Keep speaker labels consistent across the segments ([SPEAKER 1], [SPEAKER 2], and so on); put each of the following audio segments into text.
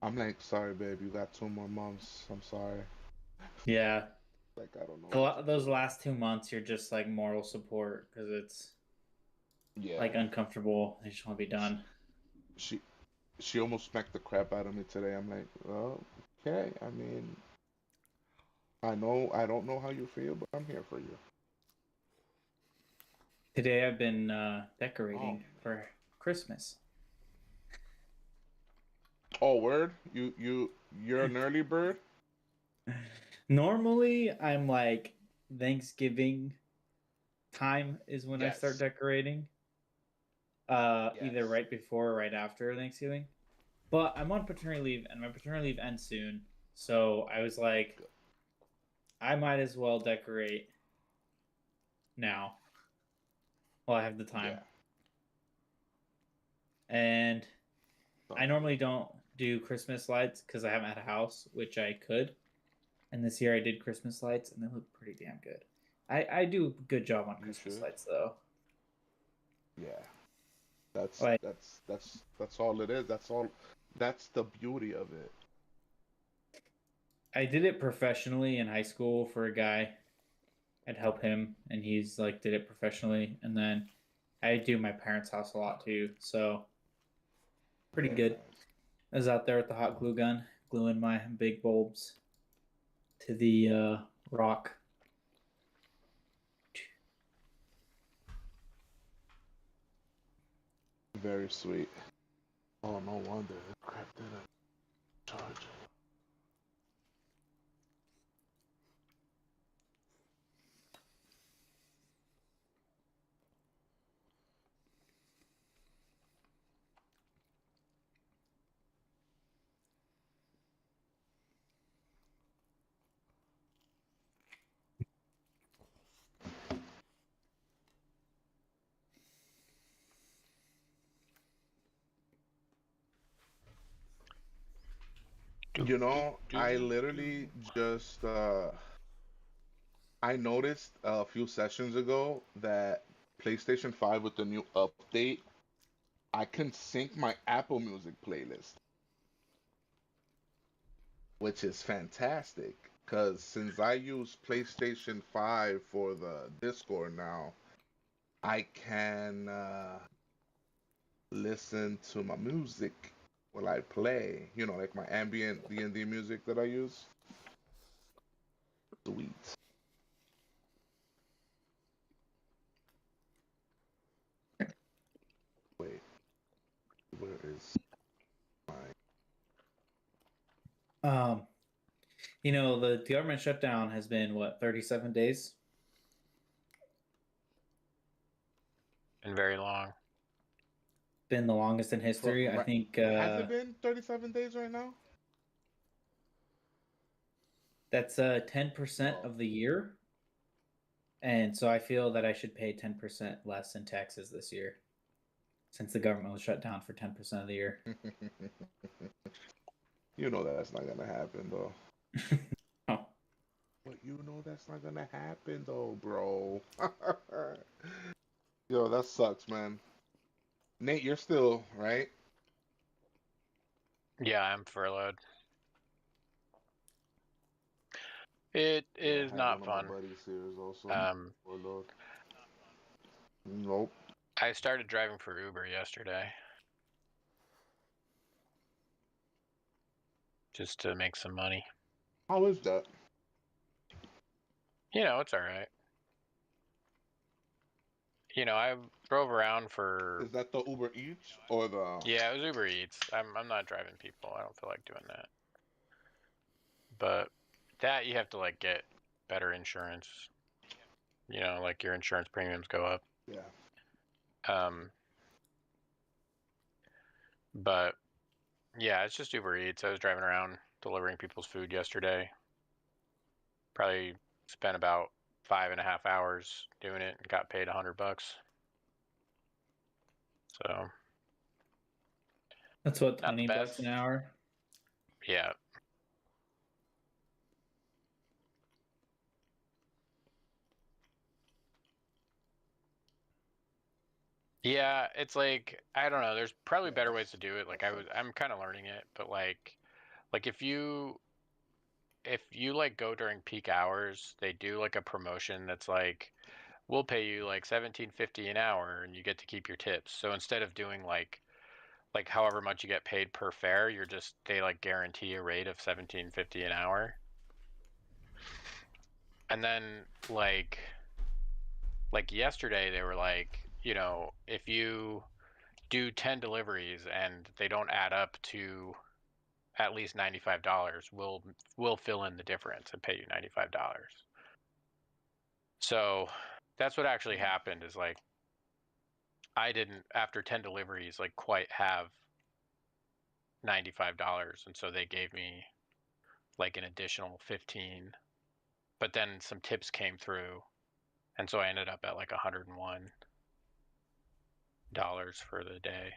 [SPEAKER 1] I'm like, sorry, babe, you got 2 more months. I'm sorry.
[SPEAKER 2] Yeah.
[SPEAKER 1] Like, I don't know what to
[SPEAKER 2] Those
[SPEAKER 1] do.
[SPEAKER 2] last 2 months, you're just like moral support because it's like
[SPEAKER 1] Yeah,
[SPEAKER 2] uncomfortable. You just want to be
[SPEAKER 1] she
[SPEAKER 2] done.
[SPEAKER 1] she she almost smacked the crap out of me today. I'm like, well, okay. I mean, I don't know how you feel, but I'm here for you.
[SPEAKER 2] Today I've been
[SPEAKER 1] Oh
[SPEAKER 2] decorating
[SPEAKER 1] man.
[SPEAKER 2] for Christmas.
[SPEAKER 1] Oh, word? You're an early bird?
[SPEAKER 2] Normally, I'm like Thanksgiving time is when I start
[SPEAKER 1] Yes.
[SPEAKER 2] decorating. Either
[SPEAKER 1] Yes.
[SPEAKER 2] right before or right after Thanksgiving. But I'm on paternity leave, and my paternity leave ends soon. So I was like,
[SPEAKER 1] Good.
[SPEAKER 2] I might as well decorate now while I have the time.
[SPEAKER 1] Yeah.
[SPEAKER 2] And I
[SPEAKER 1] Sounds
[SPEAKER 2] normally
[SPEAKER 1] good.
[SPEAKER 2] don't do Christmas lights because I haven't had a house, which I could. And this year I did Christmas lights, and they look pretty damn good. I do a good job on
[SPEAKER 1] You
[SPEAKER 2] Christmas
[SPEAKER 1] should.
[SPEAKER 2] lights though.
[SPEAKER 1] Yeah. That's
[SPEAKER 2] Like
[SPEAKER 1] that's that's that's all it is. That's all. That's the beauty of it.
[SPEAKER 2] I did it professionally in high school for a guy. I'd help him, and he's like did it professionally. And then I do my parents' house a lot too, so pretty
[SPEAKER 1] Very
[SPEAKER 2] good.
[SPEAKER 1] nice.
[SPEAKER 2] I was out there with the hot glue gun, gluing my big bulbs to the rock.
[SPEAKER 1] Very sweet. Oh, no wonder. Crap didn't charge.
[SPEAKER 3] Do
[SPEAKER 1] I
[SPEAKER 3] do
[SPEAKER 1] literally
[SPEAKER 3] do.
[SPEAKER 1] just I noticed a few sessions ago that PlayStation 5 with the new update, I can sync my Apple Music playlist, which is fantastic. Because since I use PlayStation 5 for the Discord now, I can listen to my music while I play, like my ambient D&D music that I use. Sweet. Wait, where is my.
[SPEAKER 2] Um, the government shutdown has been what, 37 days?
[SPEAKER 3] And very long.
[SPEAKER 2] Been the longest in history. I
[SPEAKER 1] Right,
[SPEAKER 2] think
[SPEAKER 1] has it been 37 days right now?
[SPEAKER 2] that's 10%
[SPEAKER 1] Oh,
[SPEAKER 2] of the year. And so I feel that I should pay 10% less in taxes this year since the government was shut down for 10% of the year.
[SPEAKER 1] you know that's not gonna happen though.
[SPEAKER 2] Oh,
[SPEAKER 1] But you know that's not gonna happen though, bro. Yo, that sucks, man. Nate, you're still right.
[SPEAKER 3] Yeah, I'm furloughed. It
[SPEAKER 1] Yeah, I
[SPEAKER 3] is
[SPEAKER 1] have
[SPEAKER 3] not
[SPEAKER 1] one of my
[SPEAKER 3] fun.
[SPEAKER 1] buddies here is also.
[SPEAKER 3] Um,
[SPEAKER 1] Oh Lord. Nope.
[SPEAKER 3] I started driving for Uber yesterday just to make some money.
[SPEAKER 1] How is that?
[SPEAKER 3] It's all right. I drove around for.
[SPEAKER 1] Is that the Uber Eats or the?
[SPEAKER 3] Yeah, it was Uber Eats. I'm not driving people. I don't feel like doing that. But that you have to like get better insurance. Like your insurance premiums go up.
[SPEAKER 1] Yeah.
[SPEAKER 3] Um, but yeah, it's just Uber Eats. I was driving around delivering people's food yesterday. Probably spent about 5.5 hours doing it and got paid $100. So
[SPEAKER 2] that's what,
[SPEAKER 3] not the
[SPEAKER 2] 20 bucks an
[SPEAKER 3] best.
[SPEAKER 2] hour?
[SPEAKER 3] Yeah. Yeah, it's like I don't know, there's probably
[SPEAKER 1] Yeah,
[SPEAKER 3] better ways to do it.
[SPEAKER 1] that
[SPEAKER 3] Like
[SPEAKER 1] sucks.
[SPEAKER 3] I'm kind of learning it, but like Like if you like go during peak hours, they do like a promotion that's like, we'll pay you like $17.50 an hour and you get to keep your tips. So instead of doing like however much you get paid per fare, they like guarantee a rate of $17.50 an hour. And then like yesterday they were like, if you do 10 deliveries and they don't add up to at least $95, we'll fill in the difference and pay you $95. So that's what actually happened, is like I didn't, after 10 deliveries, like quite have $95, and so they gave me like an additional 15, but then some tips came through, and so I ended up at like $101 for the day.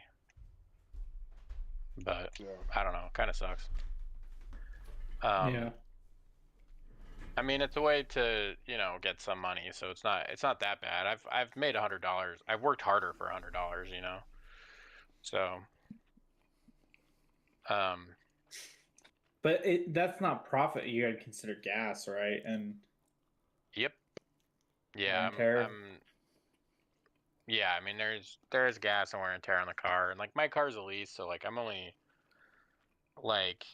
[SPEAKER 3] But
[SPEAKER 1] Yeah.
[SPEAKER 3] I don't know, kind of sucks.
[SPEAKER 2] Yeah.
[SPEAKER 3] I mean, it's a way to, get some money, so it's not that bad. I've made $100. I've worked harder for $100, So,
[SPEAKER 2] But that's not profit. You gotta consider gas, right? And
[SPEAKER 3] yep.
[SPEAKER 2] wear
[SPEAKER 3] Yeah,
[SPEAKER 2] and tear.
[SPEAKER 3] yeah, I mean, there's gas and wear and tear on the car, and like my car's a lease, so like I'm only like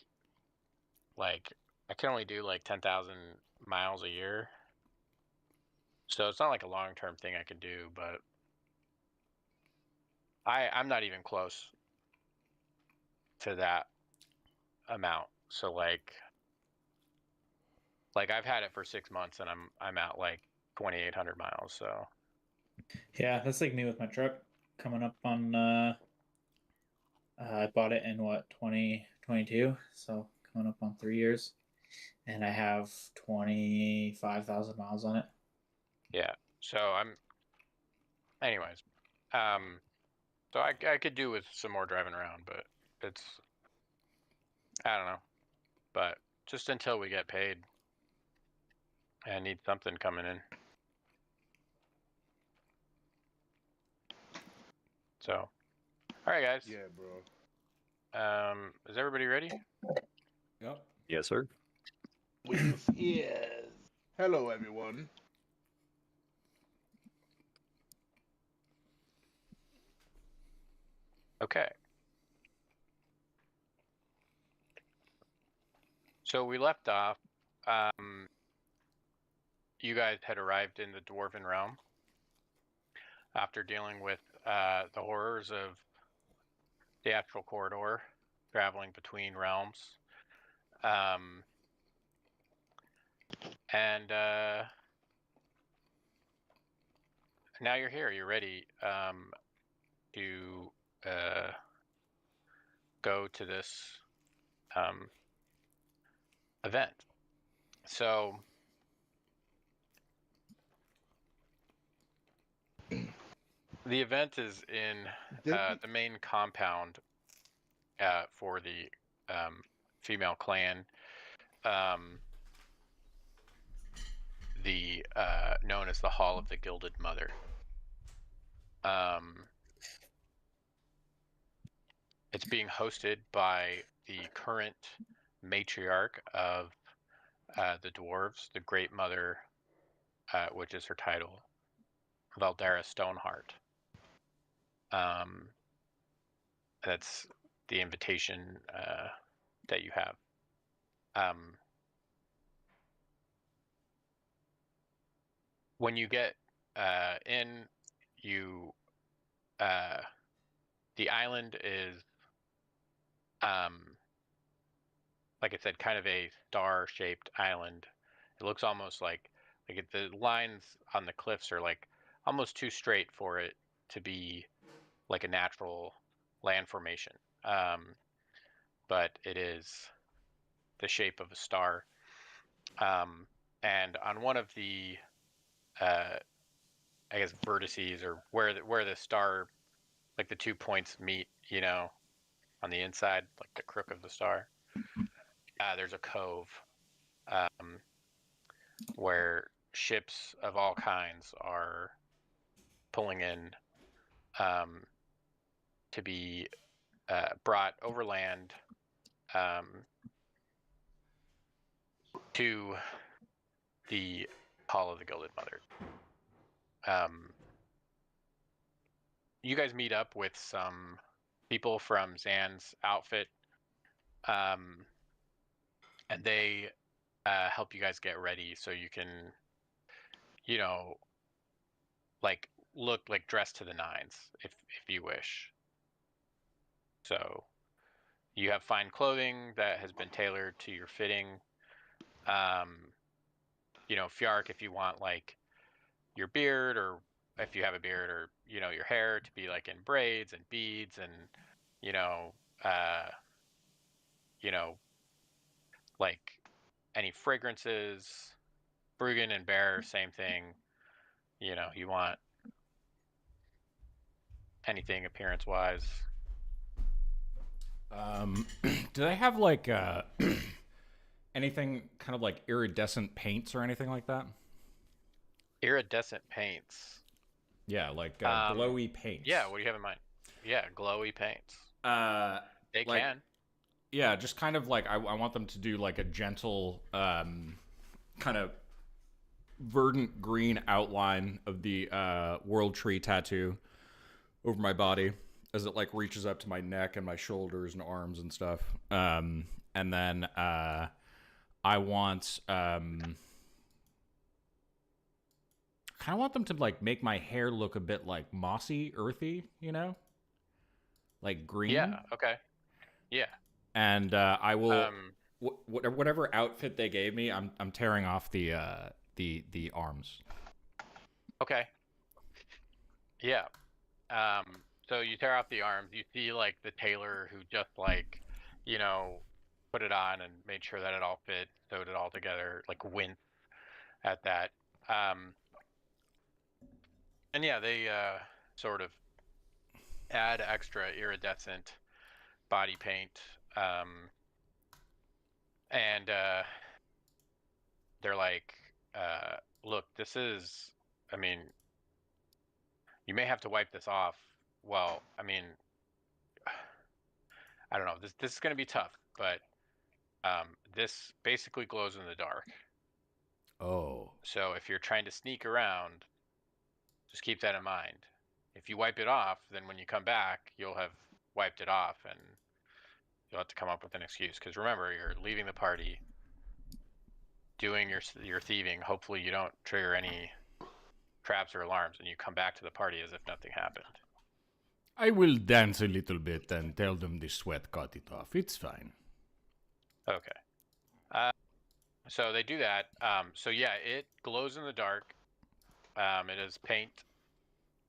[SPEAKER 3] I can only do like 10,000 miles a year, so it's not like a long-term thing I could do, but I'm not even close to that amount. So like I've had it for 6 months and I'm at like 2,800 miles. So
[SPEAKER 2] Yeah, that's like me with my truck coming up on. I bought it in what 2022, so coming up on 3 years, and I have 25,000 miles on it.
[SPEAKER 3] yeah. So anyways, so I could do with some more driving around, but it's, I don't know, but just until we get paid, I need something coming in. So, all right, guys.
[SPEAKER 1] Yeah, bro.
[SPEAKER 3] Is everybody ready?
[SPEAKER 4] Yep.
[SPEAKER 5] Yes, sir.
[SPEAKER 1] With ears. Hello, everyone.
[SPEAKER 3] Okay. So we left off. You guys had arrived in the Dwarven Realm after dealing with the horrors of the Astral Corridor, traveling between realms. And now you're here. You're ready to go to this event. So the event is in the main compound for the female clan, the known as the Hall of the Gilded Mother. It's being hosted by the current matriarch of the dwarves, the Great Mother, which is her title, Valdera Stoneheart. That's the invitation that you have. When you get in, you the island is, like I said, kind of a star-shaped island. It looks almost like the lines on the cliffs are like almost too straight for it to be like a natural land formation. But it is the shape of a star. And on one of the, I guess, vertices, or where the star, like the 2 points meet, on the inside, like the crook of the star, there's a cove where ships of all kinds are pulling in to be brought overland to the Hall of the Gilded Mother. You guys meet up with some people from Zan's outfit, and they help you guys get ready so you can, like look like dressed to the nines if you wish. So you have fine clothing that has been tailored to your fitting. Fjark, if you want like your beard, or if you have a beard, or your hair to be like in braids and beads, and uh like any fragrances. Bruggen and Bear, same thing. You want anything appearance wise.
[SPEAKER 4] Do they have like anything kind of like iridescent paints or anything like that?
[SPEAKER 3] Iridescent paints.
[SPEAKER 4] Yeah, like glowy paints.
[SPEAKER 3] Yeah, what do you have in mind? Yeah, glowy paints. They
[SPEAKER 4] like,
[SPEAKER 3] can.
[SPEAKER 4] Yeah, just kind of like I want them to do like a gentle kind of verdant green outline of the world tree tattoo over my body as it like reaches up to my neck and my shoulders and arms and stuff. And then I want kind of want them to like make my hair look a bit like mossy, earthy, like green.
[SPEAKER 3] Yeah. Okay. Yeah.
[SPEAKER 4] And I will whatever outfit they gave me, I'm tearing off the arms.
[SPEAKER 3] Okay. Yeah. So you tear off the arms. You see like the tailor who just like, put it on and made sure that it all fit, sewed it all together, like winced at that. And yeah, they sort of add extra iridescent body paint. And they're like, look, this is, I mean, you may have to wipe this off. Well, I mean, I don't know. This is going to be tough, but this basically glows in the dark.
[SPEAKER 4] Oh.
[SPEAKER 3] So if you're trying to sneak around, just keep that in mind. If you wipe it off, then when you come back, you'll have wiped it off, and you'll have to come up with an excuse. Because remember, you're leaving the party, doing your thieving. Hopefully, you don't trigger any traps or alarms, and you come back to the party as if nothing happened.
[SPEAKER 4] I will dance a little bit and tell them the sweat got it off. It's fine.
[SPEAKER 3] Okay. So they do that. So yeah, it glows in the dark. It is paint.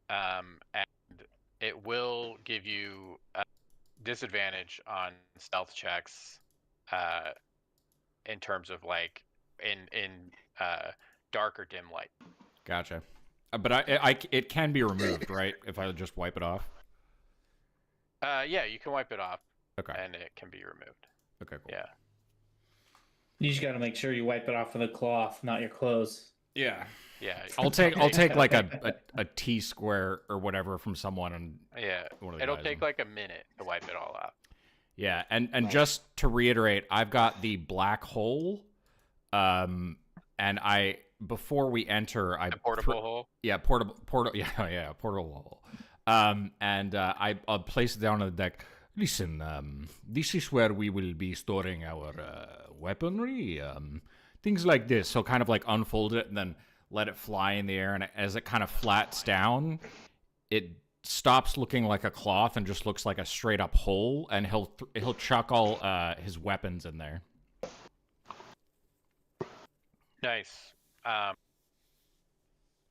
[SPEAKER 3] And it will give you a disadvantage on stealth checks in terms of like in dark or dim light.
[SPEAKER 4] Gotcha. But it can be removed, right? If I just wipe it off.
[SPEAKER 3] Yeah, you can wipe it off.
[SPEAKER 4] Okay.
[SPEAKER 3] And it can be removed.
[SPEAKER 4] Okay, cool.
[SPEAKER 3] Yeah.
[SPEAKER 2] You just got to make sure you wipe it off with a cloth, not your clothes.
[SPEAKER 4] Yeah.
[SPEAKER 3] Yeah.
[SPEAKER 4] I'll take like a T-square or whatever from someone, and
[SPEAKER 3] yeah, it'll take like a minute to wipe it all off.
[SPEAKER 4] Yeah, and just to reiterate, I've got the black hole, and before we enter,
[SPEAKER 3] the portable hole.
[SPEAKER 4] Yeah, portable hole. And I'll place it down on the deck. Listen, this is where we will be storing our weaponry, things like this. So kind of like unfold it and then let it fly in the air, and as it kind of flats down, it stops looking like a cloth and just looks like a straight up hole, and he'll chuck all his weapons in there.
[SPEAKER 3] Nice.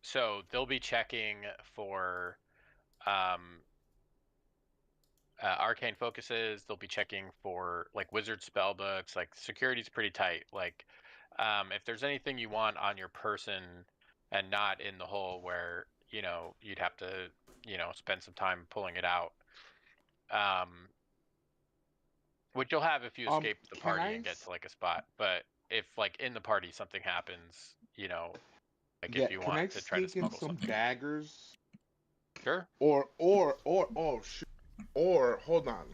[SPEAKER 3] So they'll be checking for arcane focuses. They'll be checking for like wizard spell books. Like security's pretty tight. Like if there's anything you want on your person and not in the hole where you'd have to spend some time pulling it out, which you'll have if you escape the party and get to like a spot. But if like in the party something happens, like if you want to try to smuggle something.
[SPEAKER 1] Daggers.
[SPEAKER 3] Sure.
[SPEAKER 1] Or hold on.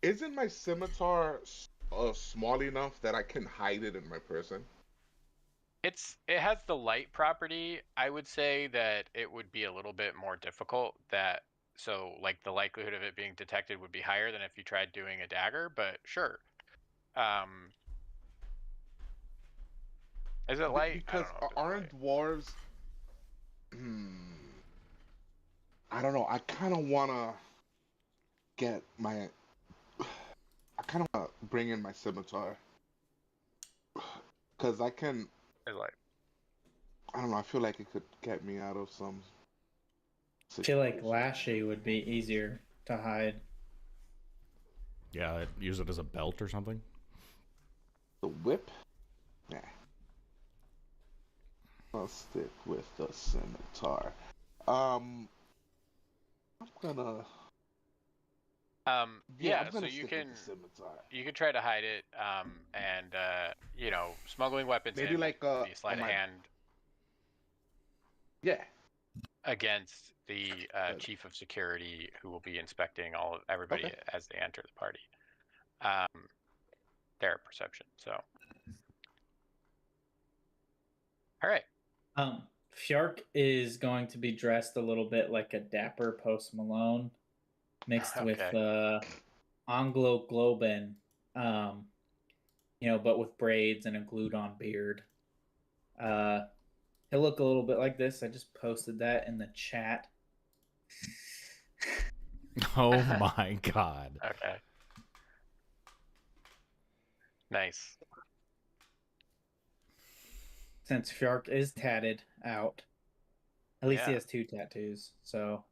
[SPEAKER 1] Isn't my scimitar small enough that I can hide it in my person?
[SPEAKER 3] It has the light property. I would say that it would be a little bit more difficult. So like the likelihood of it being detected would be higher than if you tried doing a dagger. But sure. Is it light? I
[SPEAKER 1] Because
[SPEAKER 3] don't know if it's
[SPEAKER 1] aren't
[SPEAKER 3] light.
[SPEAKER 1] dwarves? Hmm. I don't know. I kind of wanna get my. I kind of wanna bring in my scimitar, cause I can.
[SPEAKER 3] It's light.
[SPEAKER 1] I don't know. I feel like it could get me out of some
[SPEAKER 2] I feel like
[SPEAKER 1] situations.
[SPEAKER 2] Lashy would be easier to hide.
[SPEAKER 4] Yeah, use it as a belt or something.
[SPEAKER 1] The whip? Nah. I'll stick with the scimitar. I'm gonna. Yeah, I'm
[SPEAKER 3] So
[SPEAKER 1] gonna stick with the scimitar.
[SPEAKER 3] you can try to hide it, and smuggling weapons
[SPEAKER 1] Maybe
[SPEAKER 3] in
[SPEAKER 1] like
[SPEAKER 3] would be sleight
[SPEAKER 1] on
[SPEAKER 3] of
[SPEAKER 1] my.
[SPEAKER 3] hand
[SPEAKER 1] Yeah.
[SPEAKER 3] against the chief of security, who will be inspecting everybody
[SPEAKER 1] Okay.
[SPEAKER 3] as they enter the party. Their perception. So, all right.
[SPEAKER 2] Fjark is going to be dressed a little bit like a dapper Post Malone, mixed with
[SPEAKER 3] Okay.
[SPEAKER 2] Anglo Globen, but with braids and a glued-on beard. He'll look a little bit like this. I just posted that in the chat.
[SPEAKER 4] Oh my god.
[SPEAKER 3] Okay. Nice.
[SPEAKER 2] Since Fjark is tatted out, at least he
[SPEAKER 3] Yeah.
[SPEAKER 2] has 2 tattoos. So,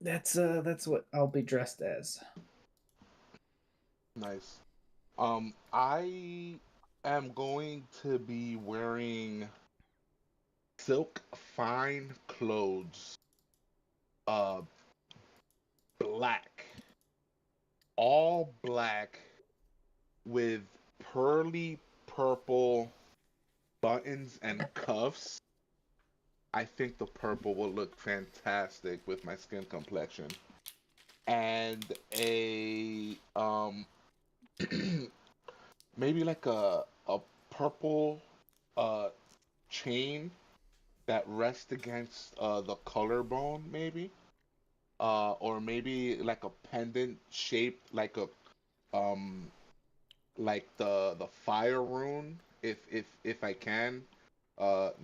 [SPEAKER 2] that's what I'll be dressed as.
[SPEAKER 1] Nice. I am going to be wearing silk fine clothes. Black. All black with pearly purple buttons and cuffs. I think the purple will look fantastic with my skin complexion. And a maybe like a purple uh chain that rests against the collarbone maybe. Or maybe like a pendant shaped um like the fire rune if I can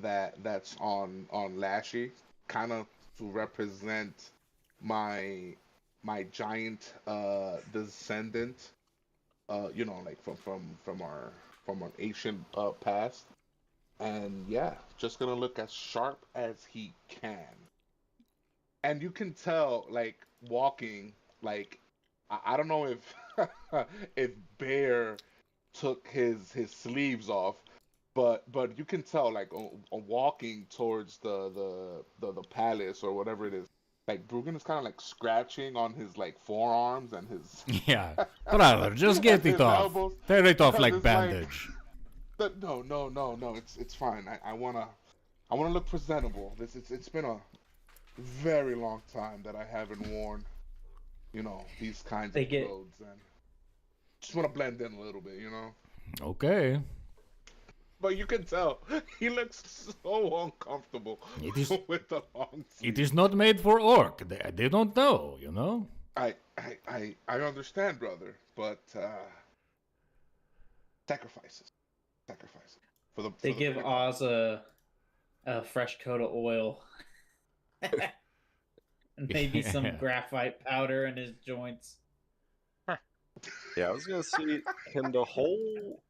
[SPEAKER 1] that's on Lashy, kind of to represent my my giant descendant, like from our ancient past. And yeah, just gonna look as sharp as he can. And you can tell, like, walking, like, I don't know if if Bear took his sleeves off, but you can tell, like, walking towards the palace or whatever it is, like Brugan is kind of like scratching on his like forearms and his
[SPEAKER 4] Yeah. Brother, just get
[SPEAKER 1] and
[SPEAKER 4] it
[SPEAKER 1] his
[SPEAKER 4] off.
[SPEAKER 1] elbows,
[SPEAKER 4] Tear it off
[SPEAKER 1] because
[SPEAKER 4] like
[SPEAKER 1] it's
[SPEAKER 4] bandage.
[SPEAKER 1] no, it's fine. I wanna look presentable. It's been a very long time that I haven't worn, these kinds
[SPEAKER 2] They
[SPEAKER 1] of
[SPEAKER 2] get
[SPEAKER 1] clothes, and just want to blend in a little bit.
[SPEAKER 4] Okay.
[SPEAKER 1] But you can tell he looks so uncomfortable
[SPEAKER 4] It is
[SPEAKER 1] with the long
[SPEAKER 4] it
[SPEAKER 1] sleeves.
[SPEAKER 4] is not made for orc. They don't know.
[SPEAKER 1] I understand, brother, but sacrifices, sacrifices for the
[SPEAKER 2] they
[SPEAKER 1] for the
[SPEAKER 2] give
[SPEAKER 1] crown.
[SPEAKER 2] Oz a fresh coat of oil and maybe some
[SPEAKER 4] Yeah.
[SPEAKER 2] graphite powder in his joints.
[SPEAKER 5] Yeah, I was gonna see, can the hole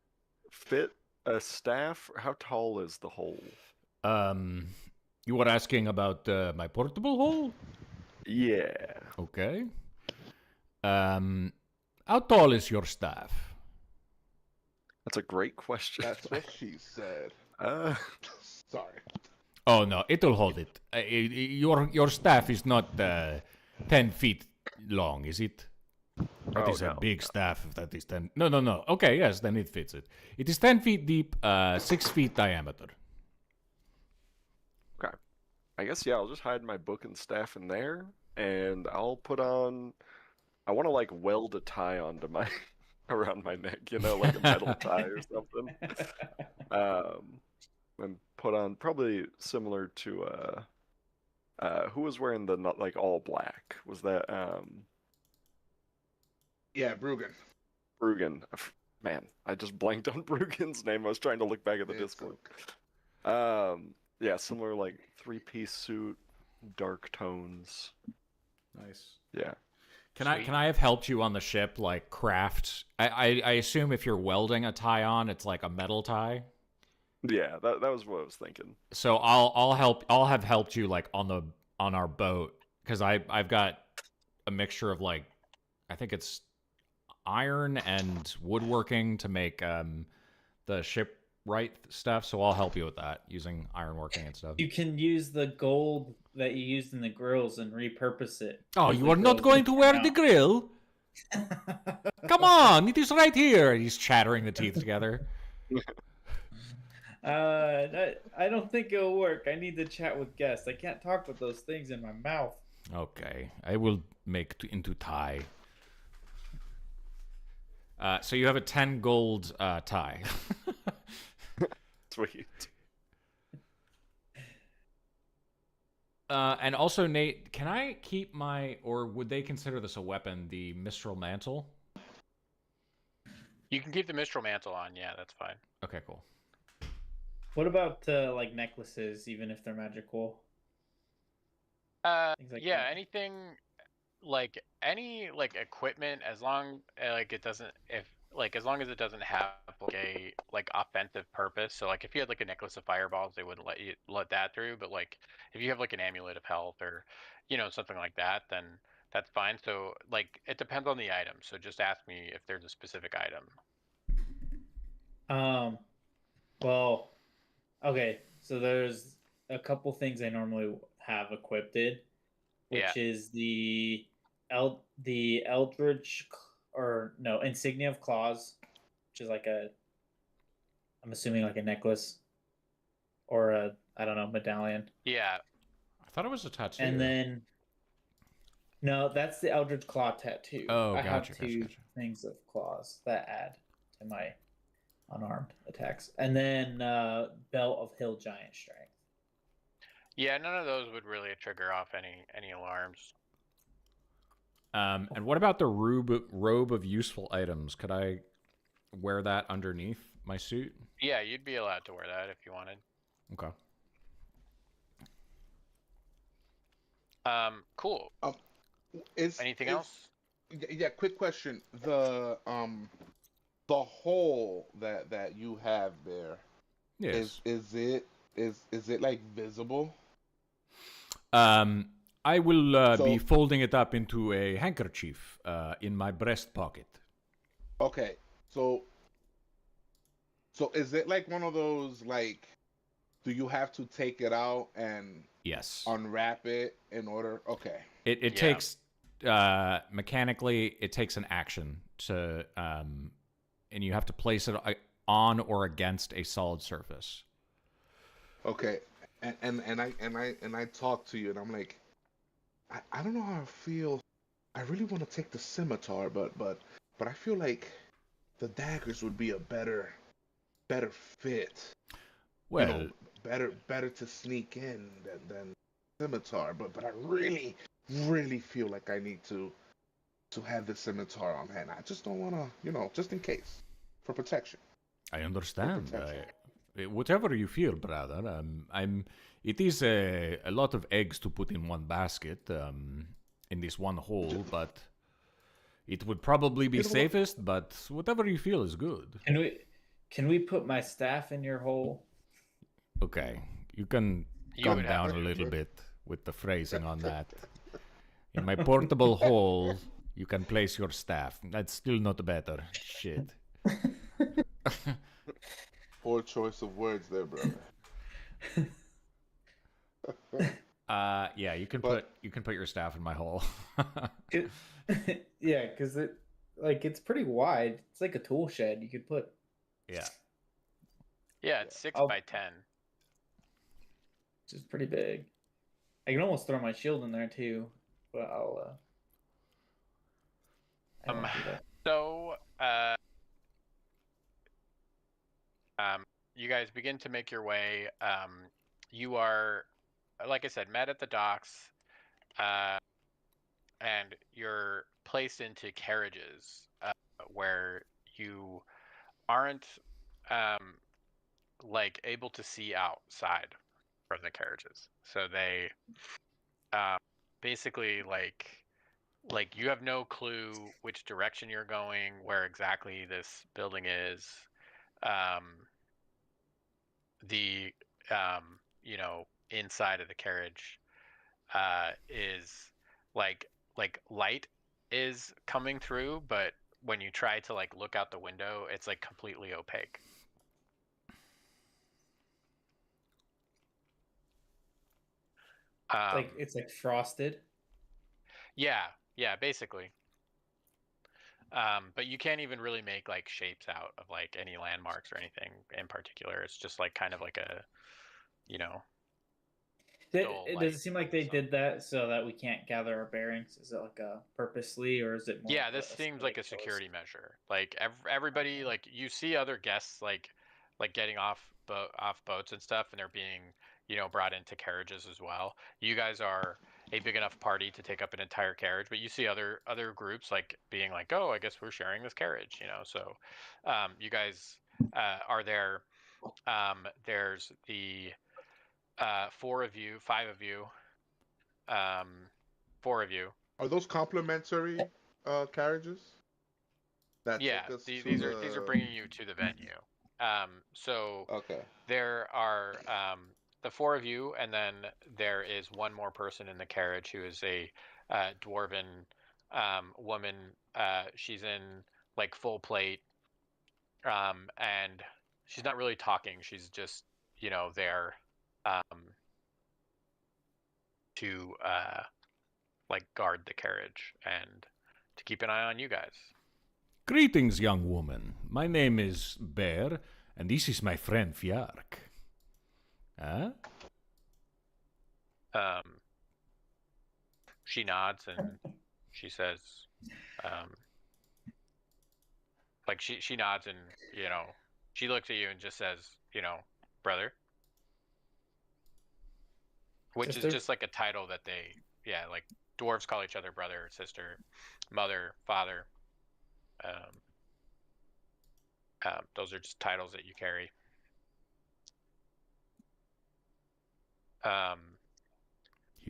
[SPEAKER 5] fit a staff? How tall is the hole?
[SPEAKER 4] You were asking about my portable hole?
[SPEAKER 5] Yeah.
[SPEAKER 4] Okay. How tall is your staff?
[SPEAKER 5] That's a great question.
[SPEAKER 1] That's what she said. Sorry.
[SPEAKER 4] Oh no, it'll hold it. Your staff is not 10 feet long, is it? That
[SPEAKER 5] Oh,
[SPEAKER 4] is a
[SPEAKER 5] no,
[SPEAKER 4] big staff. If that is 10. No. Okay, yes, then it fits it. It is 10 feet deep, 6 feet diameter.
[SPEAKER 5] Okay. I guess, yeah, I'll just hide my book and staff in there, and I'll put on I want to like weld a tie onto my around my neck, like a metal tie or something. And put on probably similar to who was wearing the not like all black? Was that
[SPEAKER 1] Yeah, Bruggen.
[SPEAKER 5] Bruggen? Man, I just blanked on Bruggen's name. I was trying to look back at the Discord. Yeah, similar like 3-piece suit, dark tones.
[SPEAKER 4] Nice.
[SPEAKER 5] Yeah.
[SPEAKER 4] Can I have helped you on the ship, like craft? I assume if you're welding a tie on, it's like a metal tie.
[SPEAKER 5] Yeah, that was what I was thinking.
[SPEAKER 4] So I'll have helped you like on our boat, because I've got a mixture of like, I think it's iron and woodworking to make the shipwright stuff. So I'll help you with that using ironworking and stuff.
[SPEAKER 2] You can use the gold that you used in the grills and repurpose it.
[SPEAKER 4] Oh,
[SPEAKER 2] Use
[SPEAKER 4] you
[SPEAKER 2] the
[SPEAKER 4] are not
[SPEAKER 2] grills
[SPEAKER 4] going
[SPEAKER 2] and
[SPEAKER 4] to
[SPEAKER 2] turn
[SPEAKER 4] wear
[SPEAKER 2] it
[SPEAKER 4] the
[SPEAKER 2] out.
[SPEAKER 4] grill? Come on, it is right here. He's chattering the teeth together.
[SPEAKER 2] I don't think it'll work. I need to chat with guests. I can't talk with those things in my mouth.
[SPEAKER 4] Okay, I will make into tie. So you have a 10 gold tie.
[SPEAKER 5] Sweet.
[SPEAKER 4] And also, Nate, can I keep or would they consider this a weapon, the Mistral Mantle?
[SPEAKER 3] You can keep the Mistral Mantle on. Yeah, that's fine.
[SPEAKER 4] Okay, cool.
[SPEAKER 2] What about like necklaces, even if they're magical? Things like
[SPEAKER 3] Yeah,
[SPEAKER 2] that.
[SPEAKER 3] anything like any like equipment, as long like it doesn't as long as it doesn't have like a like offensive purpose. So like if you had like a necklace of fireballs, they wouldn't let that through. But like if you have like an amulet of health or something like that, then that's fine. So like it depends on the item. So just ask me if there's a specific item.
[SPEAKER 2] Well, okay. So there's a couple things I normally have equipped, which is the Eldritch Insignia of Claws, which is like I'm assuming like a necklace or I don't know, medallion.
[SPEAKER 3] Yeah.
[SPEAKER 4] I thought it was a tattoo.
[SPEAKER 2] And then no, that's the Eldritch Claw tattoo.
[SPEAKER 4] Oh,
[SPEAKER 2] I
[SPEAKER 4] gotcha,
[SPEAKER 2] have two things of claws that add to my unarmed attacks. And then Belt of Hill Giant Strength.
[SPEAKER 3] Yeah, none of those would really trigger off any alarms.
[SPEAKER 4] And what about the robe of useful items? Could I wear that underneath my suit?
[SPEAKER 3] Yeah, you'd be allowed to wear that if you wanted.
[SPEAKER 4] Okay.
[SPEAKER 3] Cool. Anything else?
[SPEAKER 1] Yeah, quick question. The hole that you have there,
[SPEAKER 4] Yes.
[SPEAKER 1] is it like visible?
[SPEAKER 4] I will
[SPEAKER 1] So-
[SPEAKER 4] be folding it up into a handkerchief in my breast pocket.
[SPEAKER 1] Okay, so is it like one of those, like, do you have to take it out and
[SPEAKER 4] Yes.
[SPEAKER 1] unwrap it in order? Okay.
[SPEAKER 4] It takes mechanically, it takes an action to and you have to place it on or against a solid surface.
[SPEAKER 1] Okay, and I talk to you, and I'm like, I don't know how I feel. I really want to take the scimitar, but I feel like the daggers would be a better fit.
[SPEAKER 4] Well,
[SPEAKER 1] better to sneak in than scimitar. But I really feel like I need to have the scimitar on hand. I just don't want to, just in case, for protection.
[SPEAKER 4] I understand.
[SPEAKER 1] protection.
[SPEAKER 4] Whatever you feel, brother. It is a lot of eggs to put in one basket, in this one hole, but it would probably be safest. But whatever you feel is good.
[SPEAKER 2] Can we put my staff in your hole?
[SPEAKER 4] Okay, you can
[SPEAKER 3] You
[SPEAKER 4] calm
[SPEAKER 3] would have
[SPEAKER 4] down a
[SPEAKER 3] to.
[SPEAKER 4] little bit with the phrasing on that. In my portable hole, you can place your staff. That's still not better. Shit.
[SPEAKER 1] Poor choice of words there, brother.
[SPEAKER 4] Yeah, you can put your staff in my hole.
[SPEAKER 2] Yeah, because it's pretty wide. It's like a tool shed. You could put.
[SPEAKER 4] Yeah.
[SPEAKER 3] Yeah, it's 6 by 10.
[SPEAKER 2] Which is pretty big. I can almost throw my shield in there too, but I'll. I won't be there.
[SPEAKER 3] So, you guys begin to make your way. You are, like I said, met at the docks, and you're placed into carriages where you aren't like able to see outside from the carriages. So they basically like you have no clue which direction you're going, where exactly this building is. Um, the inside of the carriage is like light is coming through, but when you try to like look out the window, it's like completely opaque.
[SPEAKER 2] It's like frosted.
[SPEAKER 3] Yeah, basically. But you can't even really make like shapes out of like any landmarks or anything in particular. It's just like kind of like a, dull
[SPEAKER 2] Does
[SPEAKER 3] light
[SPEAKER 2] it seem like
[SPEAKER 3] from the
[SPEAKER 2] they
[SPEAKER 3] sun.
[SPEAKER 2] did that so that we can't gather our bearings? Is it like a purposely, or is it more?
[SPEAKER 3] Yeah,
[SPEAKER 2] Of
[SPEAKER 3] this
[SPEAKER 2] a
[SPEAKER 3] seems like a
[SPEAKER 2] choice?
[SPEAKER 3] security measure. Like everybody,
[SPEAKER 2] Okay.
[SPEAKER 3] like you see other guests like getting off boats and stuff, and they're being brought into carriages as well. You guys are a big enough party to take up an entire carriage, but you see other groups like being like, oh, I guess we're sharing this carriage, So you guys are there. There's the five of you, um, four of you.
[SPEAKER 1] Are those complimentary carriages that
[SPEAKER 3] Yeah,
[SPEAKER 1] take us to
[SPEAKER 3] these are
[SPEAKER 1] the?
[SPEAKER 3] bringing you to the venue. So
[SPEAKER 1] Okay.
[SPEAKER 3] there are the four of you, and then there is one more person in the carriage who is a dwarven woman. She's in like full plate, and she's not really talking. She's just there to like guard the carriage and to keep an eye on you guys.
[SPEAKER 4] Greetings, young woman. My name is Bear, and this is my friend Fjark. Huh?
[SPEAKER 3] She nods and she says, like she nods and she looks at you and just says, brother, which is
[SPEAKER 2] Sister?
[SPEAKER 3] just like a title that like dwarves call each other brother, sister, mother, father. Those are just titles that you carry.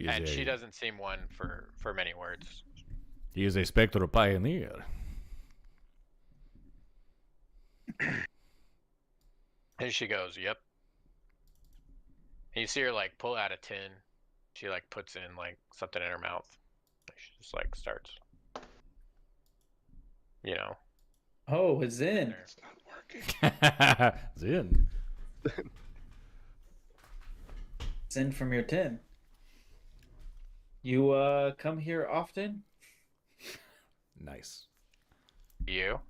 [SPEAKER 3] And she doesn't seem one for many words.
[SPEAKER 4] He is a spectral pioneer.
[SPEAKER 3] And she goes, yep. And you see her like pull out a tin. She like puts in like something in her mouth. She just like starts,
[SPEAKER 2] Oh, it's in.
[SPEAKER 1] It's not working.
[SPEAKER 4] Zin.
[SPEAKER 2] It's in from your tin. You come here often?
[SPEAKER 4] Nice.
[SPEAKER 3] You?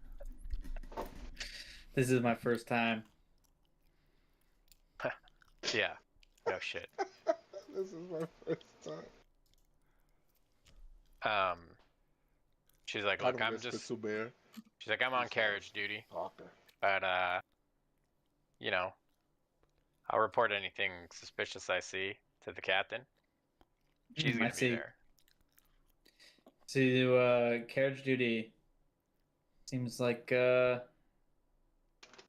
[SPEAKER 2] This is my first time.
[SPEAKER 3] Yeah. No shit.
[SPEAKER 1] This is my first time.
[SPEAKER 3] She's like,
[SPEAKER 1] Kind
[SPEAKER 3] look,
[SPEAKER 1] of
[SPEAKER 3] I'm
[SPEAKER 1] whisper
[SPEAKER 3] just.
[SPEAKER 1] to Bear.
[SPEAKER 3] She's like, I'm on carriage duty,
[SPEAKER 1] Talking.
[SPEAKER 3] but I'll report anything suspicious I see to the captain. She's
[SPEAKER 2] I
[SPEAKER 3] gonna be
[SPEAKER 2] see.
[SPEAKER 3] there.
[SPEAKER 2] So carriage duty seems like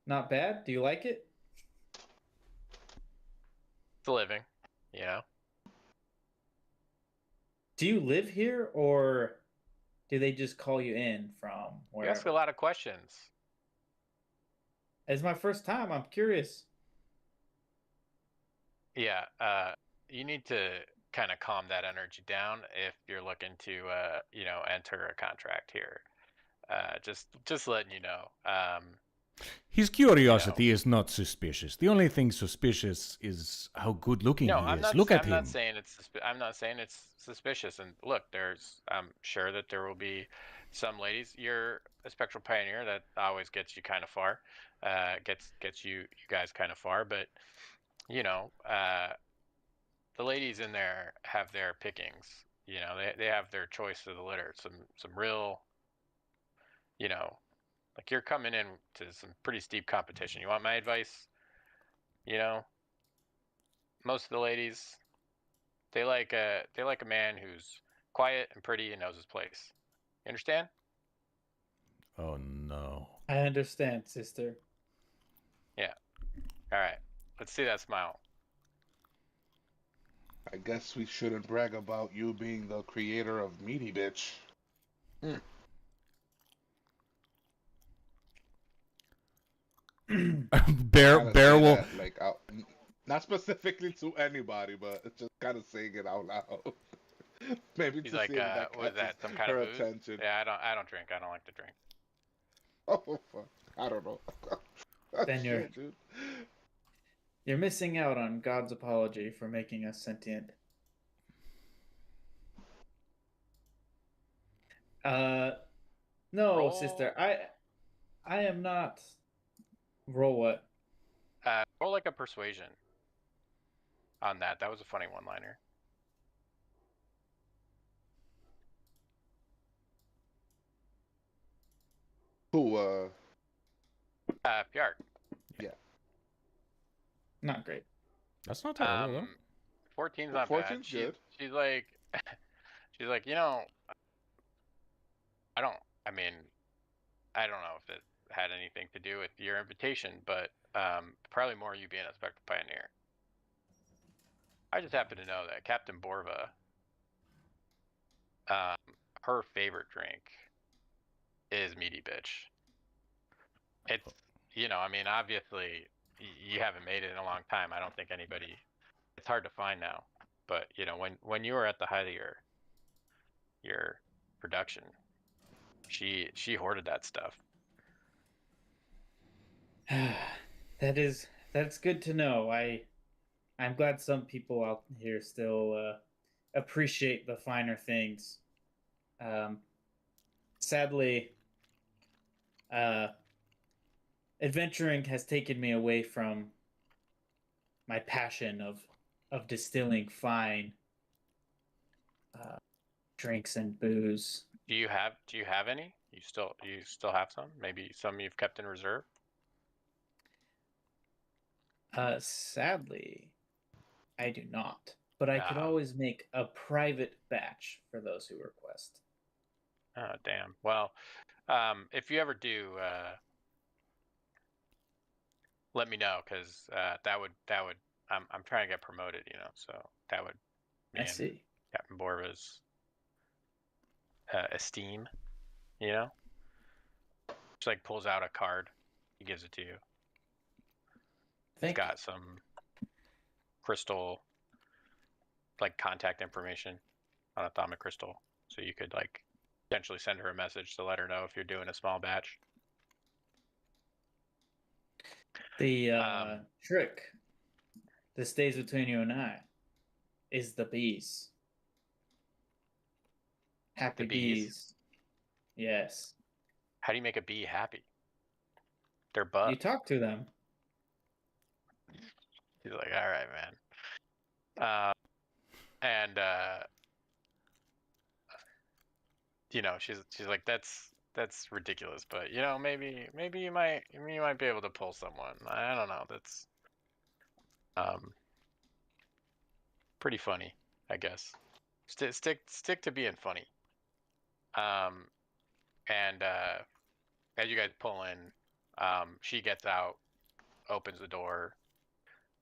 [SPEAKER 2] not bad. Do you like it?
[SPEAKER 3] It's a living,
[SPEAKER 2] Do you live here, or do they just call you in from
[SPEAKER 3] You ask a
[SPEAKER 2] wherever?
[SPEAKER 3] lot of questions.
[SPEAKER 2] It's my first time. I'm curious.
[SPEAKER 3] Yeah, you need to kind of calm that energy down if you're looking to, enter a contract here. Just letting you know.
[SPEAKER 4] His curiosity is not suspicious. The only thing suspicious is how good looking
[SPEAKER 3] No,
[SPEAKER 4] he
[SPEAKER 3] I'm
[SPEAKER 4] is.
[SPEAKER 3] not.
[SPEAKER 4] Look at
[SPEAKER 3] I'm
[SPEAKER 4] him.
[SPEAKER 3] not saying I'm not saying it's suspicious. And look, I'm sure that there will be some ladies. You're a spectral pioneer. That always gets you kind of far. Gets you guys kind of far. But the ladies in there have their pickings. They have their choice of the litter. Some real you know, like you're coming in to some pretty steep competition. You want my advice? You know, most of the ladies, they like a man who's quiet and pretty and knows his place. You understand?
[SPEAKER 4] Oh no.
[SPEAKER 2] I understand, sister.
[SPEAKER 3] Yeah. All right. Let's see that smile.
[SPEAKER 1] I guess we shouldn't brag about you being the creator of Meaty Bitch.
[SPEAKER 4] Bear
[SPEAKER 1] Kind of
[SPEAKER 4] Bear
[SPEAKER 1] say
[SPEAKER 4] will
[SPEAKER 1] that like out, not specifically to anybody, but just kind of saying it out loud. Maybe
[SPEAKER 3] He's
[SPEAKER 1] to
[SPEAKER 3] like,
[SPEAKER 1] see if that
[SPEAKER 3] what is
[SPEAKER 1] catches
[SPEAKER 3] that? Some kind
[SPEAKER 1] her
[SPEAKER 3] of booze?
[SPEAKER 1] attention.
[SPEAKER 3] Yeah, I don't drink. I don't like to drink.
[SPEAKER 1] Oh fuck, I don't know.
[SPEAKER 2] Then
[SPEAKER 1] Shit, dude.
[SPEAKER 2] you're missing out on God's apology for making us sentient. No,
[SPEAKER 3] Roll.
[SPEAKER 2] sister. I am not. Roll what?
[SPEAKER 3] Roll like a persuasion on that. That was a funny one-liner.
[SPEAKER 1] Who?
[SPEAKER 3] Pjark.
[SPEAKER 1] Yeah.
[SPEAKER 2] Not great.
[SPEAKER 4] That's not terrible though.
[SPEAKER 3] 14's not
[SPEAKER 1] 14's
[SPEAKER 3] bad.
[SPEAKER 1] good.
[SPEAKER 3] She's like, she's like, you know, I don't. I mean, I don't know if it had anything to do with your invitation, but probably more you being a Spectral Pioneer. I just happen to know that Captain Borva, her favorite drink is Meaty Bitch. It's, I mean, obviously you haven't made it in a long time. I don't think anybody. It's hard to find now, but when you were at the height of your production, she hoarded that stuff.
[SPEAKER 2] That's good to know. I'm glad some people out here still appreciate the finer things. Sadly, adventuring has taken me away from my passion of distilling fine drinks and booze.
[SPEAKER 3] Do you have any? You still have some? Maybe some you've kept in reserve?
[SPEAKER 2] Sadly, I do not. But I could always make a private batch for those who request.
[SPEAKER 3] Oh, damn. Well, if you ever do, let me know, because that would I'm trying to get promoted, so that would be
[SPEAKER 2] I
[SPEAKER 3] in
[SPEAKER 2] see.
[SPEAKER 3] Captain Borva's esteem, Just like pulls out a card, he gives it to you. It's got some crystal, like contact information on atomic crystal, so you could like potentially send her a message to let her know if you're doing a small batch.
[SPEAKER 2] The trick that stays between you and I is the bees. Happy
[SPEAKER 3] The bees?
[SPEAKER 2] bees. Yes.
[SPEAKER 3] How do you make a bee happy? They're bugs.
[SPEAKER 2] You talk to them.
[SPEAKER 3] He's like, all right, man. And she's like, that's ridiculous, but maybe you might be able to pull someone. I don't know. That's pretty funny, I guess. Stick to being funny. And as you guys pull in, she gets out, opens the door,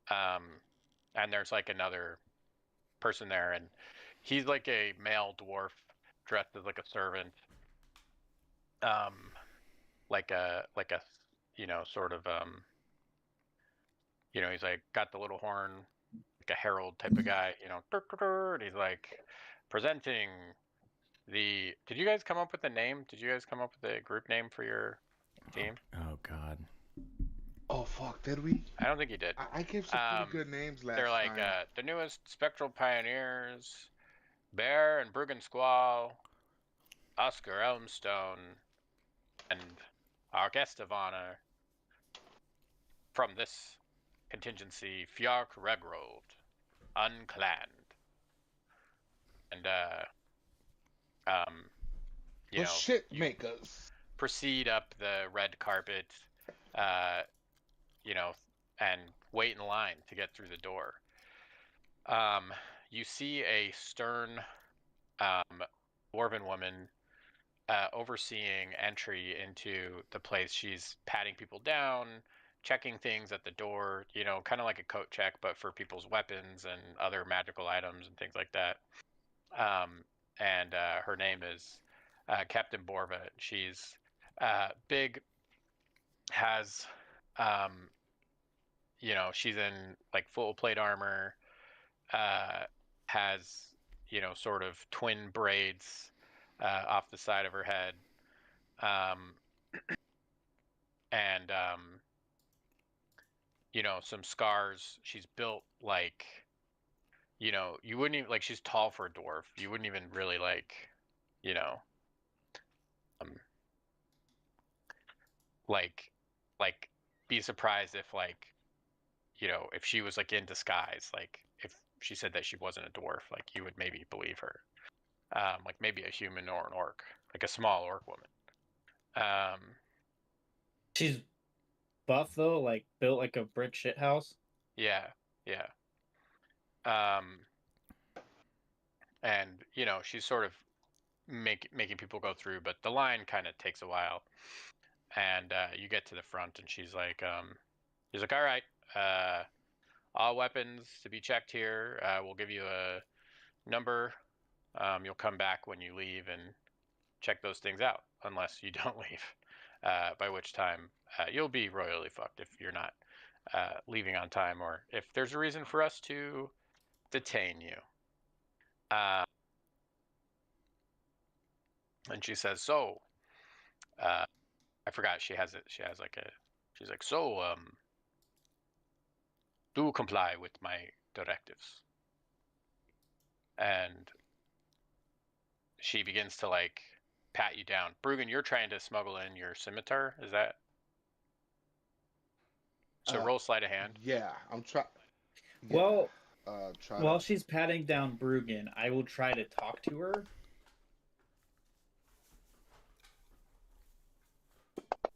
[SPEAKER 3] and there's like another person there, and he's like a male dwarf dressed as like a servant, like a sort of he's like got the little horn, like a herald type of guy, and he's like presenting the. Did you guys come up with a name? Did you guys come up with a group name for your team?
[SPEAKER 4] Oh God.
[SPEAKER 1] Oh fuck, did we?
[SPEAKER 3] I don't think you did.
[SPEAKER 1] I gave some pretty good names last
[SPEAKER 3] They're like
[SPEAKER 1] time.
[SPEAKER 3] the newest Spectral Pioneers, Bear and Bruggen Squall, Oscar Elmstone, and our guest of honor from this contingency, Fjark Regrold, unclanned. And
[SPEAKER 1] The shit makers.
[SPEAKER 3] proceed up the red carpet, you know, and wait in line to get through the door. You see a stern dwarven woman overseeing entry into the place. She's patting people down, checking things at the door, you know, kind of like a coat check, but for people's weapons and other magical items and things like that. And her name is Captain Borva. She's big, has, you know, she's in like full plate armor, has, you know, sort of twin braids off the side of her head. And you know, some scars. She's built like, you know, you wouldn't even like, she's tall for a dwarf. You wouldn't even really like, you know, um, like like be surprised if like, you know, if she was like in disguise, like if she said that she wasn't a dwarf, like you would maybe believe her. Like maybe a human or an orc, like a small orc woman.
[SPEAKER 2] She's buff though, like built like a brick shit house.
[SPEAKER 3] Yeah, yeah. And you know, she's sort of making people go through, but the line kind of takes a while. And you get to the front, and she's like, all right, all weapons to be checked here. We'll give you a number. You'll come back when you leave and check those things out, unless you don't leave. By which time you'll be royally fucked if you're not leaving on time, or if there's a reason for us to detain you. And she says, so, I forgot she has it. She has like a, she's like, so, do comply with my directives. And she begins to like pat you down. Bruggen, you're trying to smuggle in your scimitar. Is that? So roll sleight of hand.
[SPEAKER 1] Yeah, I'm trying.
[SPEAKER 2] Well,
[SPEAKER 1] try
[SPEAKER 2] while
[SPEAKER 1] to...
[SPEAKER 2] she's patting down Bruggen, I will try to talk to her.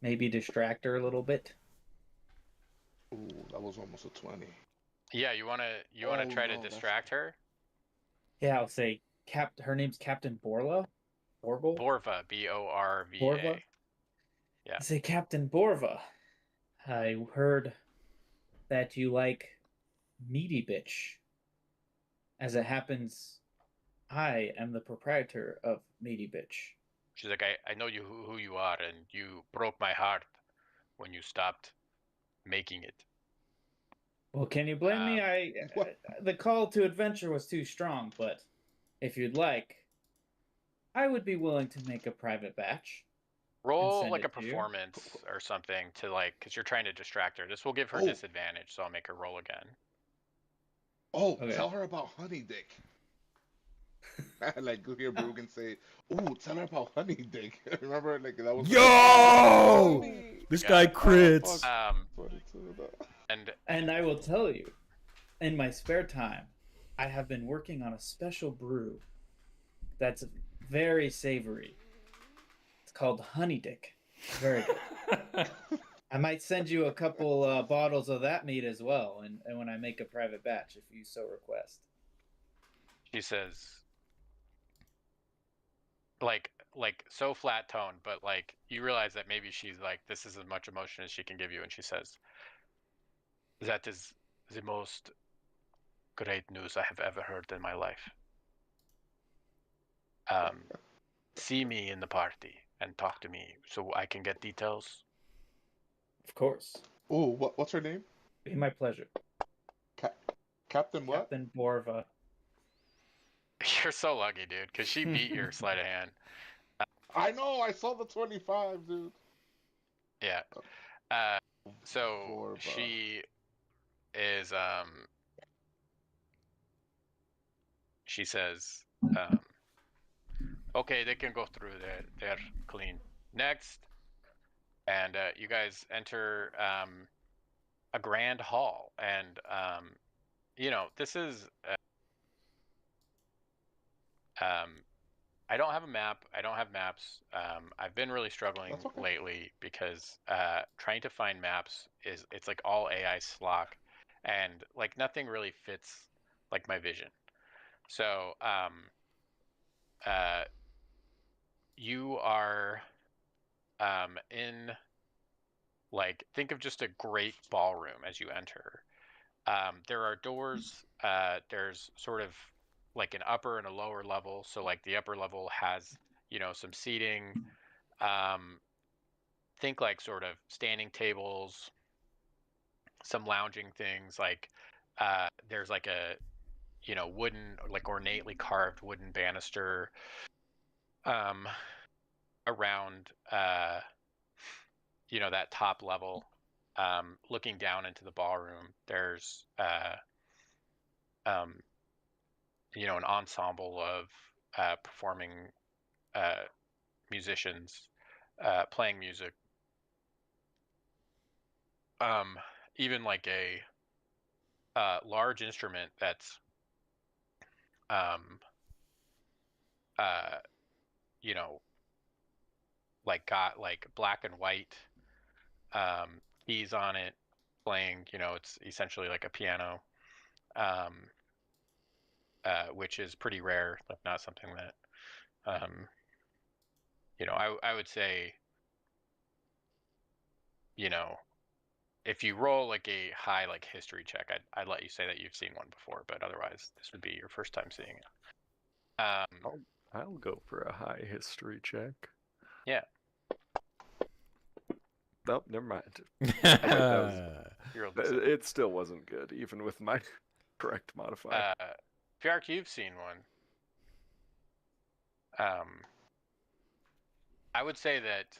[SPEAKER 2] Maybe distract her a little bit.
[SPEAKER 1] Ooh, that was almost a 20.
[SPEAKER 3] Yeah, you wanna try to distract her?
[SPEAKER 2] Yeah, I'll say her name's Captain Borla. Borgle?
[SPEAKER 3] Borva, Borva.
[SPEAKER 2] Borva?
[SPEAKER 3] Yeah.
[SPEAKER 2] I say, Captain Borva, I heard that you like meaty bitch. As it happens, I am the proprietor of Meaty Bitch.
[SPEAKER 3] She's like, I know you who you are, and you broke my heart when you stopped making it.
[SPEAKER 2] Well, can you blame me? The call to adventure was too strong, but if you'd like, I would be willing to make a private batch.
[SPEAKER 3] Roll like a performance or something to like, because you're trying to distract her. This will give her disadvantage, so I'll make her roll again.
[SPEAKER 1] Oh, okay. Tell her about Honey Dick. Like, go hear Bruggen say, "Ooh, tell her about Honey Dick." Remember, like that was.
[SPEAKER 4] Yo, this guy crits.
[SPEAKER 3] And
[SPEAKER 2] I will tell you, in my spare time, I have been working on a special brew that's very savory. It's called Honey Dick. Very good. I might send you a couple bottles of that meat as well, and when I make a private batch, if you so request.
[SPEAKER 3] She says, like so flat tone, but like you realize that maybe she's like, this is as much emotion as she can give you, and she says, that is the most great news I have ever heard in my life. See me in the party and talk to me so I can get details.
[SPEAKER 2] Of course.
[SPEAKER 1] Oh, what's her name?
[SPEAKER 2] Be my pleasure.
[SPEAKER 1] Captain what?
[SPEAKER 2] Captain Borva.
[SPEAKER 3] You're so lucky, dude, because she beat your sleight of hand.
[SPEAKER 1] I know, I saw the 25, dude.
[SPEAKER 3] Yeah. So Borva. She is, she says, okay, they can go through there. They're clean. Next. And you guys enter a grand hall. And, you know, this is, I don't have a map. I don't have maps. I've been really struggling
[SPEAKER 1] That's okay.
[SPEAKER 3] lately because trying to find maps it's like all AI slop, and like nothing really fits like my vision. So uh, you are in like think of just a great ballroom as you enter. There are doors. There's sort of like an upper and a lower level. So like the upper level has some seating. Um, think like sort of standing tables, some lounging things. Like there's like a wooden like ornately carved wooden banister um, around that top level. Looking down into the ballroom, there's um, an ensemble of performing uh, musicians playing music. Um, even like a large instrument that's um, uh, you know like got like black and white keys on it, playing. It's essentially like a piano, um, which is pretty rare, like not something that um, I would say, you know, if you roll like a high like history check, I'd let you say that you've seen one before, but otherwise this would be your first time seeing it.
[SPEAKER 5] I'll go for a high history check.
[SPEAKER 3] Yeah.
[SPEAKER 5] Oh, never mind.
[SPEAKER 3] You're
[SPEAKER 5] It still wasn't good, even with my correct modifier.
[SPEAKER 3] Fjark, you've seen one. I would say that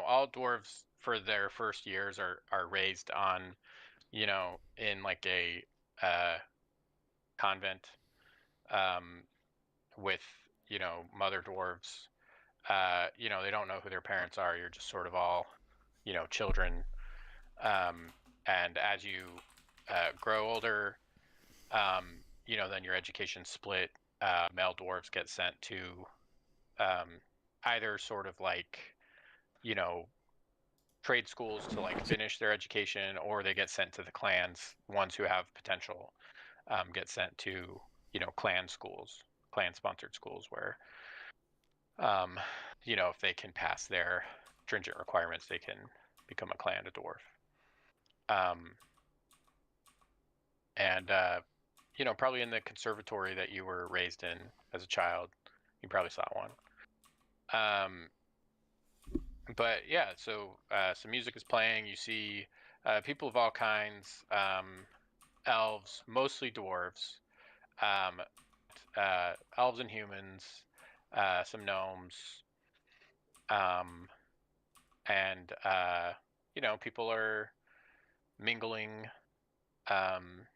[SPEAKER 3] all dwarves for their first years are raised on in like a convent with mother dwarves. They don't know who their parents are. You're just sort of all children. And as you grow older, then your education split. Male dwarves get sent to either sort of like trade schools to like finish their education, or they get sent to the clans. Ones who have potential get sent to clan schools, clan sponsored schools, where if they can pass their stringent requirements, they can become a clan, a dwarf. And probably in the conservatory that you were raised in as a child, you probably saw one. But yeah, so some music is playing. You see people of all kinds, elves, mostly dwarves, um, elves and humans, some gnomes, and people are mingling, um,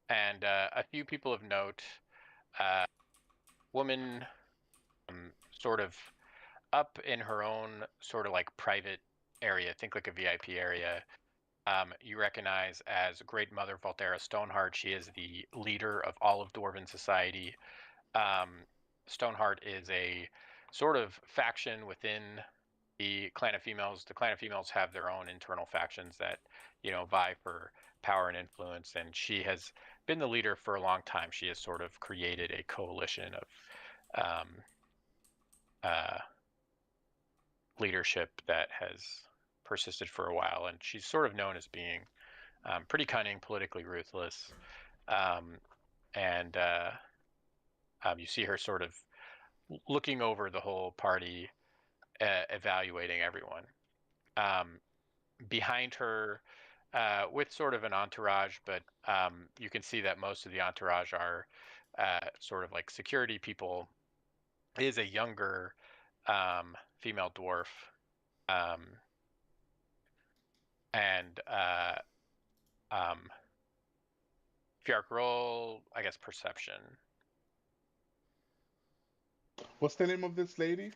[SPEAKER 3] and a few people of note. Woman, sort of up in her own sort of like private area, think like a VIP area. You recognize as Great Mother Valtera Stoneheart. She is the leader of all of Dwarven society. Stoneheart is a sort of faction within the Clan of Females. The Clan of Females have their own internal factions that, vie for power and influence. And she has been the leader for a long time. She has sort of created a coalition of leadership that has persisted for a while. And she's sort of known as being pretty cunning, politically ruthless. And you see her sort of looking over the whole party, evaluating everyone. Behind her, with sort of an entourage, but you can see that most of the entourage are sort of like security people, is a younger female dwarf. And Fjark, roll, I guess, perception.
[SPEAKER 1] What's the name of this lady?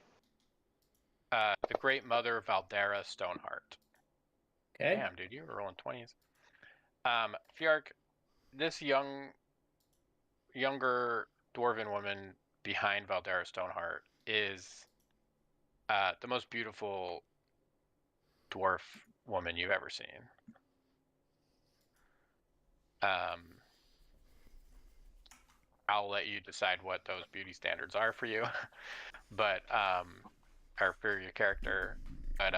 [SPEAKER 3] The Great Mother Valdera Stoneheart.
[SPEAKER 2] Okay.
[SPEAKER 3] Damn, dude, you were rolling 20s. Fjark, this younger dwarven woman behind Valdera Stoneheart is the most beautiful dwarf woman you've ever seen. I'll let you decide what those beauty standards are for you, but or for your character. But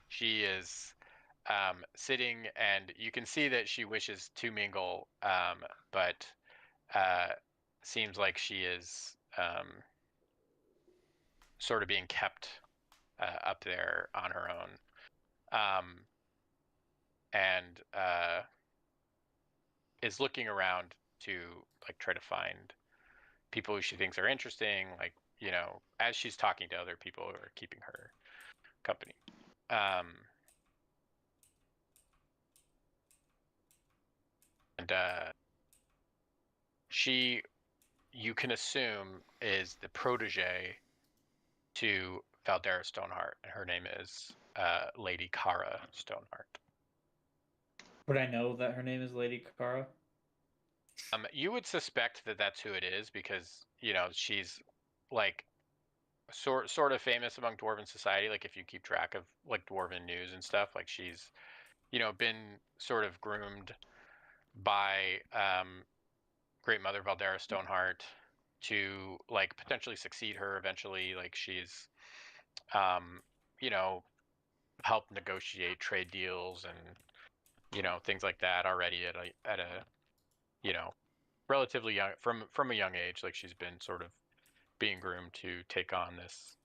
[SPEAKER 3] she is sitting, and you can see that she wishes to mingle, but seems like she is sort of being kept up there on her own, and is looking around to like try to find people who she thinks are interesting, like, you know, as she's talking to other people who are keeping her company. And she, you can assume, is the protege to Valdera Stoneheart, and her name is Lady Kara Stoneheart.
[SPEAKER 2] Would I know that her name is Lady Kara?
[SPEAKER 3] You would suspect that that's who it is because, you know, she's like sort of famous among dwarven society. Like if you keep track of like dwarven news and stuff, like she's, you know, been sort of groomed by Great Mother Valdera Stoneheart to like potentially succeed her eventually. Like she's, you know, helped negotiate trade deals and, you know, things like that already at a you know, relatively young, from a young age. Like she's been sort of being groomed to take on this,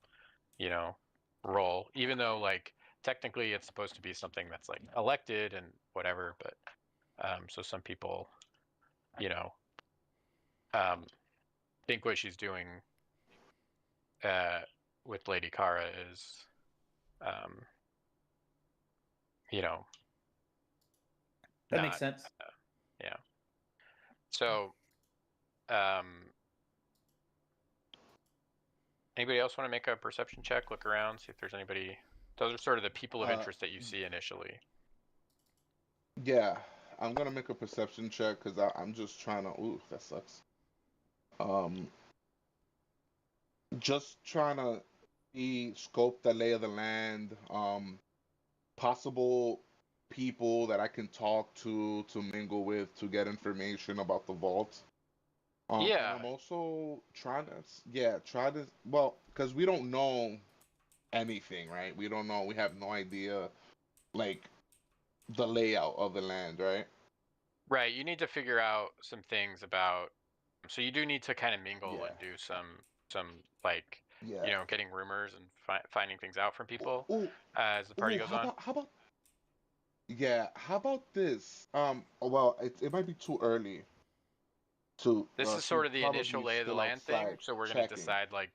[SPEAKER 3] you know, role, even though like technically it's supposed to be something that's like elected and whatever. But so some people, you know, think what she's doing with Lady Kara is, you know,
[SPEAKER 2] That
[SPEAKER 3] not,
[SPEAKER 2] makes sense.
[SPEAKER 3] yeah. So, anybody else want to make a perception check? Look around, see if there's anybody. Those are sort of the people of interest that you see initially.
[SPEAKER 1] Yeah, I'm gonna make a perception check because I'm just trying to. Ooh, that sucks. Um, just trying to scope the lay of the land. Possible people that I can talk to mingle with, to get information about the vault. And
[SPEAKER 3] Yeah,
[SPEAKER 1] I'm also trying to, yeah, try to, well, because we don't know anything, right? We don't know. We have no idea, like, the layout of the land, right?
[SPEAKER 3] right. You need to figure out some things about. So you do need to kind of mingle
[SPEAKER 1] Yeah,
[SPEAKER 3] and do some like, you
[SPEAKER 1] yeah.
[SPEAKER 3] know, getting rumors and finding things out from people
[SPEAKER 1] Ooh,
[SPEAKER 3] as the party
[SPEAKER 1] ooh,
[SPEAKER 3] goes on.
[SPEAKER 1] how about, yeah, how about this? Well, it might be too early
[SPEAKER 3] This is
[SPEAKER 1] she's
[SPEAKER 3] sort of the initial
[SPEAKER 1] probably
[SPEAKER 3] lay of the
[SPEAKER 1] still
[SPEAKER 3] land thing.
[SPEAKER 1] outside
[SPEAKER 3] So we're gonna
[SPEAKER 1] checking.
[SPEAKER 3] decide like,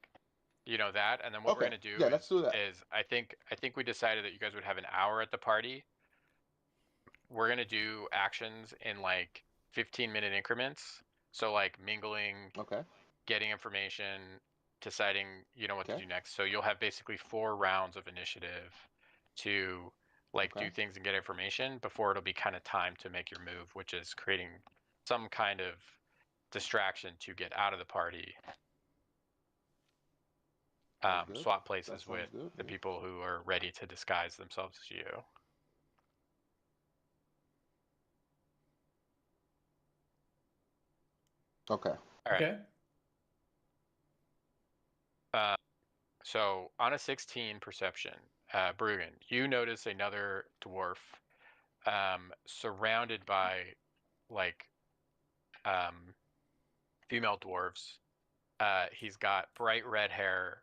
[SPEAKER 3] you know, that, and then what we're
[SPEAKER 1] Okay,
[SPEAKER 3] gonna do
[SPEAKER 1] yeah, let's do that.
[SPEAKER 3] is I think we decided that you guys would have an hour at the party. We're gonna do actions in like 15-minute increments. So like mingling,
[SPEAKER 1] Okay,
[SPEAKER 3] getting information, deciding, you know, what to
[SPEAKER 1] okay,
[SPEAKER 3] do next. So you'll have basically 4 rounds of initiative to like
[SPEAKER 1] okay.
[SPEAKER 3] do things and get information before it'll be kind of time to make your move, which is creating some kind of distraction to get out of the party.
[SPEAKER 1] Sounds good.
[SPEAKER 3] Swap
[SPEAKER 1] That
[SPEAKER 3] places
[SPEAKER 1] sounds
[SPEAKER 3] with
[SPEAKER 1] good.
[SPEAKER 3] the
[SPEAKER 1] Yeah.
[SPEAKER 3] people who are ready to disguise themselves as you.
[SPEAKER 1] Okay.
[SPEAKER 3] All right.
[SPEAKER 2] Okay.
[SPEAKER 3] So on a 16 perception, Brugan, you notice another dwarf surrounded by like female dwarves. He's got bright red hair,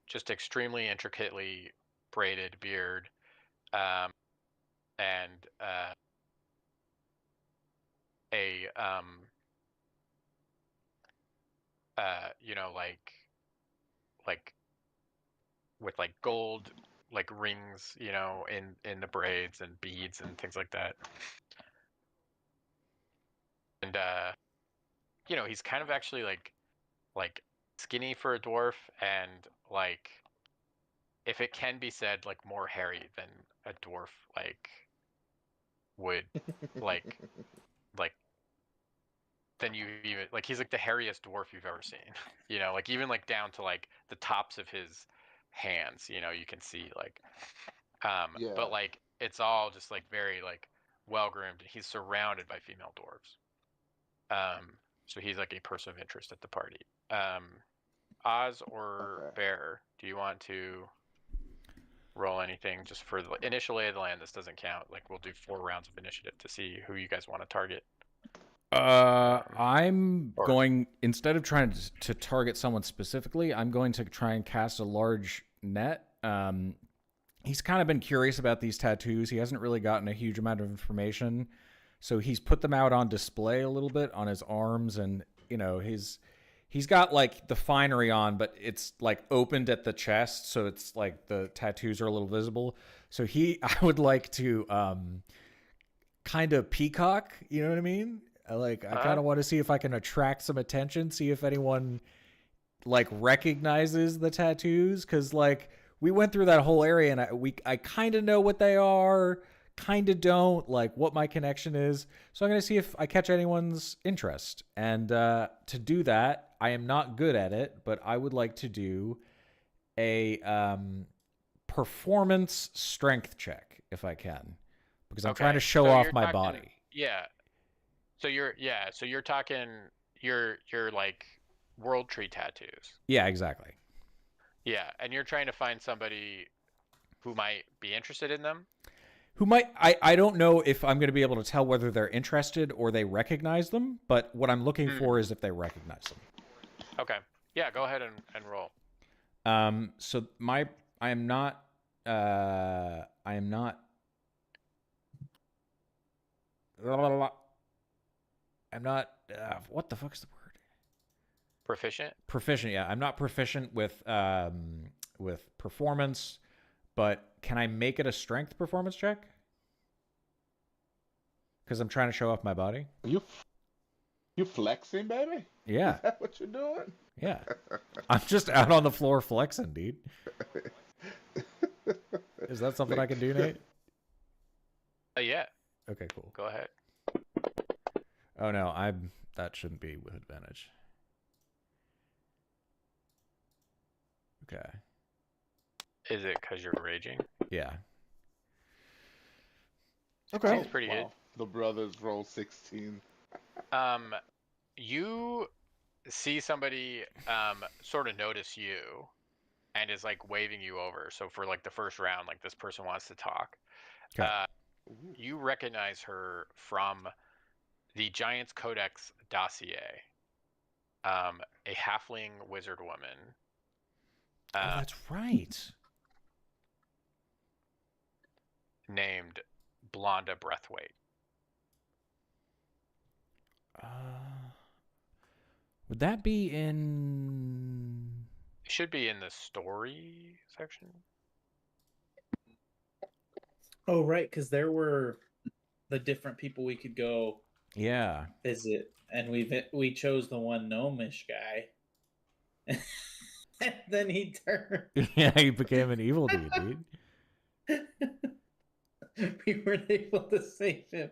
[SPEAKER 3] just extremely intricately braided beard, and a you know, like with like gold like rings, you know, in the braids and beads and things like that. And you know, he's kind of actually like skinny for a dwarf, and like, if it can be said, like more hairy than a dwarf like would like like than you even like. He's like the hairiest dwarf you've ever seen. You know, like even like down to like the tops of his hands. You know, you can see like,
[SPEAKER 1] Yeah.
[SPEAKER 3] but like it's all just like very like well groomed. He's surrounded by female dwarves. So he's like a person of interest at the party. Oz or
[SPEAKER 1] Okay.
[SPEAKER 3] Bear, do you want to roll anything just for the initial lay of the land? This doesn't count. Like we'll do 4 rounds of initiative to see who you guys want to target.
[SPEAKER 4] I'm
[SPEAKER 3] Or-
[SPEAKER 4] going, instead of trying to target someone specifically, I'm going to try and cast a large net. He's kind of been curious about these tattoos. He hasn't really gotten a huge amount of information. So he's put them out on display a little bit on his arms, and you know, he's got like the finery on, but it's like opened at the chest, so it's like the tattoos are a little visible. So I would like to kind of peacock, you know what I mean? I kind of want to see if I can attract some attention, see if anyone like recognizes the tattoos, cuz like we went through that whole area and I kind of know what they are, kind of don't, like what my connection is. So I'm going to see if I catch anyone's interest. And to do that, I am not good at it, but I would like to do a performance strength check if I can, because I'm trying to show off my body.
[SPEAKER 3] Yeah. So you're talking your like world tree tattoos.
[SPEAKER 4] Yeah, exactly.
[SPEAKER 3] Yeah, and you're trying to find somebody who might be interested in them.
[SPEAKER 4] Who might, I don't know if I'm going to be able to tell whether they're interested or they recognize them, but what I'm looking for is if they recognize them.
[SPEAKER 3] Okay. Yeah, go ahead and roll.
[SPEAKER 4] So I am not what the fuck's the word? Proficient, yeah. I'm not proficient with performance, but can I make it a strength performance check? Because I'm trying to show off my body.
[SPEAKER 1] You flexing, baby?
[SPEAKER 4] Yeah.
[SPEAKER 1] Is that what you're doing?
[SPEAKER 4] Yeah. I'm just out on the floor flexing, dude. Is that something I can do, Nate?
[SPEAKER 3] Yeah.
[SPEAKER 4] Okay, cool.
[SPEAKER 3] Go ahead.
[SPEAKER 4] Oh no, that shouldn't be with advantage. Okay.
[SPEAKER 3] Is it because you're raging?
[SPEAKER 4] Yeah.
[SPEAKER 3] Okay. Seems pretty good.
[SPEAKER 1] The brothers roll 16.
[SPEAKER 3] You see somebody sort of notice you and is like waving you over. So for like the first round, like this person wants to talk.
[SPEAKER 4] Okay.
[SPEAKER 3] You recognize her from the Giant's Codex dossier. A halfling wizard woman.
[SPEAKER 4] Oh, that's right.
[SPEAKER 3] Named Blonda Breathwaite.
[SPEAKER 4] Would that be in?
[SPEAKER 3] It should be in the story section.
[SPEAKER 2] Oh, right, because there were the different people we could go visit, and we chose the one gnomish guy. And then he turned.
[SPEAKER 4] Yeah, he became an evil dude, dude.
[SPEAKER 2] We weren't able to save him.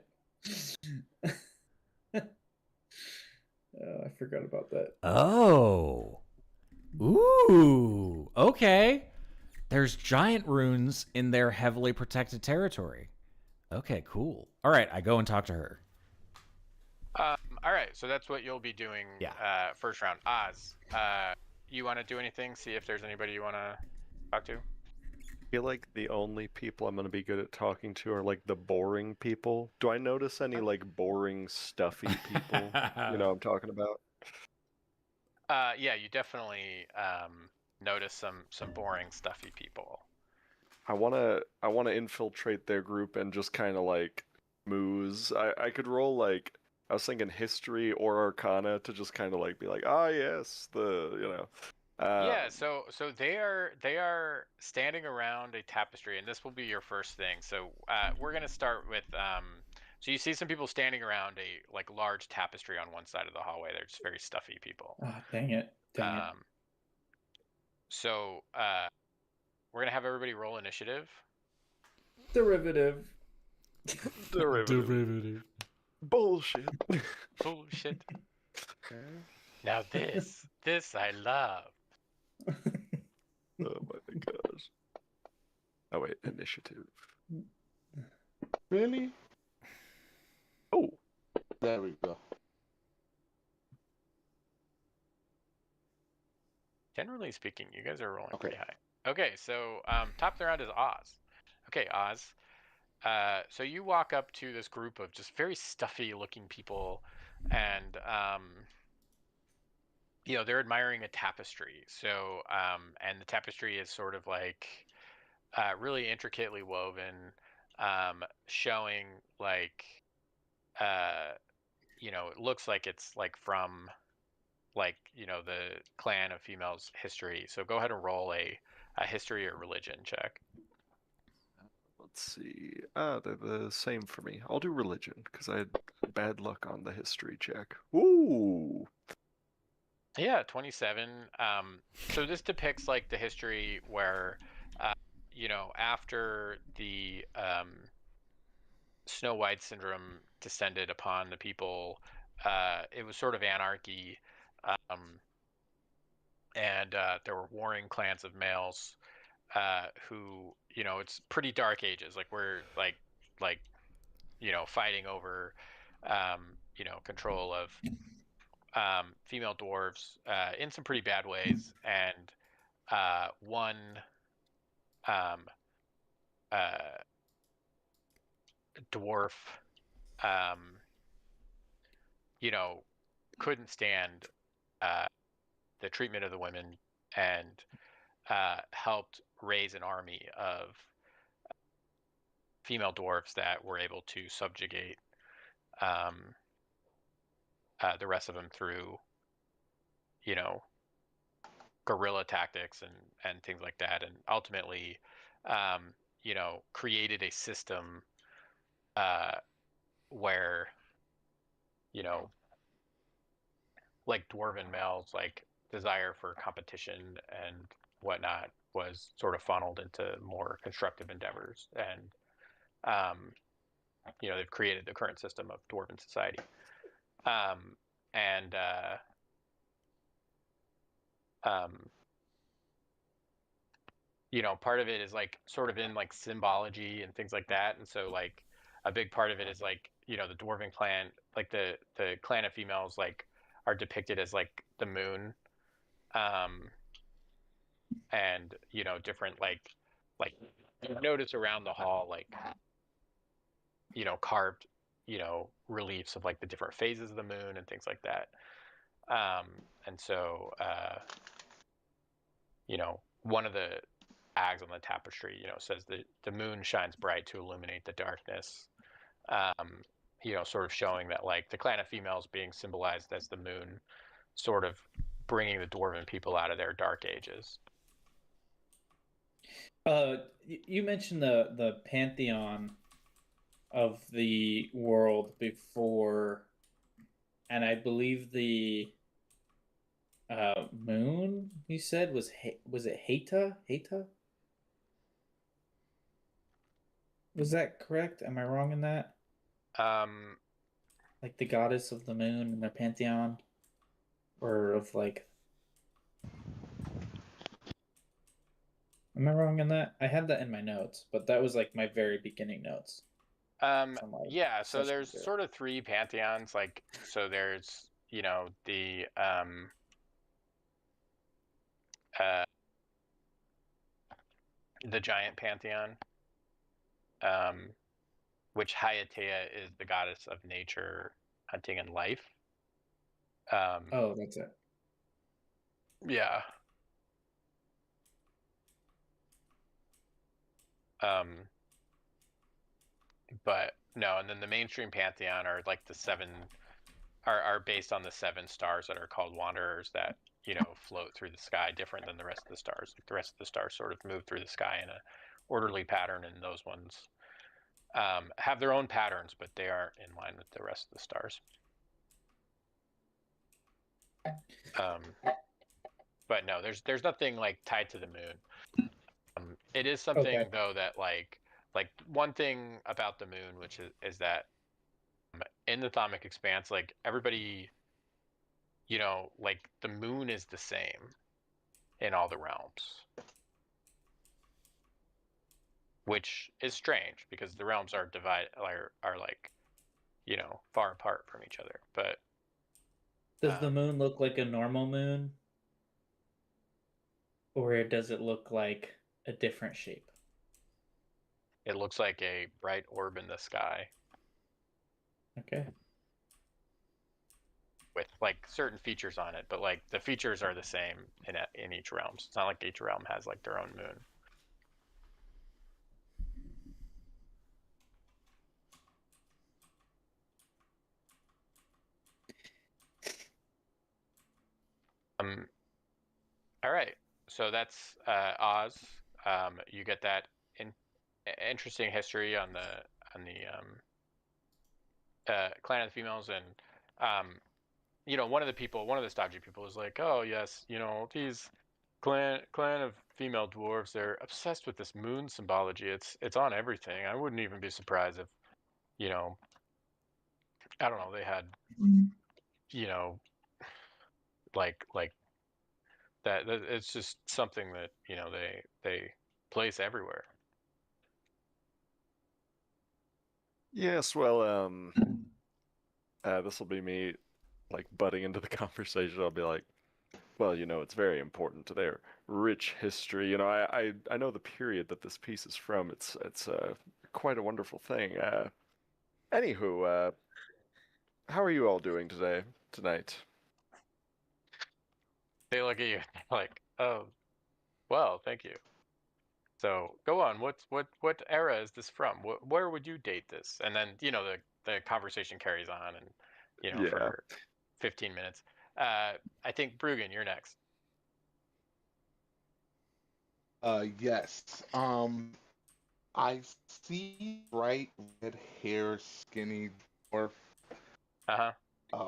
[SPEAKER 2] Oh, I forgot about that.
[SPEAKER 4] Oh. Ooh. Okay. There's giant runes in their heavily protected territory. Okay, cool. All right, I go and talk to her.
[SPEAKER 3] All right, so that's what you'll be doing.
[SPEAKER 4] Yeah.
[SPEAKER 3] First round. Oz, you want to do anything? See if there's anybody you want to talk to.
[SPEAKER 5] I feel like the only people I'm going to be good at talking to are like the boring people. Do I notice any like boring, stuffy people? You know what I'm talking about?
[SPEAKER 3] Yeah, you definitely notice some boring, stuffy people.
[SPEAKER 5] I wanna infiltrate their group and just kind of like moose. I could roll like, I was thinking history or arcana to just kind of like be like, ah yes,
[SPEAKER 3] Yeah, so they are standing around a tapestry, and this will be your first thing. So we're gonna start with so you see some people standing around a like large tapestry on one side of the hallway. They're just very stuffy people.
[SPEAKER 2] Oh, dang it.
[SPEAKER 3] So we're gonna have everybody roll initiative.
[SPEAKER 2] Derivative.
[SPEAKER 5] Bullshit.
[SPEAKER 3] Bullshit.
[SPEAKER 1] Okay.
[SPEAKER 3] Now this I love.
[SPEAKER 5] Oh my gosh. Oh wait, initiative.
[SPEAKER 1] Really?
[SPEAKER 5] Oh,
[SPEAKER 1] There we go.
[SPEAKER 3] Generally speaking, you guys are rolling
[SPEAKER 1] Okay.
[SPEAKER 3] pretty high. Okay, so top of the round is Oz. Okay, Oz. So you walk up to this group of just very stuffy looking people, and they're admiring a tapestry. So and the tapestry is sort of like really intricately woven, showing like it looks like it's like from the clan of females history. So go ahead and roll a history or religion check.
[SPEAKER 5] let's see. They're the same for me. I'll do religion because I had bad luck on the history check. Ooh.
[SPEAKER 3] Yeah, 27. So this depicts like the history where, after the Snow White syndrome descended upon the people, it was sort of anarchy, and there were warring clans of males who, it's pretty dark ages. Like we're like fighting over, control of female dwarves in some pretty bad ways, and one um, uh, dwarf, um, you know, couldn't stand uh, the treatment of the women and helped raise an army of female dwarves that were able to subjugate um, the rest of them through, you know, guerrilla tactics and things like that, and ultimately, created a system uh, where you know like dwarven males like desire for competition and whatnot was sort of funneled into more constructive endeavors, and um, they've created the current system of dwarven society, and um, part of it is like sort of in like symbology and things like that. And so like a big part of it is like, the dwarven clan, like the clan of females like are depicted as like the moon. Um, and different like you notice around the hall like, carved, reliefs of like the different phases of the moon and things like that. And so one of the tags on the tapestry, says that the moon shines bright to illuminate the darkness. Sort of showing that like the clan of females being symbolized as the moon, sort of bringing the dwarven people out of their dark ages.
[SPEAKER 2] You mentioned the pantheon of the world before, and I believe the moon you said was it Heta? Heta? Was that correct? Am I wrong in that?
[SPEAKER 3] Um,
[SPEAKER 2] Like the goddess of the moon in their pantheon, or of like, am I wrong in that? I had that in my notes, but that was like my very beginning notes from like
[SPEAKER 3] yeah, so
[SPEAKER 2] session
[SPEAKER 3] there's
[SPEAKER 2] 0.
[SPEAKER 3] sort of three pantheons. Like, so there's, uh, the giant pantheon, um, which Hyatea is the goddess of nature, hunting, and life.
[SPEAKER 2] Oh, that's it.
[SPEAKER 3] Yeah. Um, but no, and then the mainstream pantheon are like the seven are based on the seven stars that are called wanderers that float through the sky, different than the rest of the stars. Like the rest of the stars sort of move through the sky in a orderly pattern, and those ones have their own patterns, but they aren't in line with the rest of the stars. But no, there's nothing like tied to the moon. It is something though that like one thing about the moon, which is that in the Thamic Expanse, like everybody you know, like the moon is the same in all the realms, which is strange because the realms are are like, you know, far apart from each other. But
[SPEAKER 2] Does the moon look like a normal moon? Or does it look like a different shape?
[SPEAKER 3] it looks like a bright orb in the sky
[SPEAKER 2] Okay.
[SPEAKER 3] with like certain features on it, but like the features are the same in each realm. So it's not like each realm has like their own moon. All right, so that's Oz. You get that interesting history on the clan of the females, and you know, one of the stodgy people is like, oh yes, you know, these clan of female dwarves, they're obsessed with this moon symbology. It's on everything. I wouldn't even be surprised if, you know, I don't know, they had, you know, like that it's just something that, you know, they place everywhere.
[SPEAKER 5] Yes, well, this will be me, like, butting into the conversation. I'll be like, well, you know, it's very important to their rich history. You know, I know the period that this piece is from. It's quite a wonderful thing. Anywho, how are you all doing tonight?
[SPEAKER 3] They look at you like, oh, well, thank you. So go on. What era is this from? Where would you date this? And then, you know, the conversation carries on, and, you know,
[SPEAKER 5] Yeah.
[SPEAKER 3] for 15 minutes. I think Bruggen, you're next.
[SPEAKER 1] Yes. I see bright red hair, skinny dwarf,
[SPEAKER 3] Uh-huh.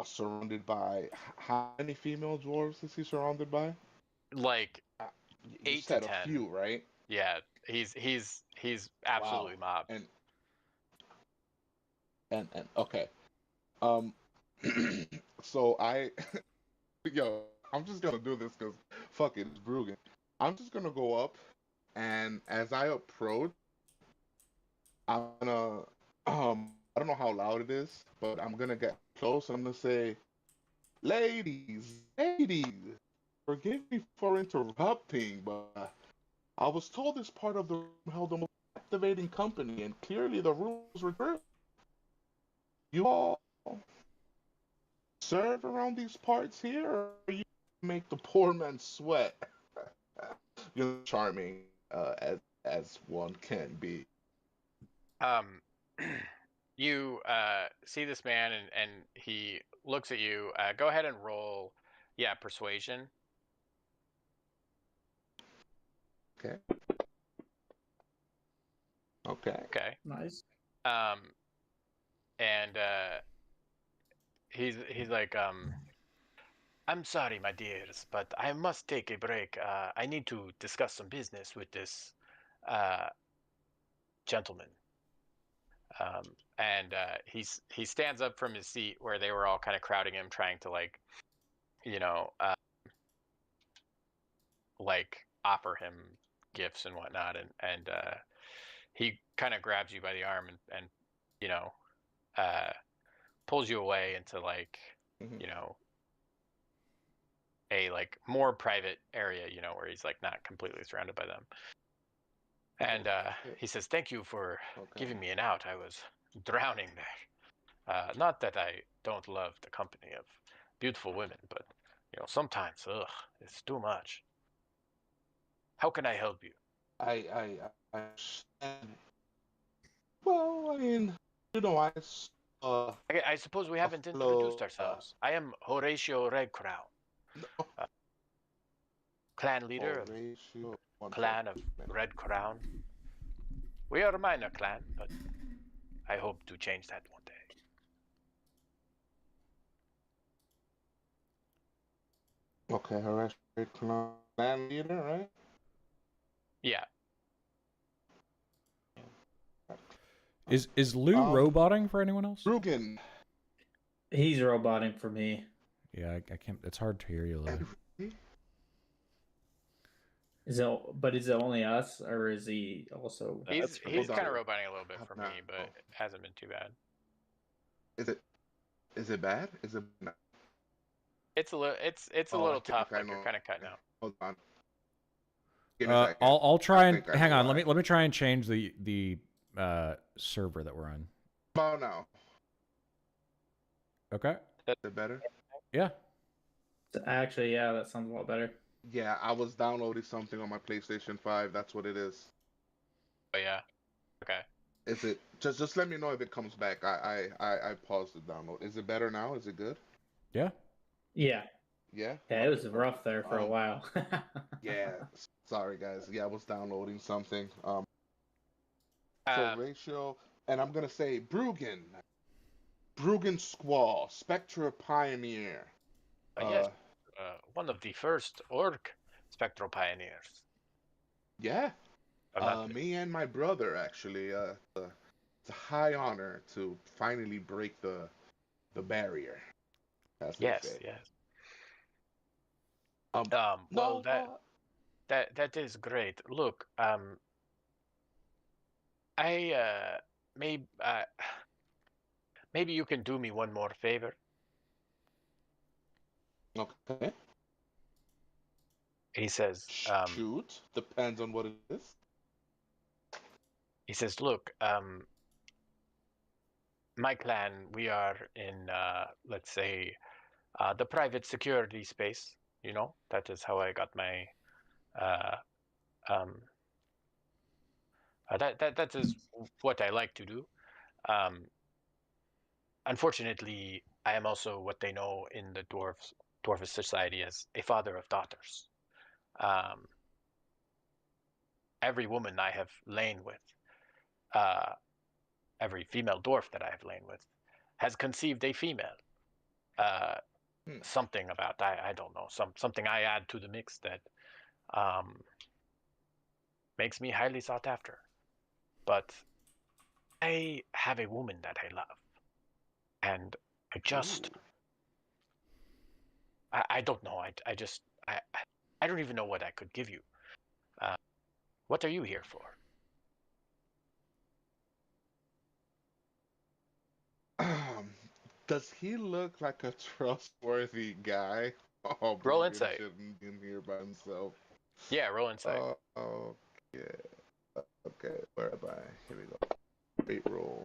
[SPEAKER 1] surrounded by how many female dwarves is he surrounded by?
[SPEAKER 3] Like
[SPEAKER 1] Uh, you
[SPEAKER 3] 8 to
[SPEAKER 1] said a
[SPEAKER 3] 10.
[SPEAKER 1] few, right?
[SPEAKER 3] Yeah, he's
[SPEAKER 1] Wow.
[SPEAKER 3] absolutely mobbed.
[SPEAKER 1] And okay. Um, so yo, I'm just gonna do this because fuck it, it's Bruggen. I'm just gonna go up, and as I approach, I'm gonna I don't know how loud it is, but I'm gonna get close and I'm gonna say, ladies, forgive me for interrupting, but I was told this part of the room held the most captivating company, and clearly the rules were true. You all serve around these parts here, or you make the poor man sweat? You're charming, as one can be.
[SPEAKER 3] Um, you see this man, and he looks at you. Go ahead and roll, yeah, persuasion.
[SPEAKER 1] Okay. Okay.
[SPEAKER 3] Okay.
[SPEAKER 2] Nice.
[SPEAKER 3] Um, and he's like, I'm sorry, my dears, but I must take a break. I need to discuss some business with this uh, gentleman. And he stands up from his seat where they were all kind of crowding him, trying to, like, you know, like offer him gifts and whatnot, and he kind of grabs you by the arm, and you know, uh, pulls you away into, like,
[SPEAKER 1] Mm-hmm.
[SPEAKER 3] you know, a like more private area, you know, where he's like not completely surrounded by them. And he says, "Thank you for
[SPEAKER 1] Okay.
[SPEAKER 3] giving me an out. I was drowning there. Not that I don't love the company of beautiful women, but, you know, sometimes, ugh, it's too much. How can I help you?"
[SPEAKER 1] I understand. Well, I mean, I saw
[SPEAKER 3] I suppose we
[SPEAKER 1] a
[SPEAKER 3] haven't introduced
[SPEAKER 1] fellow.
[SPEAKER 3] ourselves. I am Horatio Redcrown,
[SPEAKER 1] No,
[SPEAKER 3] uh, clan leader of
[SPEAKER 1] Horatio. One
[SPEAKER 3] clan of
[SPEAKER 1] second.
[SPEAKER 3] Red Crown. We are a minor clan, but I hope to change that one day.
[SPEAKER 1] Okay, Horatio clan leader, right?
[SPEAKER 3] Yeah.
[SPEAKER 4] Is Lou
[SPEAKER 1] Um,
[SPEAKER 4] roboting for anyone else?
[SPEAKER 1] Rugen.
[SPEAKER 2] He's roboting for me.
[SPEAKER 4] Yeah, I can't. It's hard to hear you, Louis.
[SPEAKER 2] Is it only us, or is he also?
[SPEAKER 3] He's
[SPEAKER 5] Hold
[SPEAKER 3] kind of
[SPEAKER 1] on.
[SPEAKER 3] roboting a little bit for me,
[SPEAKER 1] Now.
[SPEAKER 3] but it hasn't been too bad.
[SPEAKER 1] Is it bad? Is it?
[SPEAKER 3] It's a little it's a
[SPEAKER 1] Oh, I
[SPEAKER 3] little
[SPEAKER 1] think
[SPEAKER 3] tough.
[SPEAKER 1] I
[SPEAKER 3] Like you're
[SPEAKER 1] know.
[SPEAKER 3] kind of cutting out.
[SPEAKER 1] Hold on. Give me a second.
[SPEAKER 4] I'll try
[SPEAKER 1] I
[SPEAKER 4] and
[SPEAKER 1] think I
[SPEAKER 4] hang
[SPEAKER 1] know
[SPEAKER 4] on.
[SPEAKER 1] why.
[SPEAKER 4] Let me try and change the server that we're on.
[SPEAKER 1] How about now?
[SPEAKER 4] Okay.
[SPEAKER 1] Is it better?
[SPEAKER 4] Yeah.
[SPEAKER 2] Actually, yeah, that sounds a lot better.
[SPEAKER 1] Yeah, I was downloading something on my PlayStation 5. That's what it is.
[SPEAKER 3] But yeah. Okay.
[SPEAKER 1] Is it just let me know if it comes back. I paused the download. Is it better now? Is it good?
[SPEAKER 4] Yeah.
[SPEAKER 2] Yeah,
[SPEAKER 1] Yeah?
[SPEAKER 2] yeah, it was rough there for a while.
[SPEAKER 1] Yeah. Sorry guys. Yeah, I was downloading something. So
[SPEAKER 3] Um,
[SPEAKER 1] ratio, and I'm gonna say Bruggen Squall, Spectra Pioneer.
[SPEAKER 3] yes, one of the first orc spectral pioneers.
[SPEAKER 1] Yeah.
[SPEAKER 3] I'm not
[SPEAKER 1] Me and my brother actually. It's a high honor to finally break the barrier, as they
[SPEAKER 3] yes,
[SPEAKER 1] say.
[SPEAKER 3] yes. Well,
[SPEAKER 1] No.
[SPEAKER 3] that is great. Look, I maybe you can do me one more favor.
[SPEAKER 1] Okay.
[SPEAKER 3] He says,
[SPEAKER 1] Shoot. Depends on what it is.
[SPEAKER 3] look, my clan, we are in, let's say, the private security space. You know, that is how I got my, uh, um, that is what I like to do. Um, Unfortunately, I am also what they know in the dwarfish society as a father of daughters. Um, every woman I have lain with, uh, every female dwarf that I have lain with, has conceived a female. Uh,
[SPEAKER 1] Hmm.
[SPEAKER 3] Something about I don't know, something I add to the mix that um, makes me highly sought after. But I have a woman that I love, and I just
[SPEAKER 1] Ooh.
[SPEAKER 3] I don't know. I just I don't even know what I could give you. Uh, what are you here for?
[SPEAKER 1] Does he look like a trustworthy guy? Oh,
[SPEAKER 3] Roll
[SPEAKER 1] Bruggen
[SPEAKER 3] insight.
[SPEAKER 1] shouldn't be in here by himself.
[SPEAKER 3] Yeah, roll insight.
[SPEAKER 1] Okay. Okay. Where am I? Here we go. Great roll.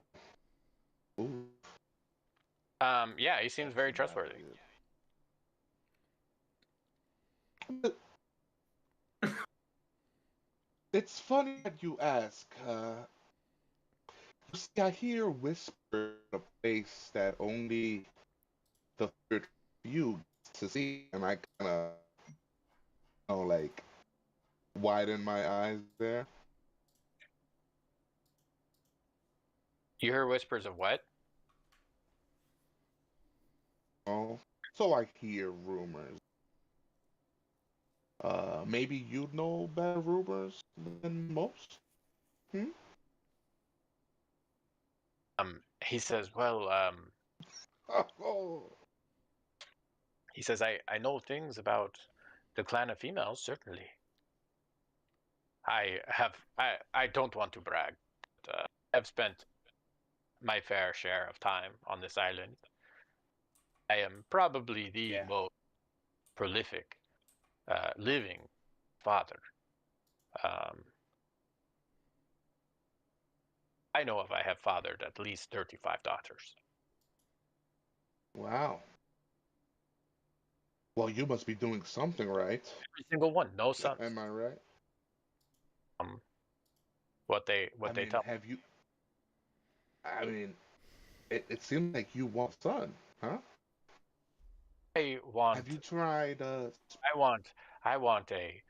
[SPEAKER 1] Ooh,
[SPEAKER 3] Yeah, he seems
[SPEAKER 1] that's
[SPEAKER 3] very
[SPEAKER 1] not
[SPEAKER 3] trustworthy.
[SPEAKER 1] good. It's funny that you ask. You see, I hear whispers in a place that only the third view gets to see, and I kind of, like widen my eyes there.
[SPEAKER 3] You hear whispers of what?
[SPEAKER 1] Oh, so I hear rumors. Maybe you know better rumors than most. Hmm?
[SPEAKER 3] He says, well,
[SPEAKER 1] Oh,
[SPEAKER 3] he says, I know things about the clan of females, certainly. I don't want to brag, but I've spent my fair share of time on this island. I am probably the
[SPEAKER 1] yeah.
[SPEAKER 3] most prolific living father. Um, I know if I have fathered at least 35 daughters.
[SPEAKER 1] Wow. Well, you must be doing something right.
[SPEAKER 3] Every single one, no sons.
[SPEAKER 1] Am I right?
[SPEAKER 3] Um, what they
[SPEAKER 1] I mean,
[SPEAKER 3] tell
[SPEAKER 1] have you? I mean, it seems like you want a son, huh?
[SPEAKER 3] me.
[SPEAKER 1] Have you tried?
[SPEAKER 3] I want, I want a.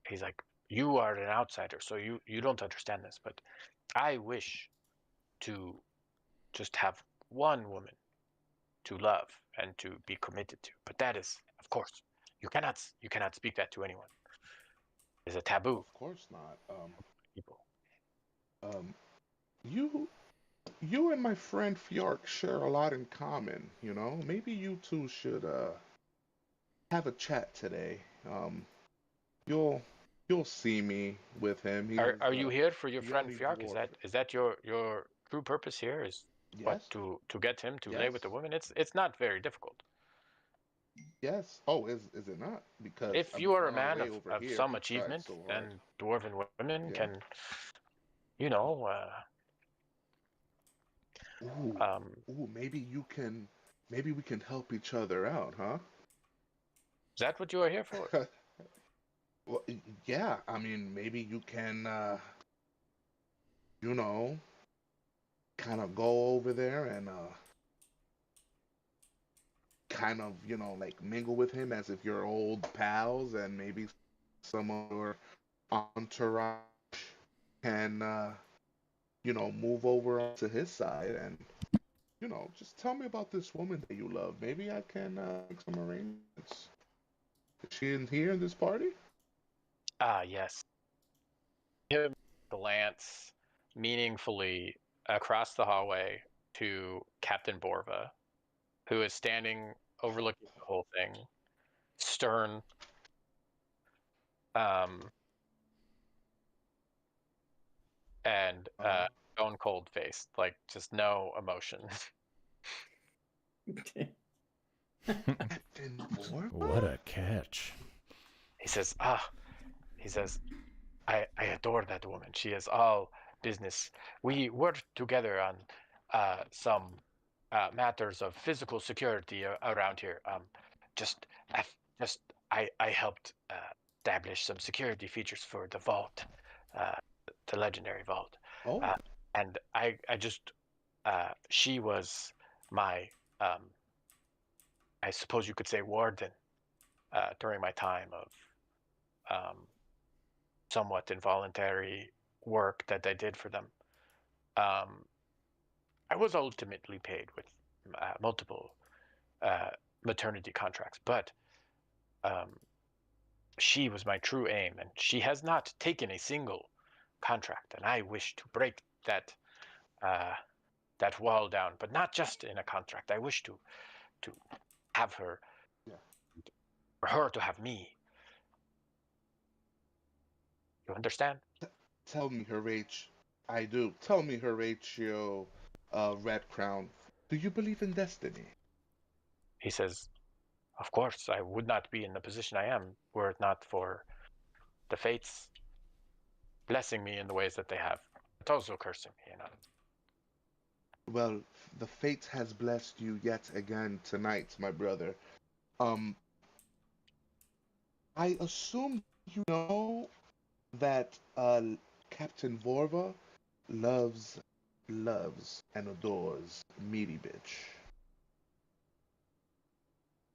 [SPEAKER 3] He's like, you are an outsider, so you don't understand this, but I wish to just have one woman to love and to be committed to. But that is, of course, you cannot speak that to anyone. It's a taboo.
[SPEAKER 1] Of course not.
[SPEAKER 3] People.
[SPEAKER 1] Um, you you and my friend Fjork share a lot in common, you know? Maybe you two should have a chat today. Um, you'll you'll see me with him. He is
[SPEAKER 3] Are you here for your
[SPEAKER 1] the
[SPEAKER 3] friend
[SPEAKER 1] only
[SPEAKER 3] Fjark?
[SPEAKER 1] dwarf.
[SPEAKER 3] Is that your true purpose here? Is what
[SPEAKER 1] Yes,
[SPEAKER 3] to get him to lay
[SPEAKER 1] yes,
[SPEAKER 3] with the woman? It's not very difficult.
[SPEAKER 1] yes. Oh, is it not? Because
[SPEAKER 3] If
[SPEAKER 1] I
[SPEAKER 3] you
[SPEAKER 1] mean,
[SPEAKER 3] are a
[SPEAKER 1] on our
[SPEAKER 3] man
[SPEAKER 1] way over
[SPEAKER 3] of
[SPEAKER 1] here,
[SPEAKER 3] some
[SPEAKER 1] he tried
[SPEAKER 3] achievement,
[SPEAKER 1] so hard.
[SPEAKER 3] then dwarven women
[SPEAKER 1] Yeah.
[SPEAKER 3] can, you know,
[SPEAKER 1] Ooh,
[SPEAKER 3] um,
[SPEAKER 1] ooh. Maybe we can help each other out, huh?
[SPEAKER 3] is that what you are here for?
[SPEAKER 1] Well, yeah. I mean, maybe you can, you know, kind of go over there and kind of, like mingle with him as if you're old pals, and maybe some of your entourage can, move over to his side and, just tell me about this woman that you love. Maybe I can make some arrangements. Is she in here in this party?
[SPEAKER 3] Ah, yes. Him glance meaningfully across the hallway to Captain Borva, who is standing overlooking the whole thing, stern, um, and
[SPEAKER 1] Uh,
[SPEAKER 3] stone cold faced, like just no emotion.
[SPEAKER 1] Captain Vorva?
[SPEAKER 4] What a catch.
[SPEAKER 3] He says, he says, I adore that woman. She is all business. We worked together on some matters of physical security around here. Just, I, just, I helped establish some security features for the vault, uh, the legendary vault,
[SPEAKER 1] Oh,
[SPEAKER 3] uh, and I just, she was my, um, I suppose you could say, warden during my time of um, somewhat involuntary work that I did for them. Um, I was ultimately paid with multiple uh, maternity contracts, but um, she was my true aim, and she has not taken a single contract, and I wish to break uh, that wall down, but not just in a contract. I wish to have her,
[SPEAKER 1] yeah.
[SPEAKER 3] for her to have me. You understand?
[SPEAKER 1] Tell me, Horatio. I do. Tell me, Horatio, Red Crown. Do you believe in destiny?
[SPEAKER 3] He says, "Of course, I would not be in the position I am were it not for the fates blessing me in the ways that they have, but also cursing me, you know."
[SPEAKER 1] Well, the fate has blessed you yet again tonight, my brother. Um, I assume you know that Captain Vorva loves, loves, and adores Meaty Bitch.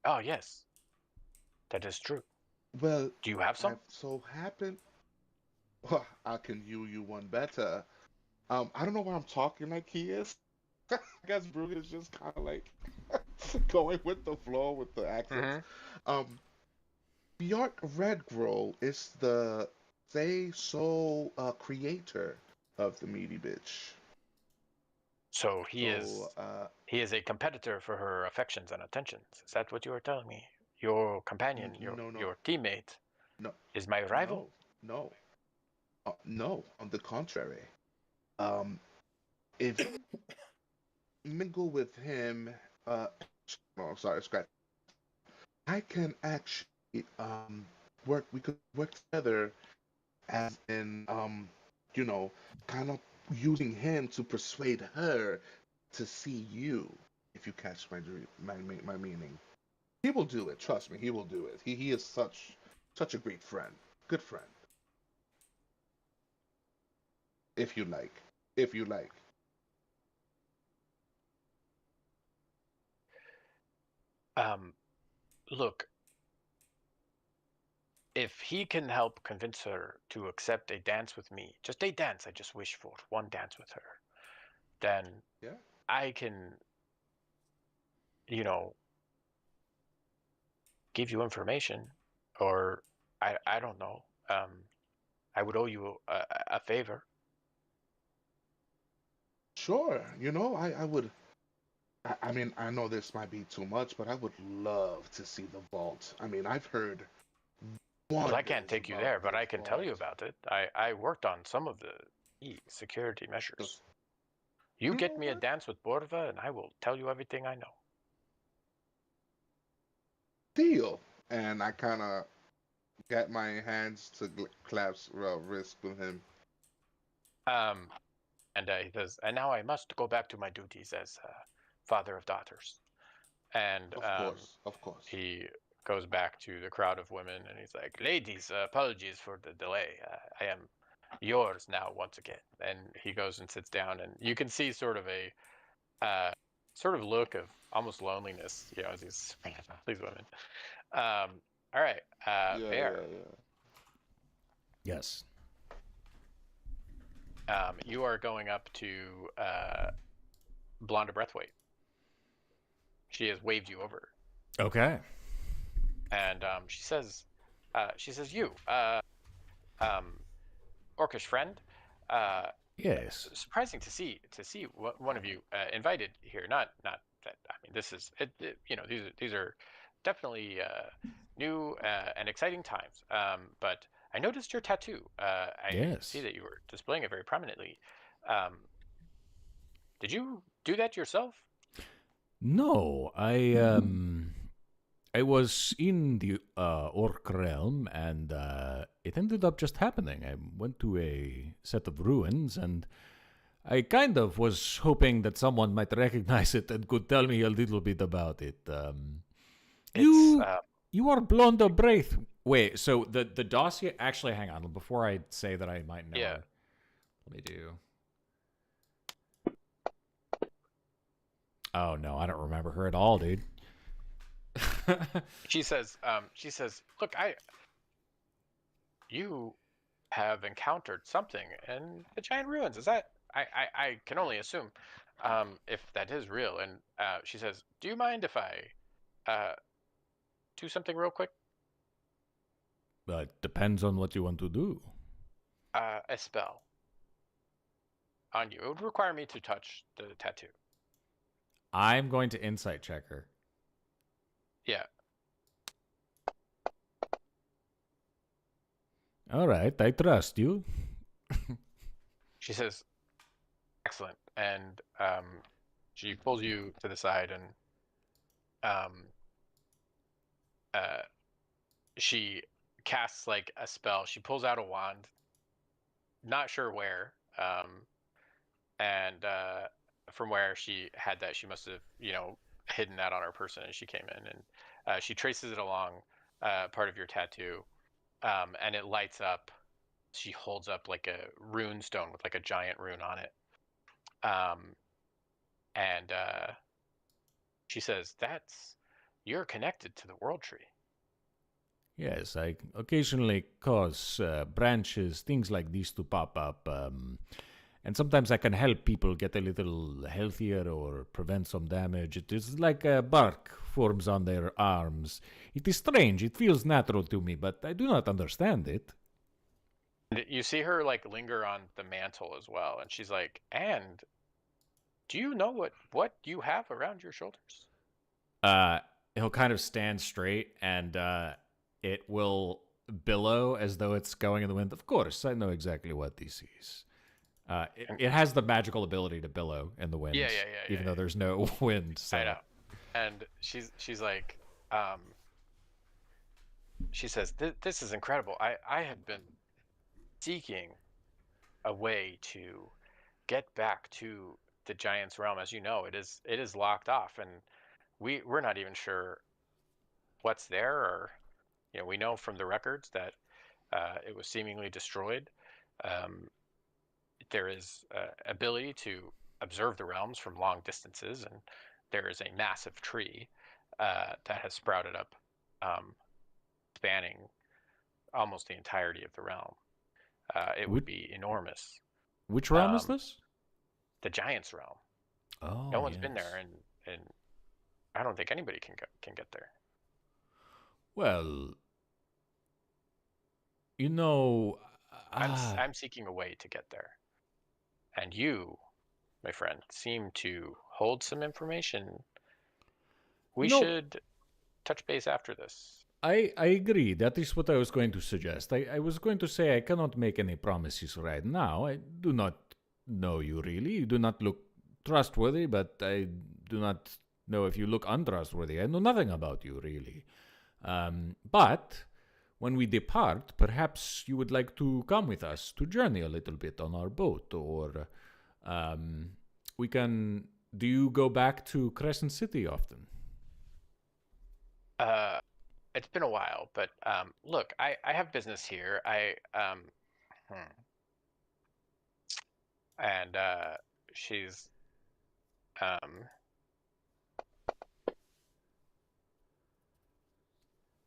[SPEAKER 3] Oh, yes, that is true.
[SPEAKER 1] Well,
[SPEAKER 3] Do you have some?
[SPEAKER 1] I've so happened. I can you one better. I don't know why I'm talking like he is. I guess Brugge is just kind of like going with the flow with the accents.
[SPEAKER 3] Mm-hmm.
[SPEAKER 1] Um, Bjork Redgrow is the say so creator of the Meaty Bitch.
[SPEAKER 3] So
[SPEAKER 1] So
[SPEAKER 3] he is a competitor for her affections and attentions. Is that what you are telling me? Your companion,
[SPEAKER 1] no, no,
[SPEAKER 3] your teammate,
[SPEAKER 1] no,
[SPEAKER 3] is my rival?
[SPEAKER 1] no, no, no. On the contrary, um, if you mingle with him, no, sorry, scratch. I can actually work. We could work together as in you know, kind of using him to persuade her to see you. If you catch my dream, my meaning, he will do it. Trust me, he will do it. He is such a great friend, good friend. If you like, if you like.
[SPEAKER 3] Um, Look, if he can help convince her to accept a dance with me, just a dance, I just wish for one dance with her, then
[SPEAKER 1] Yeah.
[SPEAKER 3] I can, you know, give you information, or I don't know. I would owe you a favor.
[SPEAKER 1] Sure. I would. I mean, I know this might be too much, but I would love to see the vault. I mean, I've heard
[SPEAKER 3] Well, I can't
[SPEAKER 1] wonders
[SPEAKER 3] take you
[SPEAKER 1] about
[SPEAKER 3] there, but
[SPEAKER 1] this
[SPEAKER 3] I can tell you
[SPEAKER 1] vault.
[SPEAKER 3] about it. I worked on some of the key security measures.
[SPEAKER 1] Just,
[SPEAKER 3] You
[SPEAKER 1] you
[SPEAKER 3] get
[SPEAKER 1] know
[SPEAKER 3] me a
[SPEAKER 1] what?
[SPEAKER 3] dance with Borva, and I will tell you everything I know.
[SPEAKER 1] Deal. And I kind of get my hands to clasp wrist with him.
[SPEAKER 3] Um, and he says, and now I must go back to my duties as father of daughters. And
[SPEAKER 1] Of course, of course.
[SPEAKER 3] he goes back to the crowd of women, and he's like, "Ladies, apologies for the delay. I am yours now once again." And he goes and sits down, and you can see sort of a sort of look of almost loneliness, as he's these women. All right,
[SPEAKER 1] Yeah,
[SPEAKER 3] Bear.
[SPEAKER 1] yeah, yeah.
[SPEAKER 4] Yes.
[SPEAKER 3] You are going up to Blonda Breathwaite. She has waved you over,
[SPEAKER 4] Okay.
[SPEAKER 3] and she says, "You, Orcish friend,
[SPEAKER 4] Yes.
[SPEAKER 3] surprising to see one of you invited here. Not that I mean this is these are definitely new and exciting times. But I noticed your tattoo. I see
[SPEAKER 4] Yes.
[SPEAKER 3] that you were displaying it very prominently. Um, did you do that yourself?
[SPEAKER 4] No, I was in the orc realm, and it ended up just happening. I went to a set of ruins, and I kind of was hoping that someone might recognize it and could tell me a little bit about it.
[SPEAKER 3] It's
[SPEAKER 4] You are Blonda Braith. Wait, so the dossier, actually, hang on, before I say that I might know
[SPEAKER 3] yeah.
[SPEAKER 4] her, let me do. Oh no, I don't remember her at all, dude.
[SPEAKER 3] She says, look, you have encountered something in the giant ruins. Is that I can only assume if that is real. And she says, do you mind if I do something real quick?
[SPEAKER 4] Depends on what you want to do.
[SPEAKER 3] A spell on you. It would require me to touch the tattoo.
[SPEAKER 4] I'm going to insight check her.
[SPEAKER 3] Yeah.
[SPEAKER 4] All right, I trust you.
[SPEAKER 3] She says, excellent. And she pulls you to the side, and she casts like a spell. She pulls out a wand, not sure where, and from where she had that, she must have hidden that on her person as she came in, and she traces it along part of your tattoo, and it lights up. She holds up like a rune stone with like a giant rune on it, and she says, you're connected to the world tree.
[SPEAKER 4] Yes, I occasionally cause branches, things like these to pop up. And sometimes I can help people get a little healthier or prevent some damage. It is like bark forms on their arms. It is strange. It feels natural to me, but I do not understand it.
[SPEAKER 3] You see her like linger on the mantle as well, and she's like, and do you know what you have around your shoulders?
[SPEAKER 4] He'll kind of stand straight, and it will billow as though it's going in the wind. Of course, I know exactly what this is. It has the magical ability to billow in the wind, even though there's no wind. So.
[SPEAKER 3] I know. And she's like, she says, this is incredible. I have been seeking a way to get back to the giant's realm. As you know, it is locked off, and we're not even sure what's there, or we know from the records that it was seemingly destroyed. There is ability to observe the realms from long distances, and there is a massive tree that has sprouted up, spanning almost the entirety of the realm. It would be enormous.
[SPEAKER 4] Which realm is this?
[SPEAKER 3] The giant's realm.
[SPEAKER 4] Oh,
[SPEAKER 3] no one's been there, and I don't think anybody can get there.
[SPEAKER 4] Well,
[SPEAKER 3] I'm seeking a way to get there, and you, my friend, seem to hold some information. We
[SPEAKER 4] No.
[SPEAKER 3] should touch base after this.
[SPEAKER 4] I agree. That is what I was going to suggest. I was going to say I cannot make any promises right now. I do not know you really. You do not look trustworthy, but I do not know if you look untrustworthy. I know nothing about you really. But when we depart, perhaps you would like to come with us to journey a little bit on our boat, or we can. Do you go back to Crescent City often?
[SPEAKER 3] It's been a while, but look, I have business here. And she's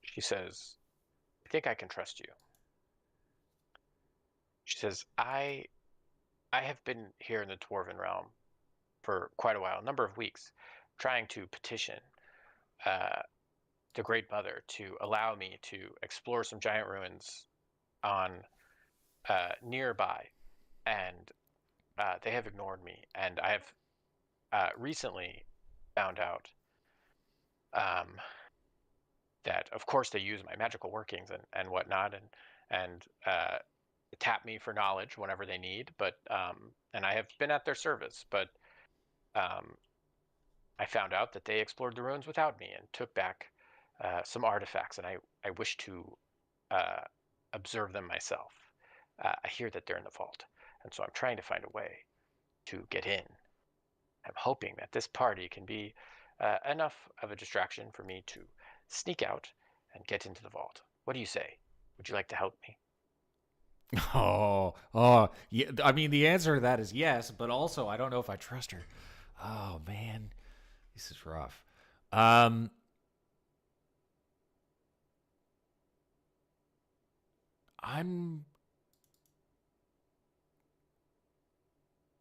[SPEAKER 3] she says, I think I can trust you. She says, I have been here in the Dwarven realm for quite a while, a number of weeks, trying to petition the Great Mother to allow me to explore some giant ruins on nearby, and they have ignored me. And I have recently found out that, of course, they use my magical workings and whatnot, and tap me for knowledge whenever they need. But and I have been at their service, but I found out that they explored the ruins without me and took back some artifacts, and I wish to observe them myself. I hear that they're in the vault, and so I'm trying to find a way to get in. I'm hoping that this party can be enough of a distraction for me to sneak out and get into the vault. What do you say? Would you like to help me?
[SPEAKER 4] Yeah. I mean, the answer to that is yes, but also I don't know if I trust her. Oh man, this is rough. I'm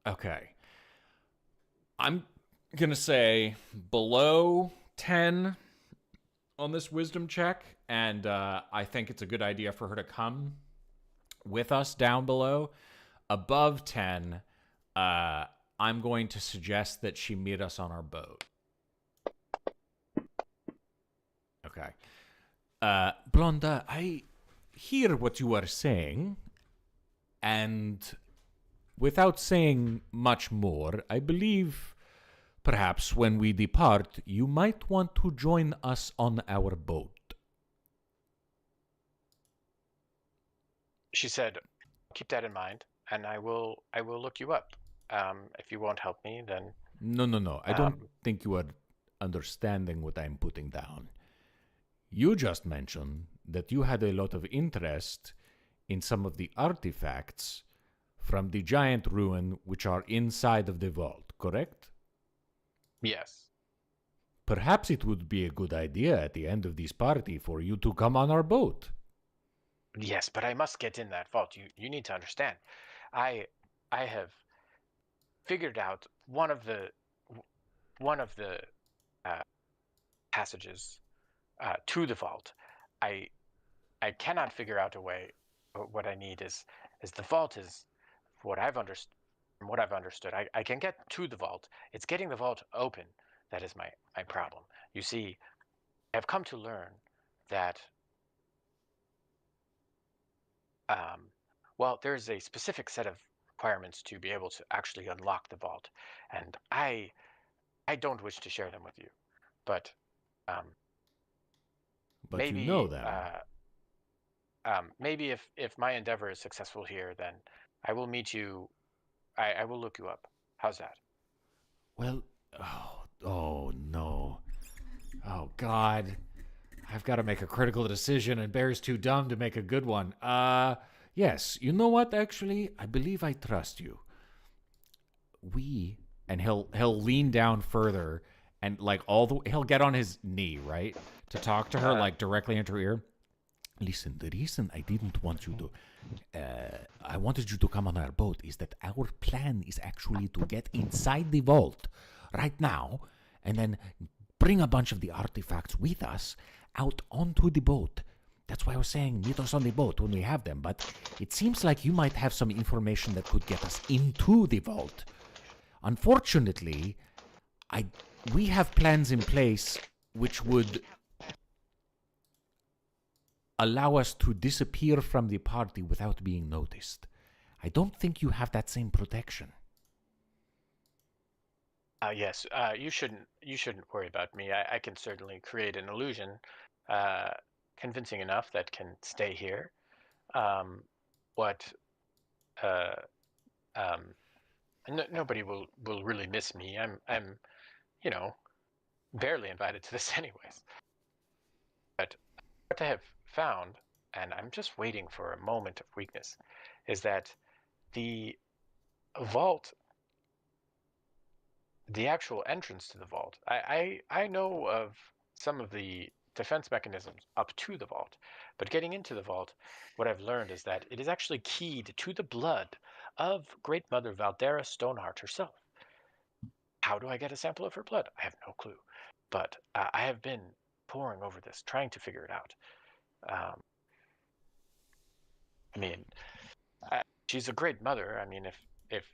[SPEAKER 4] okay. I'm gonna say below 10 on this wisdom check, and I think it's a good idea for her to come with us down below. Above 10, I'm going to suggest that she meet us on our boat. Okay. Blonda, I hear what you are saying, and without saying much more, I believe perhaps when we depart, you might want to join us on our boat.
[SPEAKER 3] She said, keep that in mind, and I will look you up. If you won't help me, then...
[SPEAKER 4] No. I don't think you are understanding what I'm putting down. You just mentioned that you had a lot of interest in some of the artifacts from the giant ruin which are inside of the vault, correct?
[SPEAKER 3] Yes.
[SPEAKER 4] Perhaps it would be a good idea at the end of this party for you to come on our boat.
[SPEAKER 3] Yes, but I must get in that vault. You need to understand. I have figured out one of the passages to the vault. I cannot figure out a way. What I need is the vault is what I've understood. From what I've understood, I can get to the vault. It's getting the vault open that is my problem. You see, I've come to learn that well, there's a specific set of requirements to be able to actually unlock the vault, and I don't wish to share them with you, but maybe
[SPEAKER 4] you know them.
[SPEAKER 3] Maybe if my endeavor is successful here, then I will meet you. I will look you up. How's that?
[SPEAKER 4] Well, oh no. Oh God. I've got to make a critical decision, and Bear's too dumb to make a good one. Yes, you know what, actually? I believe I trust you. And he'll lean down further, and like he'll get on his knee, right? To talk to her, like directly into her ear. Listen, the reason I didn't want you to, I wanted you to come on our boat is that our plan is actually to get inside the vault right now, and then bring a bunch of the artifacts with us out onto the boat. That's why I was saying meet us on the boat when we have them, but it seems like you might have some information that could get us into the vault. Unfortunately, we have plans in place which would allow us to disappear from the party without being noticed. I don't think you have that same protection.
[SPEAKER 3] Yes, you shouldn't worry about me. I can certainly create an illusion, convincing enough that can stay here. What uh, um, nobody will really miss me. I'm you know barely invited to this anyways. But what I have found, and I'm just waiting for a moment of weakness, is that the vault, the actual entrance to the vault, I know of some of the defense mechanisms up to the vault, but getting into the vault, what I've learned is that it is actually keyed to the blood of Great Mother Valdera Stoneheart herself. How do I get a sample of her blood? I have no clue, but I have been poring over this, trying to figure it out. Um, I mean, she's a great mother. I mean, if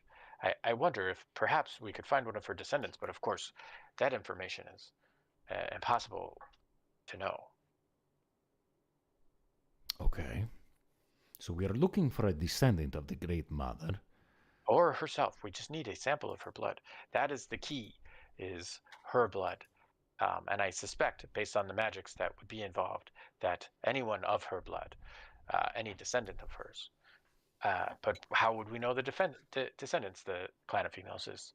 [SPEAKER 3] I wonder if perhaps we could find one of her descendants, but of course, that information is impossible to know.
[SPEAKER 4] Okay. So we are looking for a descendant of the Great Mother.
[SPEAKER 3] Or herself. We just need a sample of her blood. That is the key, is her blood. And I suspect, based on the magics that would be involved, that anyone of her blood, any descendant of hers. But how would we know the descendants? The clan of females is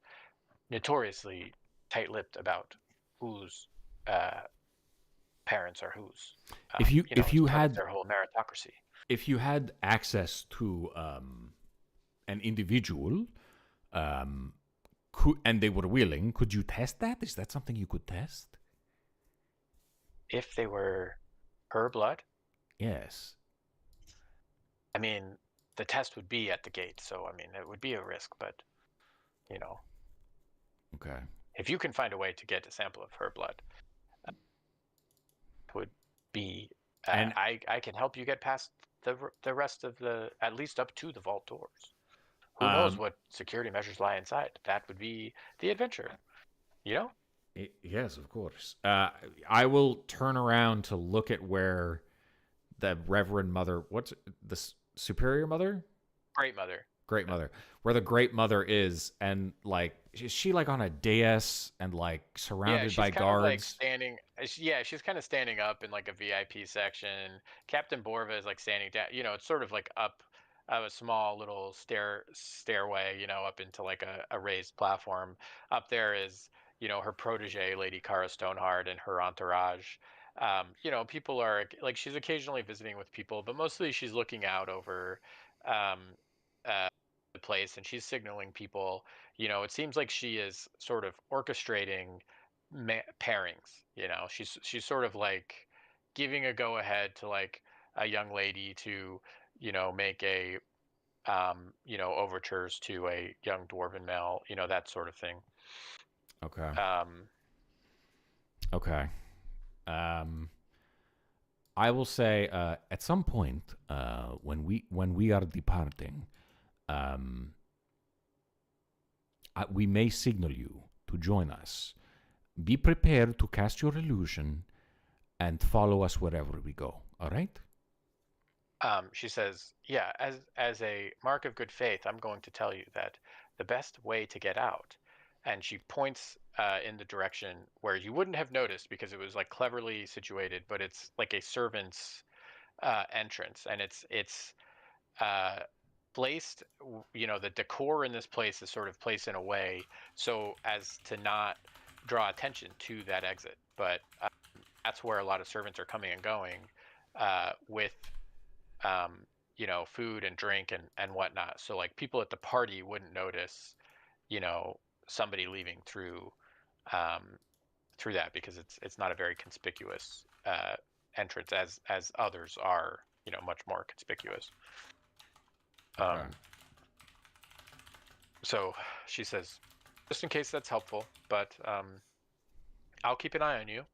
[SPEAKER 3] notoriously tight-lipped about whose parents are whose.
[SPEAKER 4] If you
[SPEAKER 3] had their whole meritocracy.
[SPEAKER 4] If you had access to an individual, and they were willing, could you test that? Is that something you could test?
[SPEAKER 3] If they were her blood?
[SPEAKER 4] Yes.
[SPEAKER 3] I mean, the test would be at the gate, so I mean, it would be a risk, but
[SPEAKER 4] Okay.
[SPEAKER 3] If you can find a way to get a sample of her blood, it would be. And I can help you get past the rest of at least up to the vault doors. Who knows what security measures lie inside? That would be the adventure,
[SPEAKER 4] Yes, of course. I will turn around to look at where the Reverend Mother, what's the Superior Mother?
[SPEAKER 3] Great Mother.
[SPEAKER 4] Great Mother. Where the Great Mother is, and is she on a dais and surrounded by guards?
[SPEAKER 3] She's kind of standing up in a VIP section. Captain Borva is standing down. It's sort of up a small little stairway, up into a raised platform. Up there is, her protege, Lady Cara Stoneheart, and her entourage. People are she's occasionally visiting with people, but mostly she's looking out over the place, and she's signaling people. It seems like she is sort of orchestrating pairings. She's sort of giving a go ahead to a young lady to make a overtures to a young dwarven male, that sort of thing.
[SPEAKER 4] Okay. Okay. I will say at some point when we are departing, we may signal you to join us. Be prepared to cast your illusion and follow us wherever we go. All right?
[SPEAKER 3] She says, yeah, as a mark of good faith, I'm going to tell you that the best way to get out, and she points in the direction where you wouldn't have noticed because it was cleverly situated, but it's a servant's entrance, and it's placed, the decor in this place is sort of placed in a way so as to not draw attention to that exit, but that's where a lot of servants are coming and going with food and drink and whatnot. So people at the party wouldn't notice, somebody leaving through that because it's not a very conspicuous entrance as others are, much more conspicuous.
[SPEAKER 4] Okay.
[SPEAKER 3] So she says, just in case that's helpful, but I'll keep an eye on you.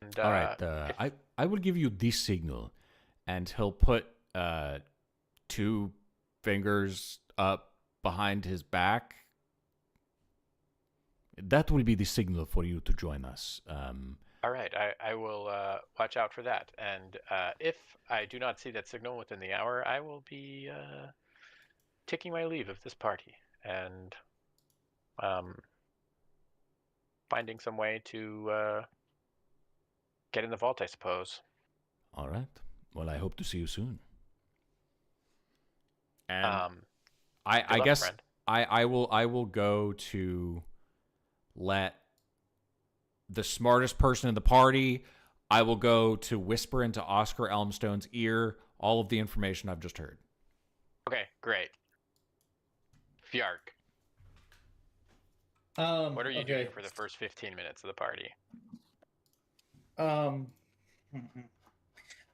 [SPEAKER 3] And,
[SPEAKER 4] all right. I will give you this signal, and he'll put 2 fingers up behind his back That will be the signal for you to join us.
[SPEAKER 3] All right, I will watch out for that. And if I do not see that signal within the hour, I will be taking my leave of this party and finding some way to get in the vault, I suppose.
[SPEAKER 4] All right. Well, I hope to see you soon. And
[SPEAKER 3] good
[SPEAKER 4] I
[SPEAKER 3] luck,
[SPEAKER 4] guess
[SPEAKER 3] friend.
[SPEAKER 4] I will go to let the smartest person in the party. I will go to whisper into Oscar Elmstone's ear all of the information I've just heard.
[SPEAKER 3] Okay, great. Fjark, what are you doing for the first 15 minutes of the party?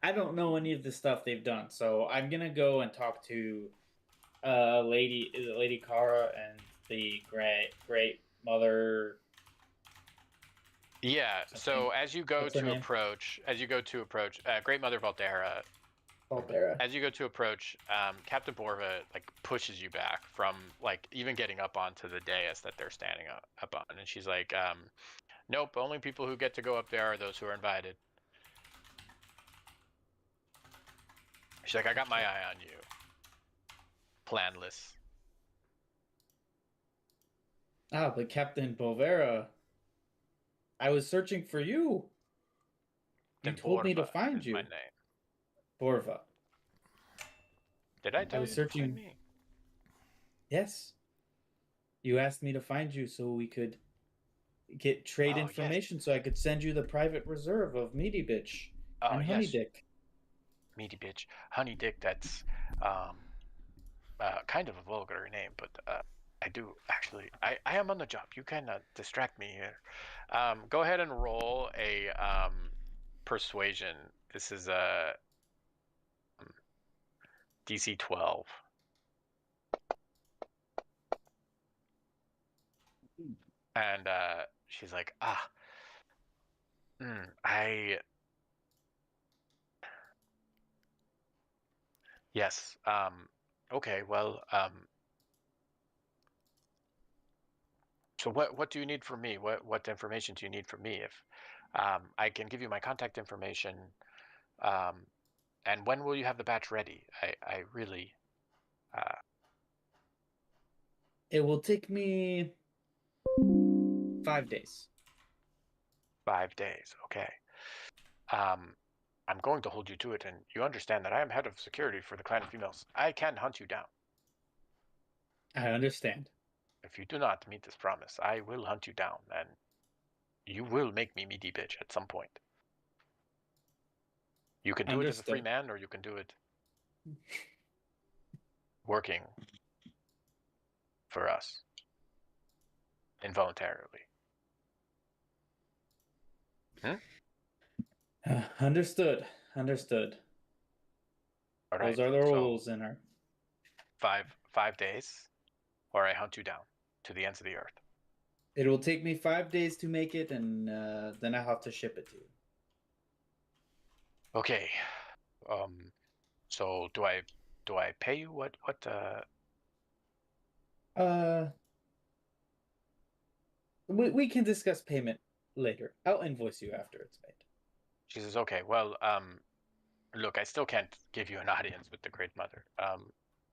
[SPEAKER 2] I don't know any of the stuff they've done, so I'm gonna go and talk to Lady Kara and the great mother.
[SPEAKER 3] Yeah. So as you go to approach, Great Mother Valdera. As you go to approach, Captain Borva like pushes you back from like even getting up onto the dais that they're standing up on, and she's like, "Nope, only people who get to go up there are those who are invited." She's like, "I got my eye on you." Planless.
[SPEAKER 2] Ah, but Captain Bovera, I was searching for you. You told me to find you.
[SPEAKER 3] My name.
[SPEAKER 2] Borva.
[SPEAKER 3] Did I tell you to find me?
[SPEAKER 2] Yes. You asked me to find you so we could get trade information, yes. So I could send you the private reserve of Meaty Bitch and Honey Dick.
[SPEAKER 3] Meaty Bitch, Honey Dick. That's kind of a vulgar name, but I do actually. I am on the job. You cannot distract me here. Go ahead and roll a persuasion. This is a DC 12. And she's like, yes. Okay. Well. So what do you need from me? What information do you need from me? If I can give you my contact information. And when will you have the batch ready? I really.
[SPEAKER 2] It will take me 5 days.
[SPEAKER 3] 5 days, okay. I'm going to hold you to it, and you understand that I am head of security for the Clan of Females. I can hunt you down.
[SPEAKER 2] I understand.
[SPEAKER 3] If you do not meet this promise, I will hunt you down, and you will make me Meaty Bitch at some point. You can do it as a free man, or you can do it working for us involuntarily.
[SPEAKER 2] Understood. All right, those are the rules in our
[SPEAKER 3] 5 days, or I hunt you down to the ends of the earth.
[SPEAKER 2] It will take me 5 days to make it, and then I have to ship it to you.
[SPEAKER 3] Okay. So do I pay you what
[SPEAKER 2] we can discuss payment later. I'll invoice you after it's made.
[SPEAKER 3] She says, okay, well, look, I still can't give you an audience with the Great Mother,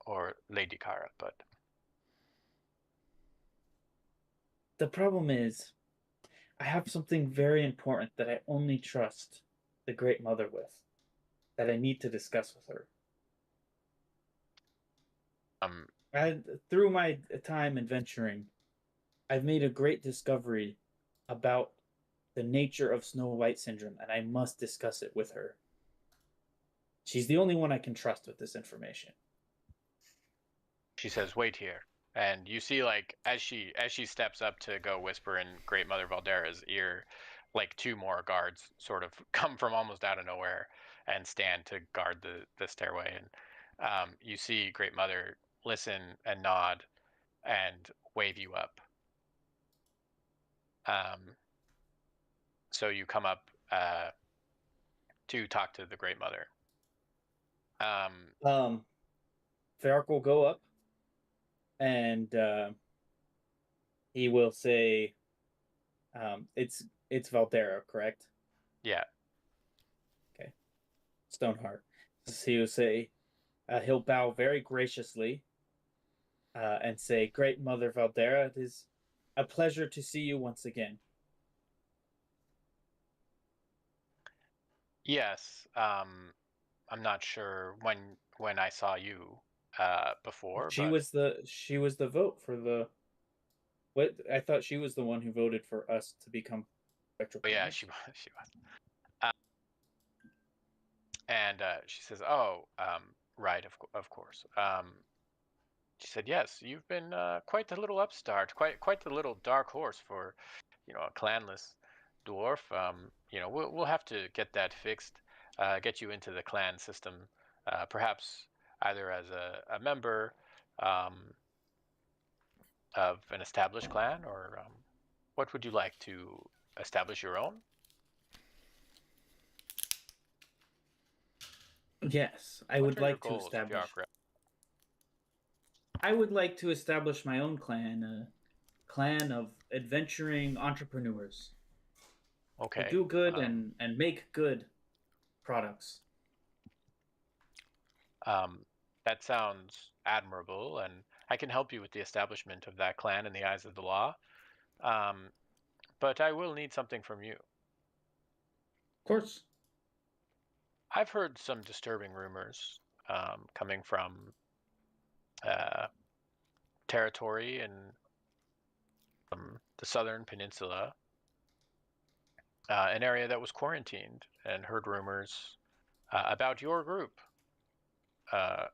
[SPEAKER 3] or Lady Kara, but
[SPEAKER 2] the problem is I have something very important that I only trust the Great Mother with, that I need to discuss with her. Through my time adventuring, I've made a great discovery about the nature of Snow White syndrome, and I must discuss it with her. She's the only one I can trust with this information.
[SPEAKER 3] She says, wait here. And you see, like, as she steps up to go whisper in Great Mother Valdera's ear, like 2 more guards sort of come from almost out of nowhere and stand to guard the stairway. And you see Great Mother listen and nod and wave you up. So you come up to talk to the Great Mother.
[SPEAKER 2] Farrak will go up and he will say, It's Valdera, correct?
[SPEAKER 3] Yeah.
[SPEAKER 2] Okay. Stoneheart. So he will say, he'll bow very graciously, and say, "Great Mother Valdera, it is a pleasure to see you once again."
[SPEAKER 3] Yes. I'm not sure when I saw you before,
[SPEAKER 2] She
[SPEAKER 3] but
[SPEAKER 2] was the vote for the what? I thought she was the one who voted for us to become
[SPEAKER 3] yeah,
[SPEAKER 2] spectral.
[SPEAKER 3] she was. And she says, "Oh, right, of course." She said, "Yes, you've been quite the little upstart, quite the little dark horse for, a clanless dwarf. We'll have to get that fixed, get you into the clan system, perhaps either as a member of an established clan, or what would you like to establish your own?"
[SPEAKER 2] Yes, I
[SPEAKER 3] What
[SPEAKER 2] would
[SPEAKER 3] are your
[SPEAKER 2] like to
[SPEAKER 3] goals, if you are
[SPEAKER 2] establish.
[SPEAKER 3] correct?
[SPEAKER 2] I would like to establish my own clan, a clan of adventuring entrepreneurs who
[SPEAKER 3] Okay.
[SPEAKER 2] do good and make good products.
[SPEAKER 3] Um, that sounds admirable, and I can help you with the establishment of that clan in the eyes of the law. Um, but I will need something from you.
[SPEAKER 2] Of course.
[SPEAKER 3] I've heard some disturbing rumors coming from uh, territory in the southern peninsula, an area that was quarantined, and heard rumors about your group uh,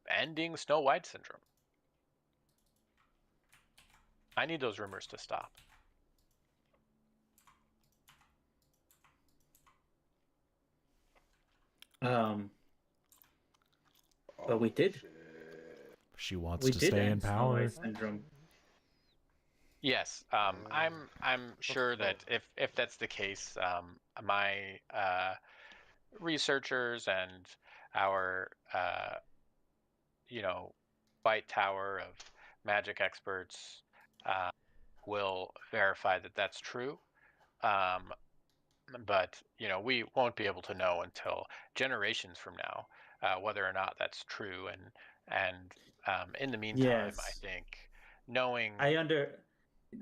[SPEAKER 3] ending Snow White syndrome. I need those rumors to stop.
[SPEAKER 2] But we
[SPEAKER 1] Oh
[SPEAKER 2] did.
[SPEAKER 1] shit.
[SPEAKER 4] She wants
[SPEAKER 2] We
[SPEAKER 4] to
[SPEAKER 2] did
[SPEAKER 4] stay in
[SPEAKER 2] end Snow
[SPEAKER 4] power.
[SPEAKER 2] White syndrome.
[SPEAKER 3] Yes, I'm sure that if that's the case, my researchers and our White Tower of magic experts uh, will verify that that's true. Um, but we won't be able to know until generations from now whether or not that's true. And in the meantime, I
[SPEAKER 2] Yes.
[SPEAKER 3] think knowing
[SPEAKER 2] I under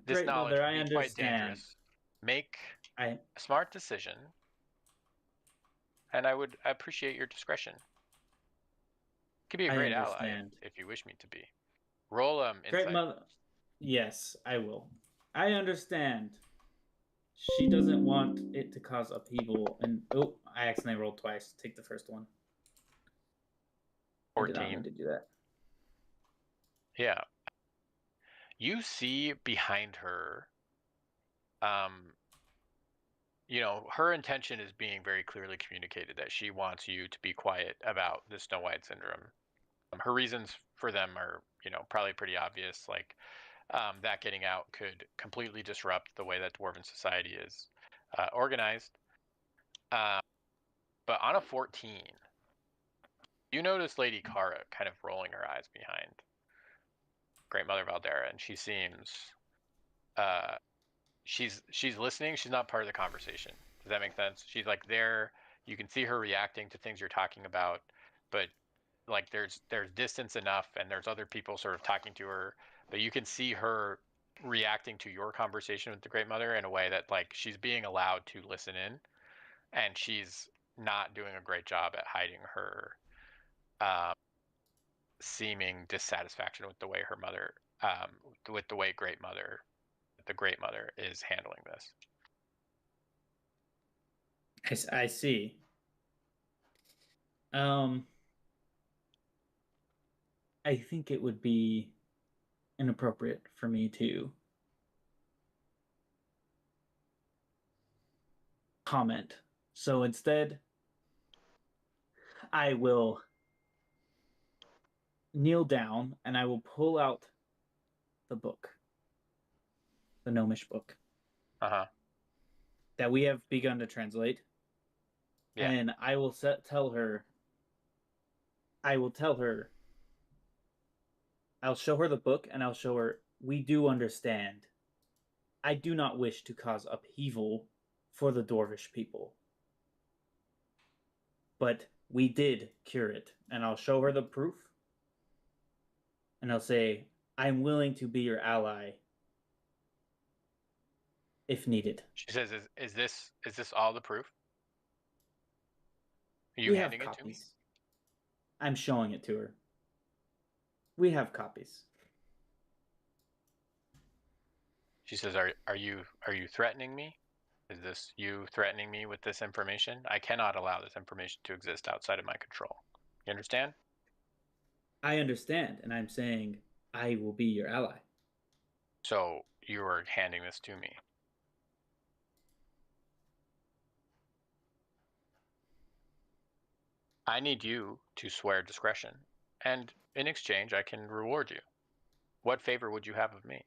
[SPEAKER 3] this
[SPEAKER 2] Great
[SPEAKER 3] knowledge
[SPEAKER 2] Mother,
[SPEAKER 3] would
[SPEAKER 2] I
[SPEAKER 3] be quite
[SPEAKER 2] understand.
[SPEAKER 3] dangerous. Make
[SPEAKER 2] I
[SPEAKER 3] a smart decision, and I would appreciate your discretion. Could be a
[SPEAKER 2] I
[SPEAKER 3] great ally
[SPEAKER 2] understand.
[SPEAKER 3] if you wish me to be. Roll
[SPEAKER 2] Great
[SPEAKER 3] insight.
[SPEAKER 2] Mother. Yes, I will. I understand. She doesn't want it to cause upheaval. And oh, I accidentally rolled twice. Take the first one. I did not mean
[SPEAKER 3] 14.
[SPEAKER 2] to do that.
[SPEAKER 3] Yeah. You see behind her, um, her intention is being very clearly communicated that she wants you to be quiet about the Snow White syndrome. Her reasons for them are, probably pretty obvious. Like, that getting out could completely disrupt the way that Dwarven society is organized. Uh, but on a 14, you notice Lady Kara kind of rolling her eyes behind Great Mother Valdera, and she seems uh, she's listening. She's not part of the conversation. Does that make sense? She's like there. You can see her reacting to things you're talking about, but like there's distance enough, and there's other people sort of talking to her, but you can see her reacting to your conversation with the Great Mother in a way that like she's being allowed to listen in, and she's not doing a great job at hiding her um, seeming dissatisfaction with the way her mother, with the way the Great Mother is handling this.
[SPEAKER 2] I see. Um, I think it would be inappropriate for me to comment. So instead, I will kneel down and I will pull out the book, the gnomish book
[SPEAKER 3] Uh-huh.
[SPEAKER 2] that we have begun to translate.
[SPEAKER 3] Yeah.
[SPEAKER 2] And I will tell her. I will tell her. I'll show her the book and I'll show her we do understand. I do not wish to cause upheaval for the Dwarvish people. But we did cure it, and I'll show her the proof. And I'll say, I'm willing to be your ally if needed.
[SPEAKER 3] She says, "Is this all the proof? Are you
[SPEAKER 2] We have
[SPEAKER 3] handing it to me?"
[SPEAKER 2] copies. I'm showing it to her. We have copies.
[SPEAKER 3] She says, "Are you threatening me? Is this you threatening me with this information? I cannot allow this information to exist outside of my control. You understand?"
[SPEAKER 2] I understand, and I'm saying I will be your ally.
[SPEAKER 3] So you are handing this to me. I need you to swear discretion, and in exchange, I can reward you. What favor would you have of me?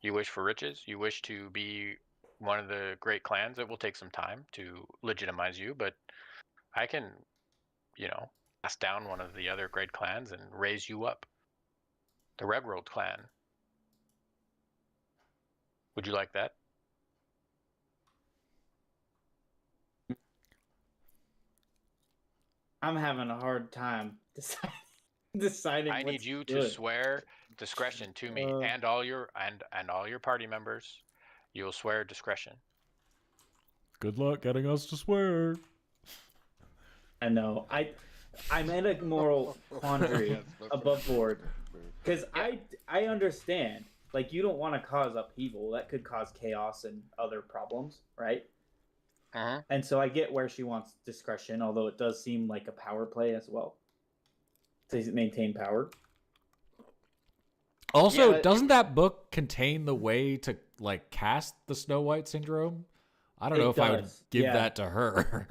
[SPEAKER 3] You wish for riches? You wish to be one of the great clans? It will take some time to legitimize you, but I can, pass down one of the other great clans and raise you up. The Red World clan. Would you like that?
[SPEAKER 2] I'm having a hard time deciding
[SPEAKER 3] I need
[SPEAKER 2] what's
[SPEAKER 3] you to
[SPEAKER 2] good.
[SPEAKER 3] swear discretion to me and all your party members. You will swear discretion.
[SPEAKER 4] Good luck getting us to swear.
[SPEAKER 2] I know. I'm in a moral quandary above board because I understand. Like, you don't want to cause upheaval. That could cause chaos and other problems, right?
[SPEAKER 3] Uh-huh.
[SPEAKER 2] And so I get where she wants discretion, although it does seem like a power play as well to maintain power.
[SPEAKER 4] Also,
[SPEAKER 2] Yeah,
[SPEAKER 4] doesn't that book contain the way to like cast the Snow White syndrome? I don't know if I would give that to her.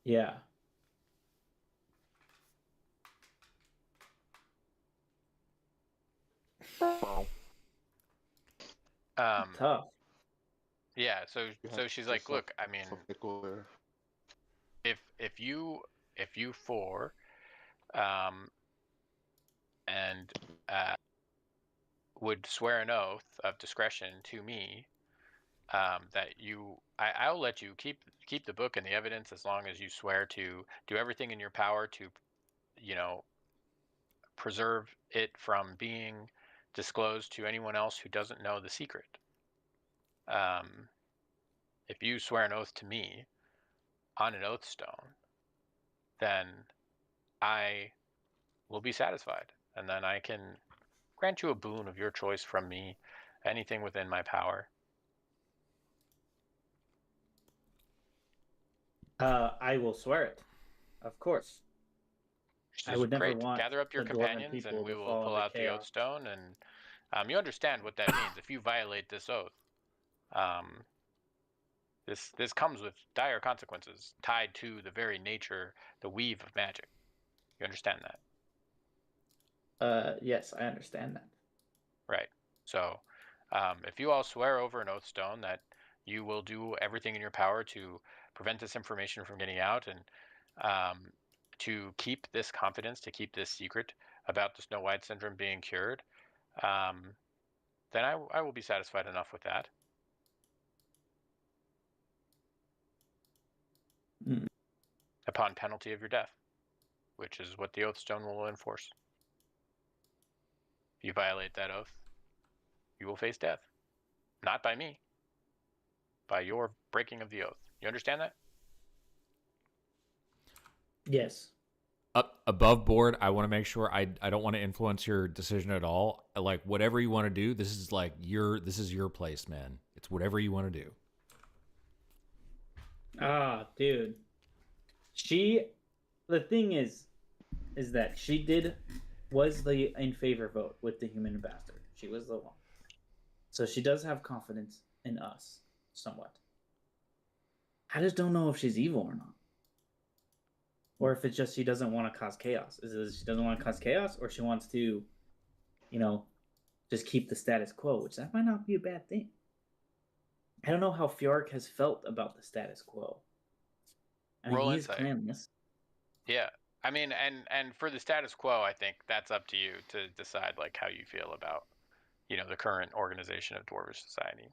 [SPEAKER 2] Yeah. Tough.
[SPEAKER 3] Yeah, so she's like, look, I mean, if you four and would swear an oath of discretion to me, that I'll let you keep the book and the evidence as long as you swear to do everything in your power to, preserve it from being disclosed to anyone else who doesn't know the secret. If you swear an oath to me on an oath stone, then I will be satisfied, and then I can grant you a boon of your choice from me, anything within my power.
[SPEAKER 2] I will swear it. Of course. I would never
[SPEAKER 3] Great.
[SPEAKER 2] want
[SPEAKER 3] Gather up your
[SPEAKER 2] the dwarven
[SPEAKER 3] companions,
[SPEAKER 2] people
[SPEAKER 3] and we
[SPEAKER 2] to
[SPEAKER 3] will
[SPEAKER 2] fall
[SPEAKER 3] pull
[SPEAKER 2] into
[SPEAKER 3] out the oath
[SPEAKER 2] chaos.
[SPEAKER 3] stone. And you understand what that means. If you violate this oath, this comes with dire consequences tied to the very nature, the weave of magic. You understand that?
[SPEAKER 2] Yes, I understand that.
[SPEAKER 3] Right. So, if you all swear over an oath stone that you will do everything in your power to prevent this information from getting out and to keep this confidence, to keep this secret about the Snow White syndrome being cured, then I will be satisfied enough with that.
[SPEAKER 2] Mm.
[SPEAKER 3] Upon penalty of your death, which is what the oath stone will enforce. If you violate that oath, you will face death. Not by me, by your breaking of the oath. You understand that?
[SPEAKER 2] Yes.
[SPEAKER 4] Above board, I want to make sure I don't want to influence your decision at all. Like, whatever you want to do, this is your place, man. It's whatever you want to do.
[SPEAKER 2] Ah, dude. The thing is that she was the in favor vote with the human ambassador. She was the one. So she does have confidence in us, somewhat. I just don't know if she's evil or not. Or if it's just she doesn't want to cause chaos. Is it she doesn't want to cause chaos, or she wants to, just keep the status quo, which that might not be a bad thing. I don't know how Fjork has felt about the status quo. I mean, he is clanless.
[SPEAKER 3] Yeah. I mean, and for the status quo, I think that's up to you to decide like how you feel about the current organization of Dwarvish society.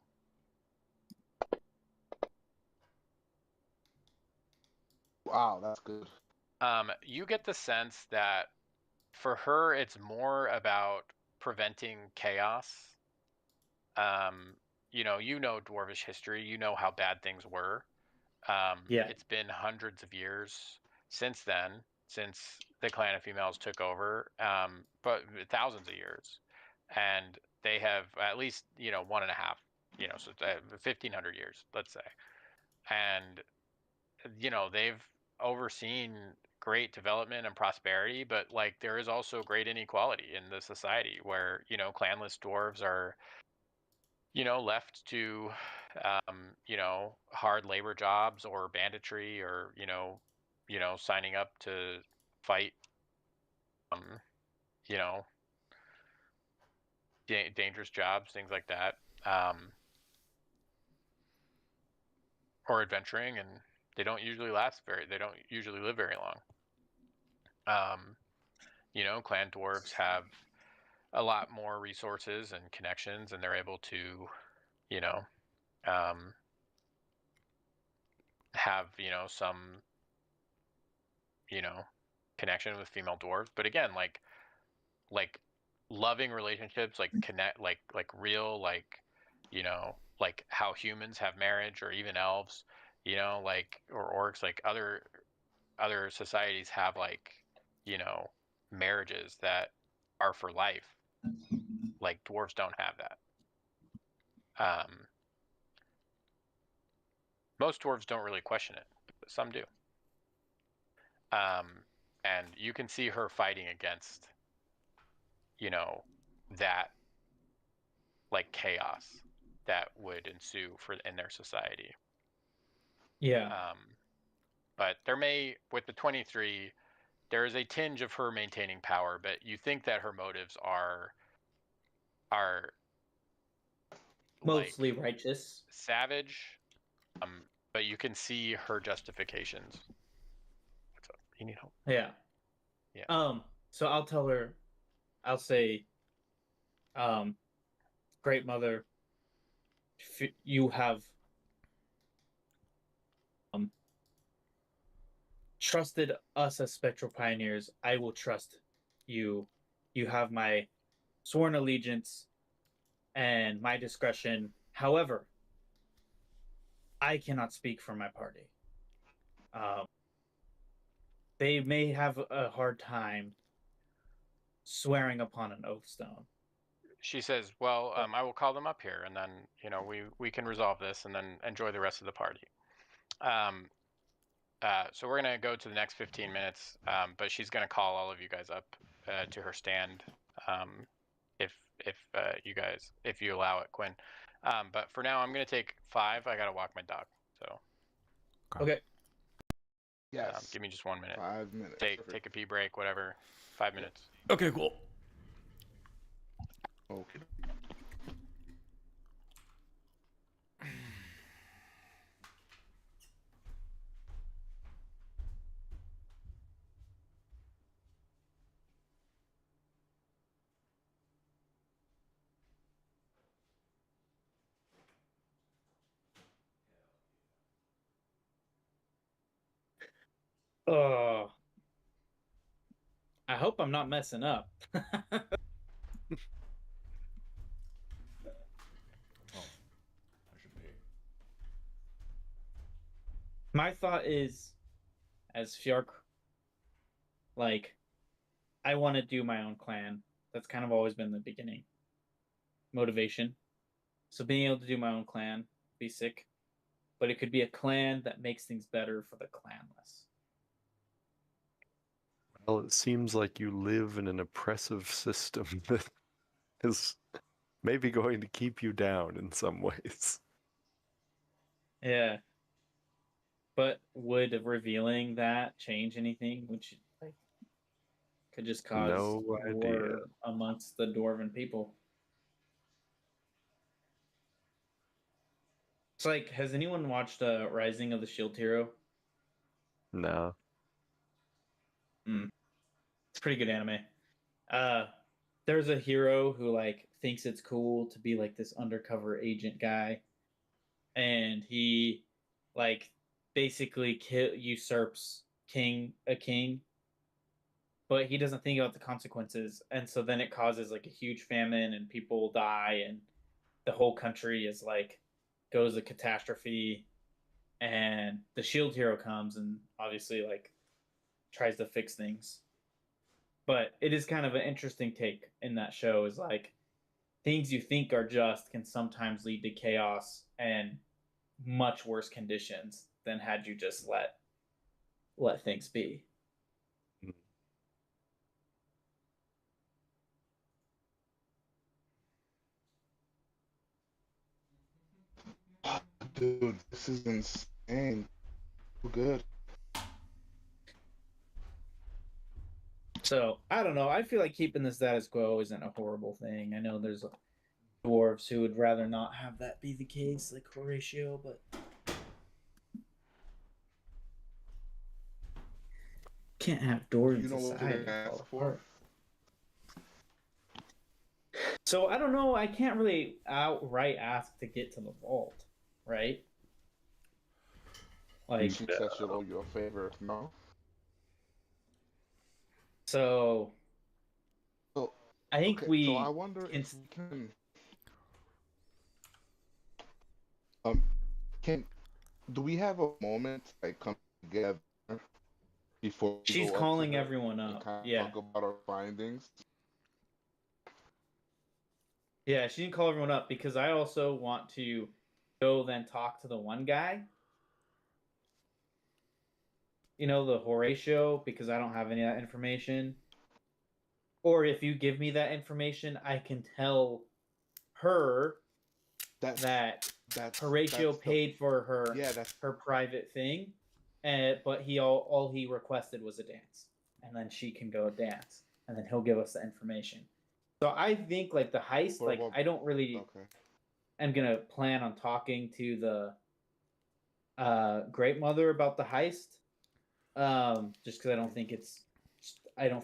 [SPEAKER 1] Wow, that's good.
[SPEAKER 3] You get the sense that for her, it's more about preventing chaos. You know Dwarvish history. You know how bad things were.
[SPEAKER 2] Yeah.
[SPEAKER 3] It's been hundreds of years since then, since the clan of females took over, but thousands of years, and they have at least 1.5, so 1,500 years, let's say, and they've overseen great development and prosperity, but like there is also great inequality in the society where clanless dwarves are left to hard labor jobs or banditry or signing up to fight um you know dangerous jobs, things like that, or adventuring, and they don't usually live very long. Clan dwarves have a lot more resources and connections, and they're able to um have some connection with female dwarves, but again, like loving relationships, like connect, like real, like how humans have marriage, or even elves, like, or orcs, like other societies have, like marriages that are for life. Like dwarves don't have that. Most dwarves don't really question it, but some do. And you can see her fighting against that, like, chaos that would ensue in their society.
[SPEAKER 2] Yeah.
[SPEAKER 3] But with the 23, there is a tinge of her maintaining power, but you think that her motives are
[SPEAKER 2] Mostly
[SPEAKER 3] like
[SPEAKER 2] righteous.
[SPEAKER 3] savage, but you can see her justifications. What's up? You need help?
[SPEAKER 2] Yeah.
[SPEAKER 3] Yeah.
[SPEAKER 2] So I'll tell her, I'll say, Great Mother, you have trusted us as spectral pioneers. I will trust you. You have my sworn allegiance and my discretion. However, I cannot speak for my party. They may have a hard time swearing upon an oath stone.
[SPEAKER 3] She says, well, I will call them up here, and then we can resolve this and then enjoy the rest of the party. So we're gonna go to the next 15 minutes, but she's gonna call all of you guys up to her stand, if if you allow it, Quinn. But for now, I'm gonna take 5. I gotta walk my dog, so
[SPEAKER 2] Okay.
[SPEAKER 1] Yes.
[SPEAKER 3] give me just 1 minute.
[SPEAKER 1] 5 minutes.
[SPEAKER 3] Take a pee break, whatever. 5 minutes.
[SPEAKER 4] Okay, cool.
[SPEAKER 1] Okay.
[SPEAKER 2] Oh, I hope I'm not messing up. My thought is, as Fjork, like, I want to do my own clan. That's kind of always been the beginning motivation. So being able to do my own clan, be sick. But it could be a clan that makes things better for the clanless.
[SPEAKER 5] Well, it seems like you live in an oppressive system that is maybe going to keep you down in some ways.
[SPEAKER 2] Yeah. But would revealing that change anything? Which, like, could just cause
[SPEAKER 5] No
[SPEAKER 2] war
[SPEAKER 5] idea.
[SPEAKER 2] amongst the dwarven people. It's like, has anyone watched Rising of the Shield Hero?
[SPEAKER 5] No.
[SPEAKER 2] It's a pretty good anime. there's a hero who like thinks it's cool to be like this undercover agent guy, and he like basically usurps a king, but he doesn't think about the consequences, and so then it causes like a huge famine and people die, and the whole country is like goes a catastrophe, and the shield hero comes and obviously like tries to fix things. But it is kind of an interesting take in that show, is like things you think are just can sometimes lead to chaos and much worse conditions than had you just let things be.
[SPEAKER 1] Dude, this is insane. Good.
[SPEAKER 2] So I don't know. I feel like keeping the status quo isn't a horrible thing. I know there's dwarves who would rather not have that be the case, like Horatio, but can't have Dorian
[SPEAKER 1] You know what we're
[SPEAKER 2] society
[SPEAKER 1] gonna
[SPEAKER 2] fall
[SPEAKER 1] ask for?
[SPEAKER 2] apart. So I don't know. I can't really outright ask to get to the vault, right? Like,
[SPEAKER 1] She said she'll owe you a favor. No.
[SPEAKER 2] so
[SPEAKER 1] So
[SPEAKER 2] I think
[SPEAKER 1] okay. So I wonder
[SPEAKER 2] can.
[SPEAKER 1] if we um can do we have a moment to, like, come together before we
[SPEAKER 2] She's
[SPEAKER 1] go up to
[SPEAKER 2] calling
[SPEAKER 1] her
[SPEAKER 2] everyone
[SPEAKER 1] and
[SPEAKER 2] up.
[SPEAKER 1] kind of
[SPEAKER 2] Yeah,
[SPEAKER 1] talk about our findings?
[SPEAKER 2] yeah. She didn't call everyone up because I also want to go then talk to the one guy. You know, the Horatio, because I don't have any of that information. Or if you give me that information, I can tell her
[SPEAKER 1] That's
[SPEAKER 2] that
[SPEAKER 1] that's
[SPEAKER 2] Horatio
[SPEAKER 1] that's the
[SPEAKER 2] paid for
[SPEAKER 1] yeah. That's
[SPEAKER 2] her private thing, and but he all he requested was a dance, and then she can go dance, and then he'll give us the information. So I think like the heist,
[SPEAKER 1] for
[SPEAKER 2] like
[SPEAKER 1] what?
[SPEAKER 2] I don't really
[SPEAKER 1] Okay.
[SPEAKER 2] am gonna plan on talking to the great mother about the heist, just because I don't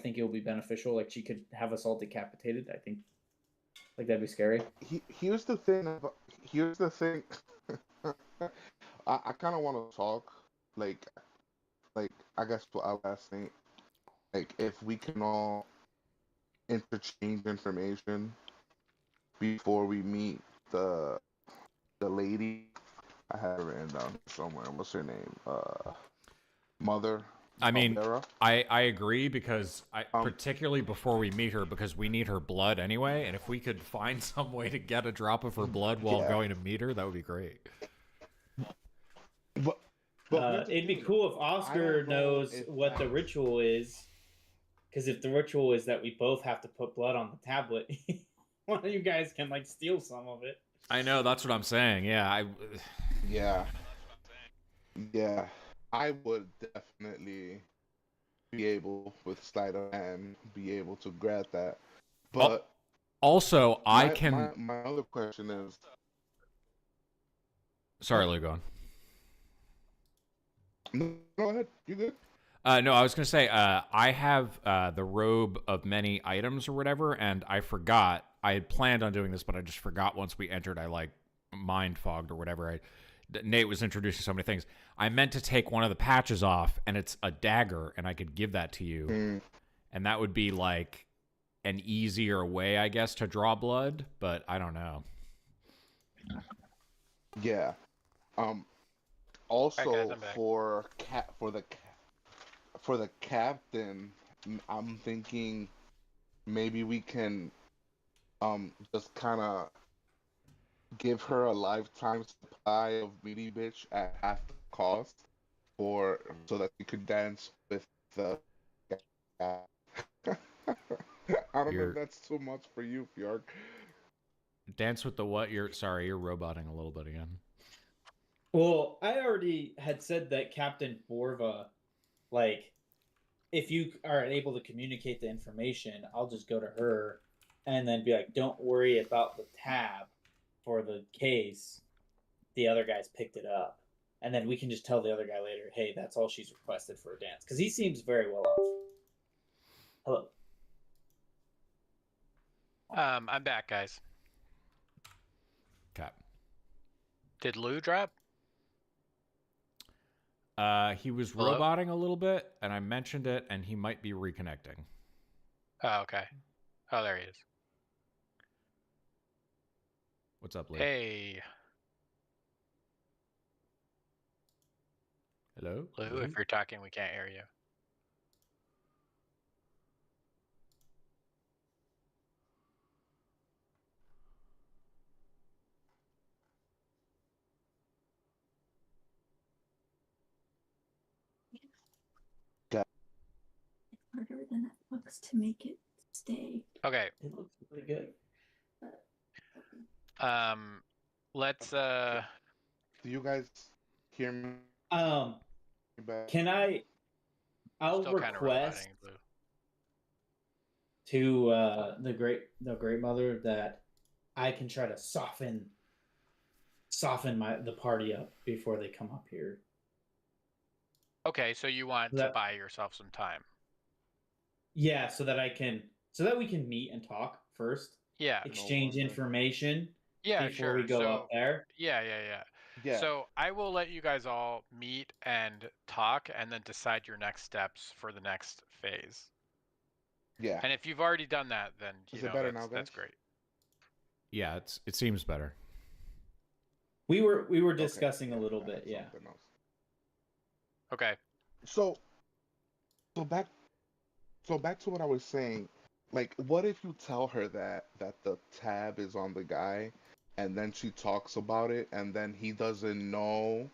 [SPEAKER 2] think it will be beneficial. Like she could have us all decapitated. I think like that'd be scary.
[SPEAKER 1] Here's the thing. Here's the thing. I kind of want to talk, like like I guess what I was asking, like if we can all interchange information before we meet the lady. I have it written down somewhere. What's her name? Mother
[SPEAKER 4] I mean,
[SPEAKER 1] Alvera.
[SPEAKER 4] I agree because
[SPEAKER 1] Um,
[SPEAKER 4] particularly before we meet her, because we need her blood anyway, and if we could find some way to get a drop of her blood while
[SPEAKER 1] yeah,
[SPEAKER 4] going to meet her, that would be great.
[SPEAKER 1] but here's the
[SPEAKER 2] It'd be
[SPEAKER 1] thing.
[SPEAKER 2] cool if
[SPEAKER 1] I
[SPEAKER 2] Oscar
[SPEAKER 1] don't know
[SPEAKER 2] knows
[SPEAKER 1] if
[SPEAKER 2] what the
[SPEAKER 1] that's
[SPEAKER 2] ritual is. Because if the ritual is that we both have to put blood on the tablet, one of you guys can like steal some of it.
[SPEAKER 4] I know, that's what I'm saying. Yeah,
[SPEAKER 1] yeah, yeah. I would definitely be able, with sleight of hand, be able to grab that. But
[SPEAKER 4] also I can.
[SPEAKER 1] my other question is,
[SPEAKER 4] Sorry, Lou, go on.
[SPEAKER 1] no, go ahead. You good?
[SPEAKER 4] No, I was gonna say I have the robe of many items or whatever, and I forgot. I had planned on doing this, but I just forgot once we entered. I like mind fogged or whatever. Nate was introducing so many things. I meant to take one of the patches off, and it's a dagger, and I could give that to you, and that would be like an easier way, I guess, to draw blood. But I don't know.
[SPEAKER 1] Yeah.
[SPEAKER 3] Alright, guys,
[SPEAKER 1] Also,
[SPEAKER 3] I'm back.
[SPEAKER 1] for the captain, I'm thinking maybe we can just kind of give her a lifetime supply of meaty bitch at half the cost, for so that she could dance with the. I don't know if
[SPEAKER 4] You're
[SPEAKER 1] that's too much for you, Fjork.
[SPEAKER 4] dance with the what? You're roboting a little bit again.
[SPEAKER 2] Well, I already had said that Captain Borva, like, if you are able to communicate the information, I'll just go to her and then be like, don't worry about the tab for the case. The other guys picked it up. And then we can just tell the other guy later, hey, that's all she's requested for a dance. Because he seems very well off. Hello.
[SPEAKER 3] I'm back, guys.
[SPEAKER 4] Okay.
[SPEAKER 3] Did Lou drop?
[SPEAKER 4] He was
[SPEAKER 3] Hello?
[SPEAKER 4] roboting a little bit, and I mentioned it, and he might be reconnecting.
[SPEAKER 3] Oh, okay. Oh, there he is.
[SPEAKER 4] What's up, Lou?
[SPEAKER 3] Hey,
[SPEAKER 4] Hello?
[SPEAKER 3] Lou, if you're talking, we can't hear you.
[SPEAKER 6] Harder than it looks to make it stay.
[SPEAKER 3] Okay.
[SPEAKER 2] It looks pretty good.
[SPEAKER 3] Let's
[SPEAKER 1] Do you guys hear me back?
[SPEAKER 2] Can I'll
[SPEAKER 3] still kind of
[SPEAKER 2] request
[SPEAKER 3] roboting, Lou.
[SPEAKER 2] to the great mother that I can try to soften the party up before they come up here.
[SPEAKER 3] Okay, so you want to buy yourself some time.
[SPEAKER 2] Yeah, so that we can meet and talk first.
[SPEAKER 3] Yeah.
[SPEAKER 2] Exchange information
[SPEAKER 3] Yeah,
[SPEAKER 2] before
[SPEAKER 3] sure.
[SPEAKER 2] we go
[SPEAKER 3] So,
[SPEAKER 2] up there.
[SPEAKER 3] Yeah.
[SPEAKER 1] Yeah.
[SPEAKER 3] So I will let you guys all meet and talk and then decide your next steps for the next phase.
[SPEAKER 1] Yeah.
[SPEAKER 3] And if you've already done that, then
[SPEAKER 1] Is it better now, guys?
[SPEAKER 3] that's great.
[SPEAKER 4] Yeah, it seems better.
[SPEAKER 2] We were discussing a little bit, yeah.
[SPEAKER 3] Okay.
[SPEAKER 1] So back to what I was saying. Like, what if you tell her that the tab is on the guy, and then she talks about it, and then he doesn't know?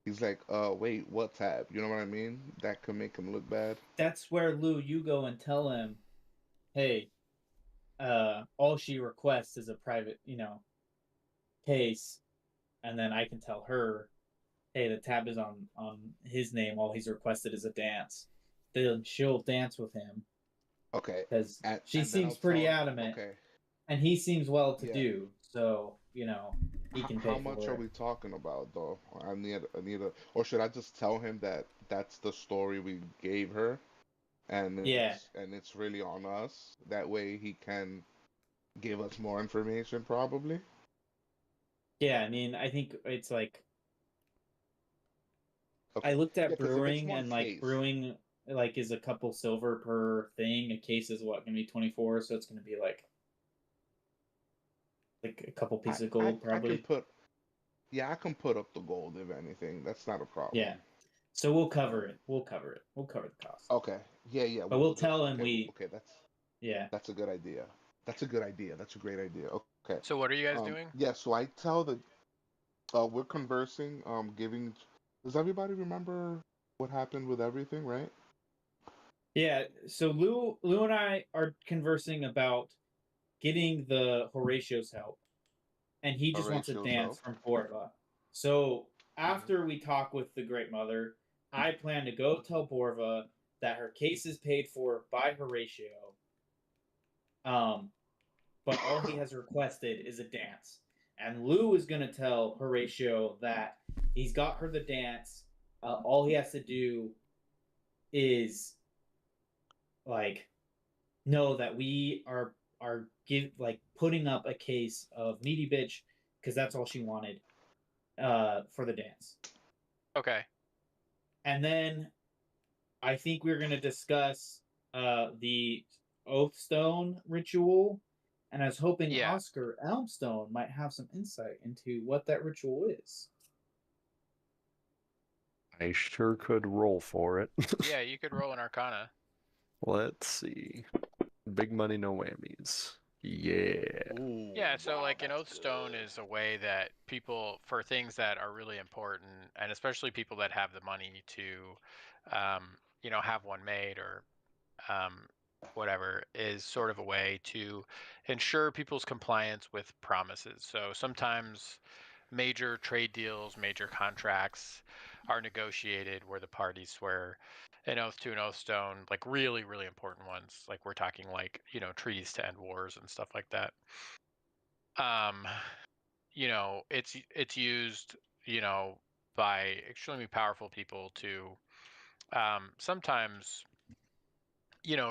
[SPEAKER 1] He's like, wait, what tab? You know what I mean? That could make him look bad.
[SPEAKER 2] That's where, Lou, you go and tell him, hey, all she requests is a private, case, and then I can tell her, hey, the tab is on his name. All he's requested is a dance. Then she'll dance with him
[SPEAKER 1] Okay.
[SPEAKER 2] because she
[SPEAKER 1] and then
[SPEAKER 2] seems
[SPEAKER 1] I'll
[SPEAKER 2] pretty
[SPEAKER 1] tell-
[SPEAKER 2] adamant,
[SPEAKER 1] Okay.
[SPEAKER 2] and he seems well to
[SPEAKER 1] Yeah.
[SPEAKER 2] do. So he can pay
[SPEAKER 1] How
[SPEAKER 2] for
[SPEAKER 1] much
[SPEAKER 2] it.
[SPEAKER 1] are we talking about, though? I need a, or should I just tell him that that's the story we gave her, and
[SPEAKER 2] Yeah.
[SPEAKER 1] it's really on us. That way he can give us more information, probably.
[SPEAKER 2] Yeah, I mean, I think it's like
[SPEAKER 1] Okay.
[SPEAKER 2] I looked at
[SPEAKER 1] Yeah, 'cause if it's
[SPEAKER 2] brewing,
[SPEAKER 1] one
[SPEAKER 2] and like
[SPEAKER 1] case,
[SPEAKER 2] brewing like is a couple silver per thing. A case is what, gonna be 24, so it's gonna be like a couple pieces of gold,
[SPEAKER 1] I can
[SPEAKER 2] probably.
[SPEAKER 1] I can put up the gold if anything. That's not a problem.
[SPEAKER 2] Yeah. So we'll cover it. We'll cover the cost.
[SPEAKER 1] Okay. Yeah.
[SPEAKER 2] But we'll tell him
[SPEAKER 1] Okay,
[SPEAKER 2] yeah.
[SPEAKER 1] that's a good idea. That's a good idea. That's a great idea. Okay.
[SPEAKER 3] So what are you guys doing?
[SPEAKER 1] Yeah. So I tell the we're conversing. Giving. Does everybody remember what happened with everything? Right.
[SPEAKER 2] Yeah. So Lou and I are conversing about getting the Horatio's help, and he just wants a
[SPEAKER 1] Horatio's
[SPEAKER 2] dance
[SPEAKER 1] help.
[SPEAKER 2] from Borva. So after we talk with the Great Mother, I plan to go tell Borva that her case is paid for by Horatio. But all he has requested is a dance. And Lou is going to tell Horatio that he's got her the dance. All he has to do is like know that we are putting up a case of meaty bitch, because that's all she wanted for the dance.
[SPEAKER 3] Okay.
[SPEAKER 2] And then I think we're going to discuss the Oathstone ritual, and I was hoping Oscar Elmstone might have some insight into what that ritual is.
[SPEAKER 5] I sure could roll for it.
[SPEAKER 3] Yeah, you could roll an Arcana.
[SPEAKER 5] Let's see. Big money, no whammies. Yeah.
[SPEAKER 1] Ooh,
[SPEAKER 3] Yeah, so
[SPEAKER 1] wow,
[SPEAKER 3] like an
[SPEAKER 1] that's
[SPEAKER 3] Oathstone
[SPEAKER 1] good.
[SPEAKER 3] is a way that people, for things that are really important, and especially people that have the money to, have one made or whatever, is sort of a way to ensure people's compliance with promises. So sometimes major trade deals, major contracts are negotiated where the parties swear an oath to an oath stone, like really, really important ones. Like we're talking like, treaties to end wars and stuff like that. It's used, by extremely powerful people to sometimes,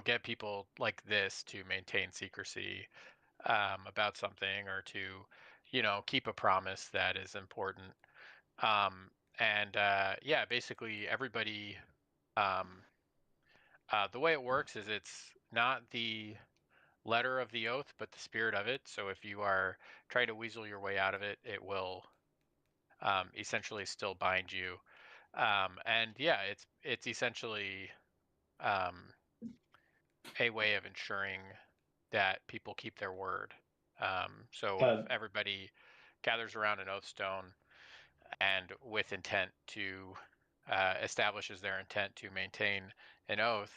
[SPEAKER 3] get people like this to maintain secrecy. about something, or to, keep a promise that is important. Um, and yeah, basically everybody. Um, the way it works is it's not the letter of the oath, but the spirit of it. So if you are trying to weasel your way out of it, it will essentially still bind you. And yeah, it's essentially um, a way of ensuring that people keep their word. So if
[SPEAKER 2] Uh,
[SPEAKER 3] everybody gathers around an oath stone and with intent to establishes their intent to maintain an oath,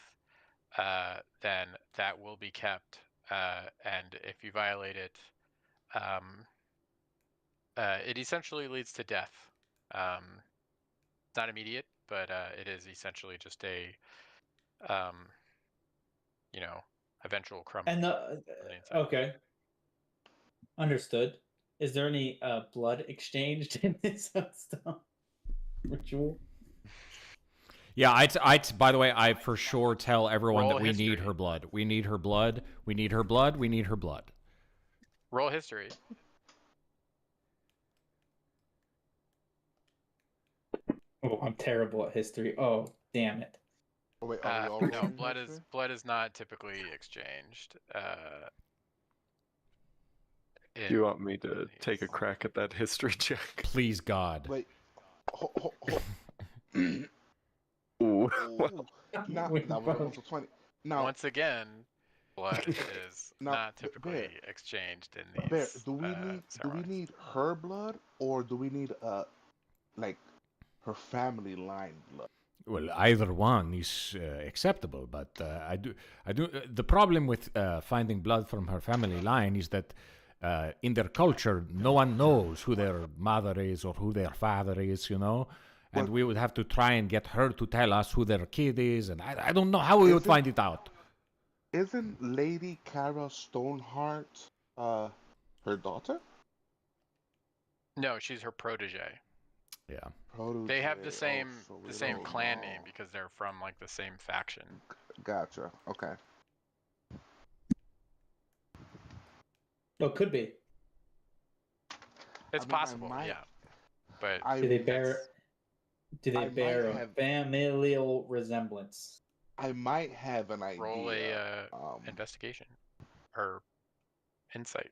[SPEAKER 3] then that will be kept. And if you violate it, um, it essentially leads to death. Um, it's not immediate, but it is essentially just a, um, you know, eventual
[SPEAKER 2] and
[SPEAKER 3] crumbling
[SPEAKER 2] the
[SPEAKER 3] from the inside.
[SPEAKER 2] okay, understood. Is there any blood exchanged in this stone ritual?
[SPEAKER 4] Yeah, by the way, I for sure tell everyone
[SPEAKER 3] Roll
[SPEAKER 4] that we need
[SPEAKER 3] history.
[SPEAKER 4] her blood. We need her blood. We need her blood. We need her blood.
[SPEAKER 3] Roll history.
[SPEAKER 2] Oh, I'm terrible at history. Oh, damn it.
[SPEAKER 1] Oh, wait, are we all
[SPEAKER 3] No,
[SPEAKER 1] rolling
[SPEAKER 3] blood
[SPEAKER 1] history?
[SPEAKER 3] is blood is not typically exchanged.
[SPEAKER 5] Do you want me to take a crack at that history check?
[SPEAKER 4] Please, God.
[SPEAKER 1] Wait, ho.
[SPEAKER 5] Ooh.
[SPEAKER 1] Ooh, now
[SPEAKER 2] We
[SPEAKER 1] that was almost
[SPEAKER 2] both-
[SPEAKER 1] a 20. Now,
[SPEAKER 3] Once again, blood is
[SPEAKER 1] now,
[SPEAKER 3] not typically
[SPEAKER 1] Bear,
[SPEAKER 3] exchanged in
[SPEAKER 1] Bear,
[SPEAKER 3] these
[SPEAKER 1] do we
[SPEAKER 3] ceremonies.
[SPEAKER 1] need her blood or do we need like her family line blood?
[SPEAKER 4] Well, either one is acceptable, but I do. The problem with finding blood from her family line is that in their culture, no one knows who their mother is or who their father is, you know. And
[SPEAKER 1] Well,
[SPEAKER 4] we would have to try and get her to tell us who their kid is, and I don't know how we would
[SPEAKER 1] isn't
[SPEAKER 4] find it out.
[SPEAKER 1] isn't Lady Cara Stoneheart her daughter?
[SPEAKER 3] No, she's her protege.
[SPEAKER 4] Yeah.
[SPEAKER 3] They have
[SPEAKER 1] Protege. Oh, so
[SPEAKER 3] the
[SPEAKER 1] we
[SPEAKER 3] same
[SPEAKER 1] don't
[SPEAKER 3] clan
[SPEAKER 1] know.
[SPEAKER 3] name because they're from like the same faction.
[SPEAKER 1] Gotcha. Okay.
[SPEAKER 2] Oh, could be.
[SPEAKER 3] It's
[SPEAKER 1] I mean,
[SPEAKER 3] possible, yeah, but
[SPEAKER 1] I,
[SPEAKER 2] Do they
[SPEAKER 3] that's
[SPEAKER 1] I might
[SPEAKER 2] bear a
[SPEAKER 1] have,
[SPEAKER 2] familial resemblance?
[SPEAKER 1] I might have an
[SPEAKER 3] roll
[SPEAKER 1] idea.
[SPEAKER 3] a investigation or insight.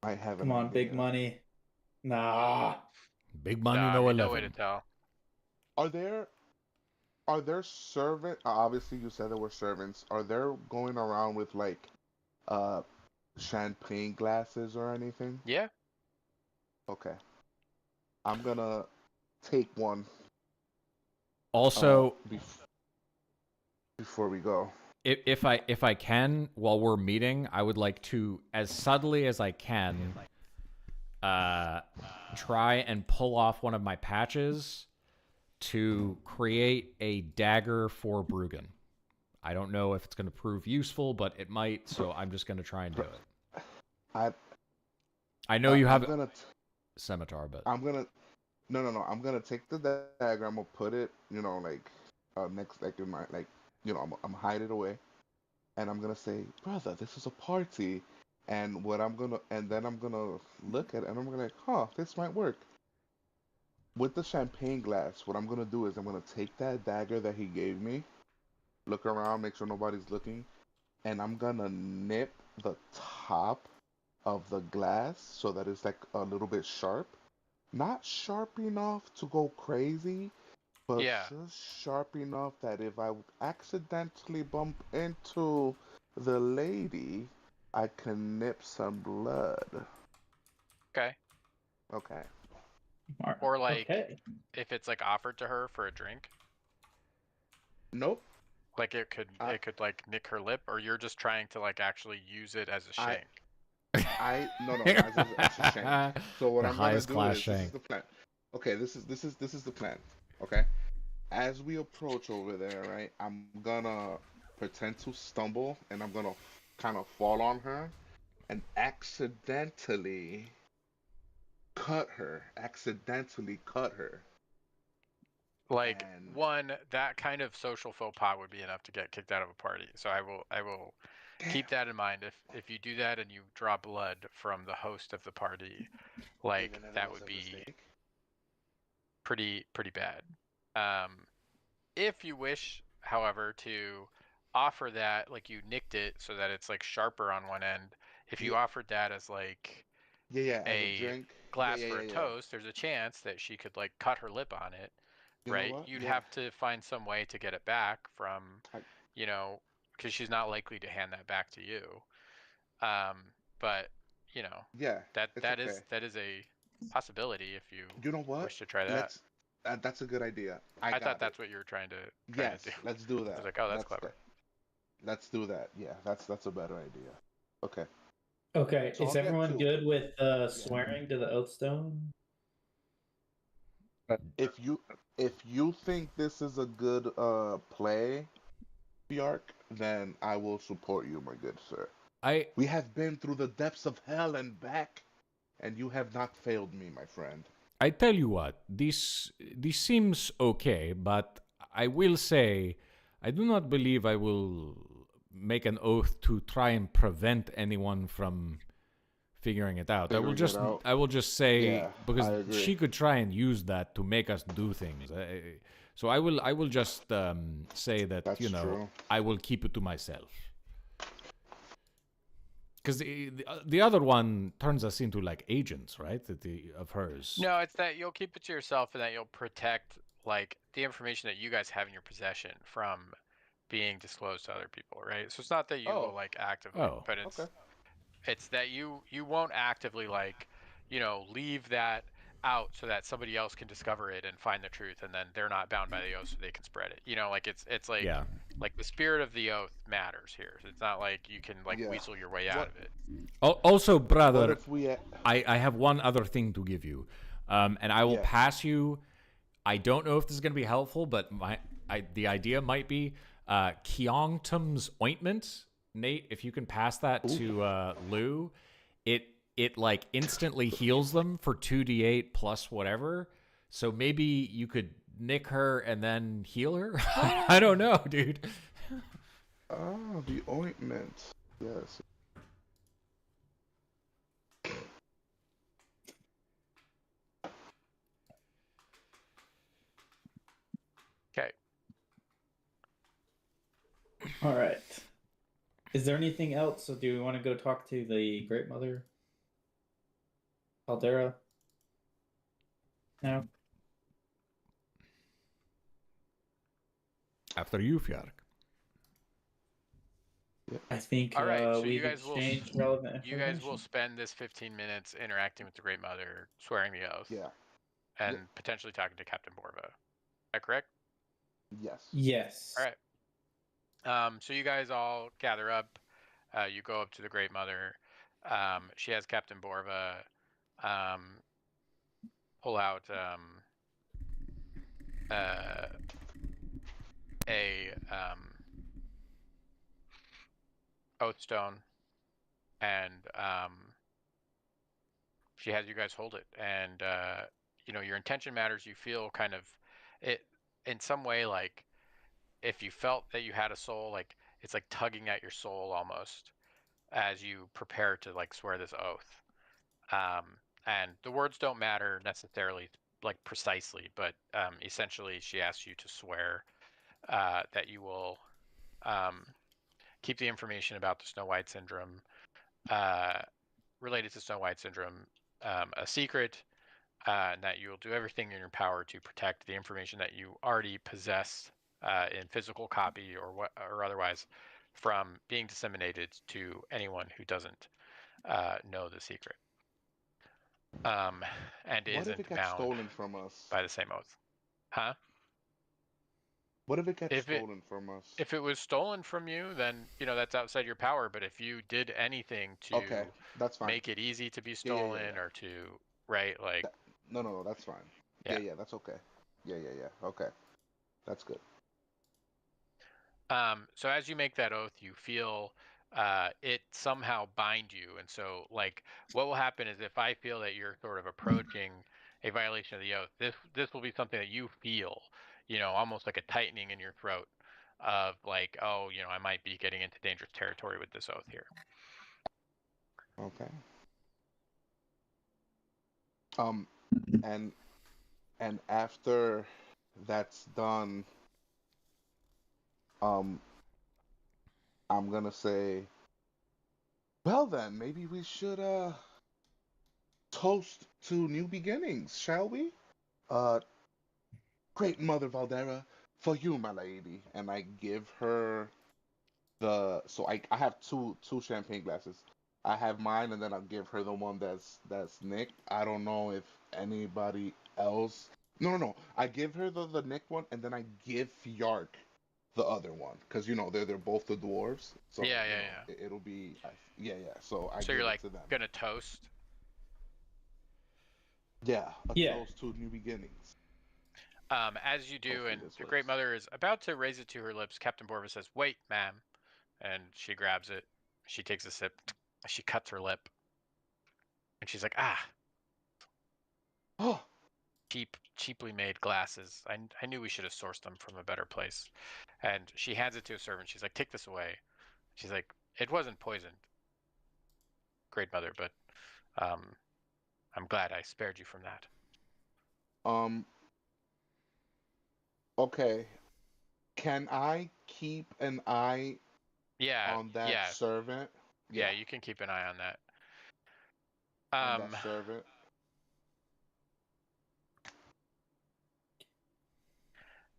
[SPEAKER 1] I have an
[SPEAKER 2] Come on, big
[SPEAKER 1] idea.
[SPEAKER 2] money. Nah.
[SPEAKER 4] Big money,
[SPEAKER 3] Nah, I
[SPEAKER 4] no
[SPEAKER 3] mean, no way to
[SPEAKER 4] 11.
[SPEAKER 3] tell.
[SPEAKER 1] Are there servant? Obviously, you said there were servants. Are there going around with like uh champagne glasses or anything?
[SPEAKER 3] Yeah,
[SPEAKER 1] Okay, I'm gonna take one
[SPEAKER 4] Also,
[SPEAKER 1] before we go.
[SPEAKER 4] if I can, while we're meeting, I would like to, as subtly as I can, try and pull off one of my patches to create a dagger for Bruggen. I don't know if it's going to prove useful, but it might, so I'm just going to try and do it.
[SPEAKER 1] I
[SPEAKER 4] I know you have
[SPEAKER 1] I'm gonna
[SPEAKER 4] scimitar, but
[SPEAKER 1] I'm gonna no. I'm gonna take the dagger. I'm gonna put it, like next, like in my like, I'm hide it away, and I'm gonna say, brother, this is a party, and then I'm gonna look at it, and I'm gonna like, huh, this might work. With the champagne glass, what I'm gonna do is I'm gonna take that dagger that he gave me, look around, make sure nobody's looking, and I'm gonna nip the top of the glass so that it's like a little bit sharp. Not sharp enough to go crazy, but
[SPEAKER 3] yeah.
[SPEAKER 1] just sharp enough that if I accidentally bump into the lady, I can nip some blood.
[SPEAKER 3] Okay.
[SPEAKER 1] Okay.
[SPEAKER 3] Or like
[SPEAKER 2] Okay.
[SPEAKER 3] if it's like offered to her for a drink,
[SPEAKER 1] Nope.
[SPEAKER 3] like
[SPEAKER 1] I,
[SPEAKER 3] it could like nick her lip, or you're just trying to like actually use it as a
[SPEAKER 1] I,
[SPEAKER 3] shank.
[SPEAKER 1] no, as a shank. So what
[SPEAKER 4] the
[SPEAKER 1] I'm gonna
[SPEAKER 4] highest
[SPEAKER 1] do
[SPEAKER 4] class
[SPEAKER 1] is this is
[SPEAKER 4] shank.
[SPEAKER 1] the plan. Okay, this is the plan. Okay. As we approach over there, right, I'm gonna pretend to stumble and I'm gonna kind of fall on her and accidentally cut her. Accidentally cut her.
[SPEAKER 3] Like
[SPEAKER 1] And
[SPEAKER 3] one, that kind of social faux pas would be enough to get kicked out of a party. So I will keep that in mind. If you do that and you draw blood from the host of the party, like
[SPEAKER 1] even if it
[SPEAKER 3] that
[SPEAKER 1] was
[SPEAKER 3] would
[SPEAKER 1] a
[SPEAKER 3] be
[SPEAKER 1] mistake.
[SPEAKER 3] pretty bad. If you wish, however, to offer that, like you nicked it so that it's like sharper on one end, if you
[SPEAKER 1] Yeah.
[SPEAKER 3] offered that as like
[SPEAKER 1] Yeah, as a
[SPEAKER 3] a
[SPEAKER 1] drink.
[SPEAKER 3] glass for a
[SPEAKER 1] Yeah.
[SPEAKER 3] toast, there's a chance that she could like cut her lip on it,
[SPEAKER 1] You know
[SPEAKER 3] right?
[SPEAKER 1] what?
[SPEAKER 3] You'd
[SPEAKER 1] Yeah.
[SPEAKER 3] have to find some way to get it back from,
[SPEAKER 1] I,
[SPEAKER 3] you know, because she's not likely to hand that back to you. But you know,
[SPEAKER 1] yeah,
[SPEAKER 3] that
[SPEAKER 1] it's
[SPEAKER 3] that
[SPEAKER 1] okay.
[SPEAKER 3] is that is a possibility if you
[SPEAKER 1] You know what?
[SPEAKER 3] wish to try that.
[SPEAKER 1] Let's. That's a good idea. I
[SPEAKER 3] I thought
[SPEAKER 1] got it.
[SPEAKER 3] that's what you were trying to
[SPEAKER 1] Yes,
[SPEAKER 3] do.
[SPEAKER 1] let's do
[SPEAKER 3] I
[SPEAKER 1] that.
[SPEAKER 3] was like, oh, that's clever.
[SPEAKER 1] Let's do that. Yeah, that's a better idea. Okay.
[SPEAKER 2] Okay,
[SPEAKER 1] So
[SPEAKER 2] is
[SPEAKER 1] I'll get
[SPEAKER 2] everyone
[SPEAKER 1] to
[SPEAKER 2] good with swearing to the oath stone?
[SPEAKER 1] if you think this is a good play, Bjark, then I will support you, my good sir.
[SPEAKER 4] I
[SPEAKER 1] We have been through the depths of hell and back, and you have not failed me, my friend.
[SPEAKER 4] I tell you what, this seems okay, but I will say I do not believe I will make an oath to try and prevent anyone from figuring it out.
[SPEAKER 1] Figuring it out.
[SPEAKER 4] I will just say
[SPEAKER 1] Yeah,
[SPEAKER 4] because
[SPEAKER 1] I agree.
[SPEAKER 4] she could try and use that to make us do things. So I will just say that
[SPEAKER 1] That's true.
[SPEAKER 4] I will keep it to myself. Because the other one turns us into like agents, right? Of hers.
[SPEAKER 3] No, it's that you'll keep it to yourself and that you'll protect like the information that you guys have in your possession from being disclosed to other people, right? So it's not that you will
[SPEAKER 1] Oh,
[SPEAKER 3] like actively,
[SPEAKER 4] Oh.
[SPEAKER 3] but
[SPEAKER 1] okay.
[SPEAKER 3] it's that you won't actively like, leave that out so that somebody else can discover it and find the truth, and then they're not bound by the oath so they can spread it. Like it's like
[SPEAKER 4] Yeah.
[SPEAKER 3] like the spirit of the oath matters here. It's not like you can like
[SPEAKER 1] Yeah.
[SPEAKER 3] weasel your way out
[SPEAKER 1] What?
[SPEAKER 3] of it.
[SPEAKER 4] Also,
[SPEAKER 1] What
[SPEAKER 4] brother,
[SPEAKER 1] if we?
[SPEAKER 4] I have one other thing to give you, and I will
[SPEAKER 1] Yeah.
[SPEAKER 4] pass you. I don't know if this is going to be helpful, but the idea might be Keongtum's ointment. Nate, if you can pass that to Lou, it like instantly heals them for 2d8 plus whatever. So maybe you could nick her and then heal her. I don't know, dude.
[SPEAKER 1] Oh, the ointment. Yes.
[SPEAKER 3] Okay.
[SPEAKER 2] All right. Is there anything else? So do we want to go talk to the Great Mother? Caldera? No?
[SPEAKER 4] After you, Fjark.
[SPEAKER 2] I think
[SPEAKER 3] All right, so
[SPEAKER 2] we've
[SPEAKER 3] you guys will
[SPEAKER 2] exchanged relevant
[SPEAKER 3] you guys will
[SPEAKER 2] information.
[SPEAKER 3] spend this 15 minutes interacting with the Great Mother, swearing the oath,
[SPEAKER 1] Yeah.
[SPEAKER 3] and
[SPEAKER 1] Yep.
[SPEAKER 3] potentially talking to Captain Borva. Is that correct?
[SPEAKER 1] Yes.
[SPEAKER 2] Yes.
[SPEAKER 3] All right. So you guys all gather up. You go up to the Great Mother. She has Captain Borva pull out a oath stone, and she has you guys hold it. And your intention matters. You feel kind of it in some way, like if you felt that you had a soul, like it's like tugging at your soul almost as you prepare to like swear this oath. And the words don't matter necessarily like precisely, but essentially she asks you to swear that you will keep the information about the Snow White syndrome related to Snow White syndrome a secret, and that you will do everything in your power to protect the information that you already possess in physical copy or otherwise from being disseminated to anyone who doesn't know the secret. And
[SPEAKER 1] What if it
[SPEAKER 3] isn't
[SPEAKER 1] gets
[SPEAKER 3] bound
[SPEAKER 1] stolen from us?
[SPEAKER 3] by the same oath. Huh?
[SPEAKER 1] What if it gets
[SPEAKER 3] If it
[SPEAKER 1] stolen from us?
[SPEAKER 3] if it was stolen from you, then that's outside your power. But if you did anything to
[SPEAKER 1] Okay, that's fine.
[SPEAKER 3] make it easy to be
[SPEAKER 1] Yeah.
[SPEAKER 3] stolen or to right, like
[SPEAKER 1] That, no, that's fine.
[SPEAKER 3] Yeah.
[SPEAKER 1] Yeah, that's okay. Yeah. Okay, that's good.
[SPEAKER 3] So as you make that oath, you feel it somehow bind you. And so, like, what will happen is if I feel that you're sort of approaching a violation of the oath, this will be something that you feel. almost like a tightening in your throat of like, oh, I might be getting into dangerous territory with this oath here.
[SPEAKER 1] Okay. And after that's done, I'm gonna say, well then, maybe we should toast to new beginnings, shall we? Uh, Great Mother Valdera, for you, my lady. And I give her so I have two champagne glasses. I have mine, and then I'll give her the one that's nicked. I don't know if anybody else. No. I give her the nicked one, and then I give Fjark the other one, because they're both the dwarves. So
[SPEAKER 3] Yeah.
[SPEAKER 1] it'll be yeah. So I
[SPEAKER 3] So
[SPEAKER 1] give
[SPEAKER 3] you're
[SPEAKER 1] it
[SPEAKER 3] like
[SPEAKER 1] to them.
[SPEAKER 3] gonna toast.
[SPEAKER 1] Yeah, a
[SPEAKER 2] Yeah.
[SPEAKER 1] toast to new beginnings.
[SPEAKER 3] As you do,
[SPEAKER 1] Hopefully
[SPEAKER 3] and
[SPEAKER 1] this
[SPEAKER 3] the Great
[SPEAKER 1] works.
[SPEAKER 3] Mother is about to raise it to her lips. Captain Borva says, "Wait, ma'am," and she grabs it. She takes a sip. She cuts her lip, and she's like, "Ah,
[SPEAKER 1] Oh,
[SPEAKER 3] cheaply made glasses. I knew we should have sourced them from a better place." And she hands it to a servant. She's like, "Take this away." She's like, "It wasn't poisoned, Great Mother, but um, I'm glad I spared you from that."
[SPEAKER 1] um. Okay. Can I keep an eye
[SPEAKER 3] Yeah,
[SPEAKER 1] on that
[SPEAKER 3] yeah,
[SPEAKER 1] servant?
[SPEAKER 3] yeah.
[SPEAKER 1] Yeah,
[SPEAKER 3] You can keep an eye on that.
[SPEAKER 1] on that
[SPEAKER 3] Um,
[SPEAKER 1] servant.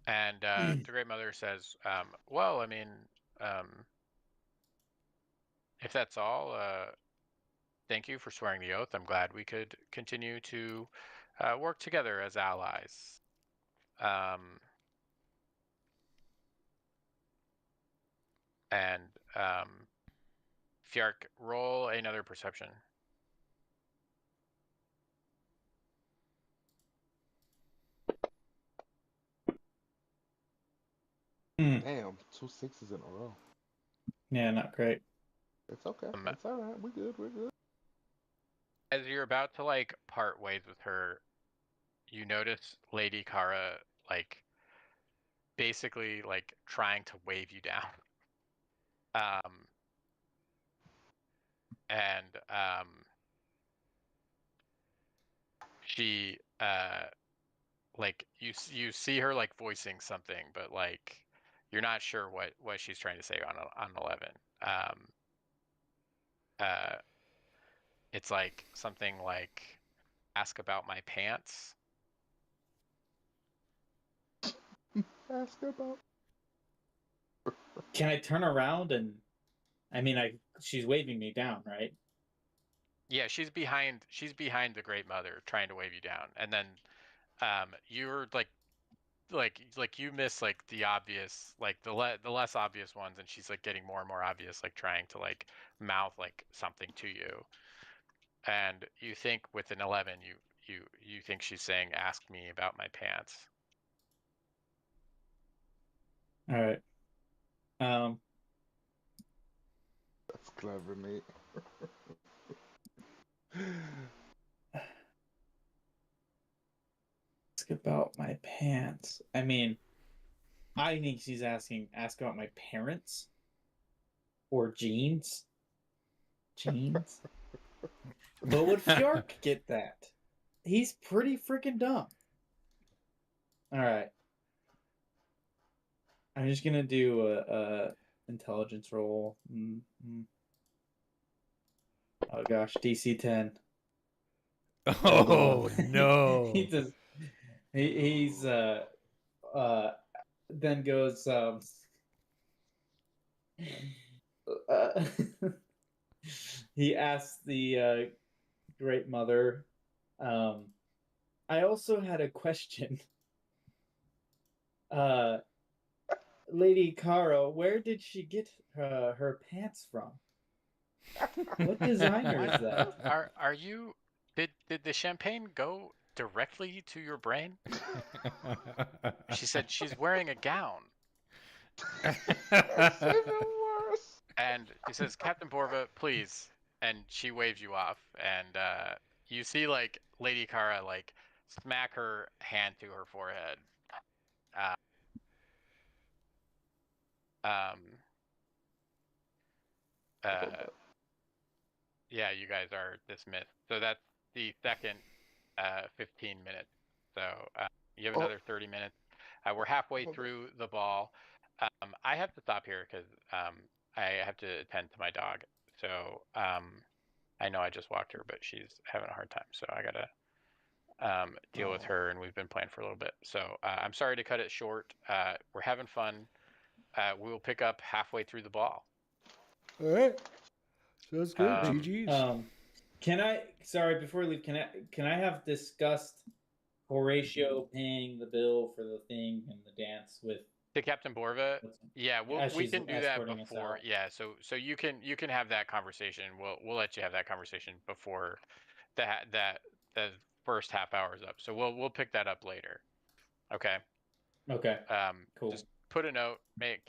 [SPEAKER 3] and the Great Mother says, "Well, I mean, um, if that's all, thank you for swearing the oath. I'm glad we could continue to work together as allies." Um, and Fjark, roll another perception.
[SPEAKER 1] Damn, two sixes in a row.
[SPEAKER 2] Yeah, not great.
[SPEAKER 1] It's okay.
[SPEAKER 3] Um,
[SPEAKER 1] It's all right. We're good. We're good.
[SPEAKER 3] as you're about to like part ways with her, you notice Lady Kara like basically like trying to wave you down. Um, and she like you see her like voicing something, but like you're not sure what she's trying to say on 11. Um, uh, it's like something like ask about my pants.
[SPEAKER 1] Ask about.
[SPEAKER 2] Can I turn around and? I mean, she's waving me down, right?
[SPEAKER 3] Yeah, she's behind the Great Mother trying to wave you down, and then you're like you miss like the obvious like the less obvious ones, and she's like getting more and more obvious, like trying to like mouth like something to you, and you think with an 11 you think she's saying ask me about my pants.
[SPEAKER 2] All right. Um,
[SPEAKER 1] That's clever, Nate.
[SPEAKER 2] ask about my pants. I mean, I think she's ask about my parents or jeans. Jeans. But would Fjark get that? He's pretty freaking dumb. All right. I'm just gonna do a intelligence roll. Oh gosh, DC 10.
[SPEAKER 4] Oh
[SPEAKER 2] And,
[SPEAKER 4] no!
[SPEAKER 2] he just he's uh then goes uh, he asks the Great Mother, I also had a question. Uh Lady Caro, where did she get her pants from? What designer is that?
[SPEAKER 3] Are you did the champagne go directly to your brain? She said she's wearing a gown.
[SPEAKER 1] That's even worse.
[SPEAKER 3] And she says, "Captain Borva, please." And she waves you off. And you see like Lady Kara like smack her hand to her forehead. Yeah, you guys are dismissed. So that's the second 15 minutes. So you have another 30 minutes. We're halfway through the ball. I have to stop here because I have to attend to my dog. So I know I just walked her, but she's having a hard time. So I gotta deal with her, and we've been playing for a little bit. So I'm sorry to cut it short. We're having fun. We will pick up halfway through the ball.
[SPEAKER 4] All right. Sounds good.
[SPEAKER 3] Um,
[SPEAKER 4] GG's.
[SPEAKER 2] Can I? Sorry, before we leave, can I have discussed Horatio paying the bill for the thing and the dance with
[SPEAKER 3] to Captain Borva? Yeah, we
[SPEAKER 2] she's
[SPEAKER 3] can do that
[SPEAKER 2] escorting us
[SPEAKER 3] before.
[SPEAKER 2] out?
[SPEAKER 3] Yeah, so you can have that conversation. We'll let you have that conversation before that the first half hour is up. So we'll pick that up later. Okay.
[SPEAKER 2] Okay. Cool.
[SPEAKER 3] Just put a note.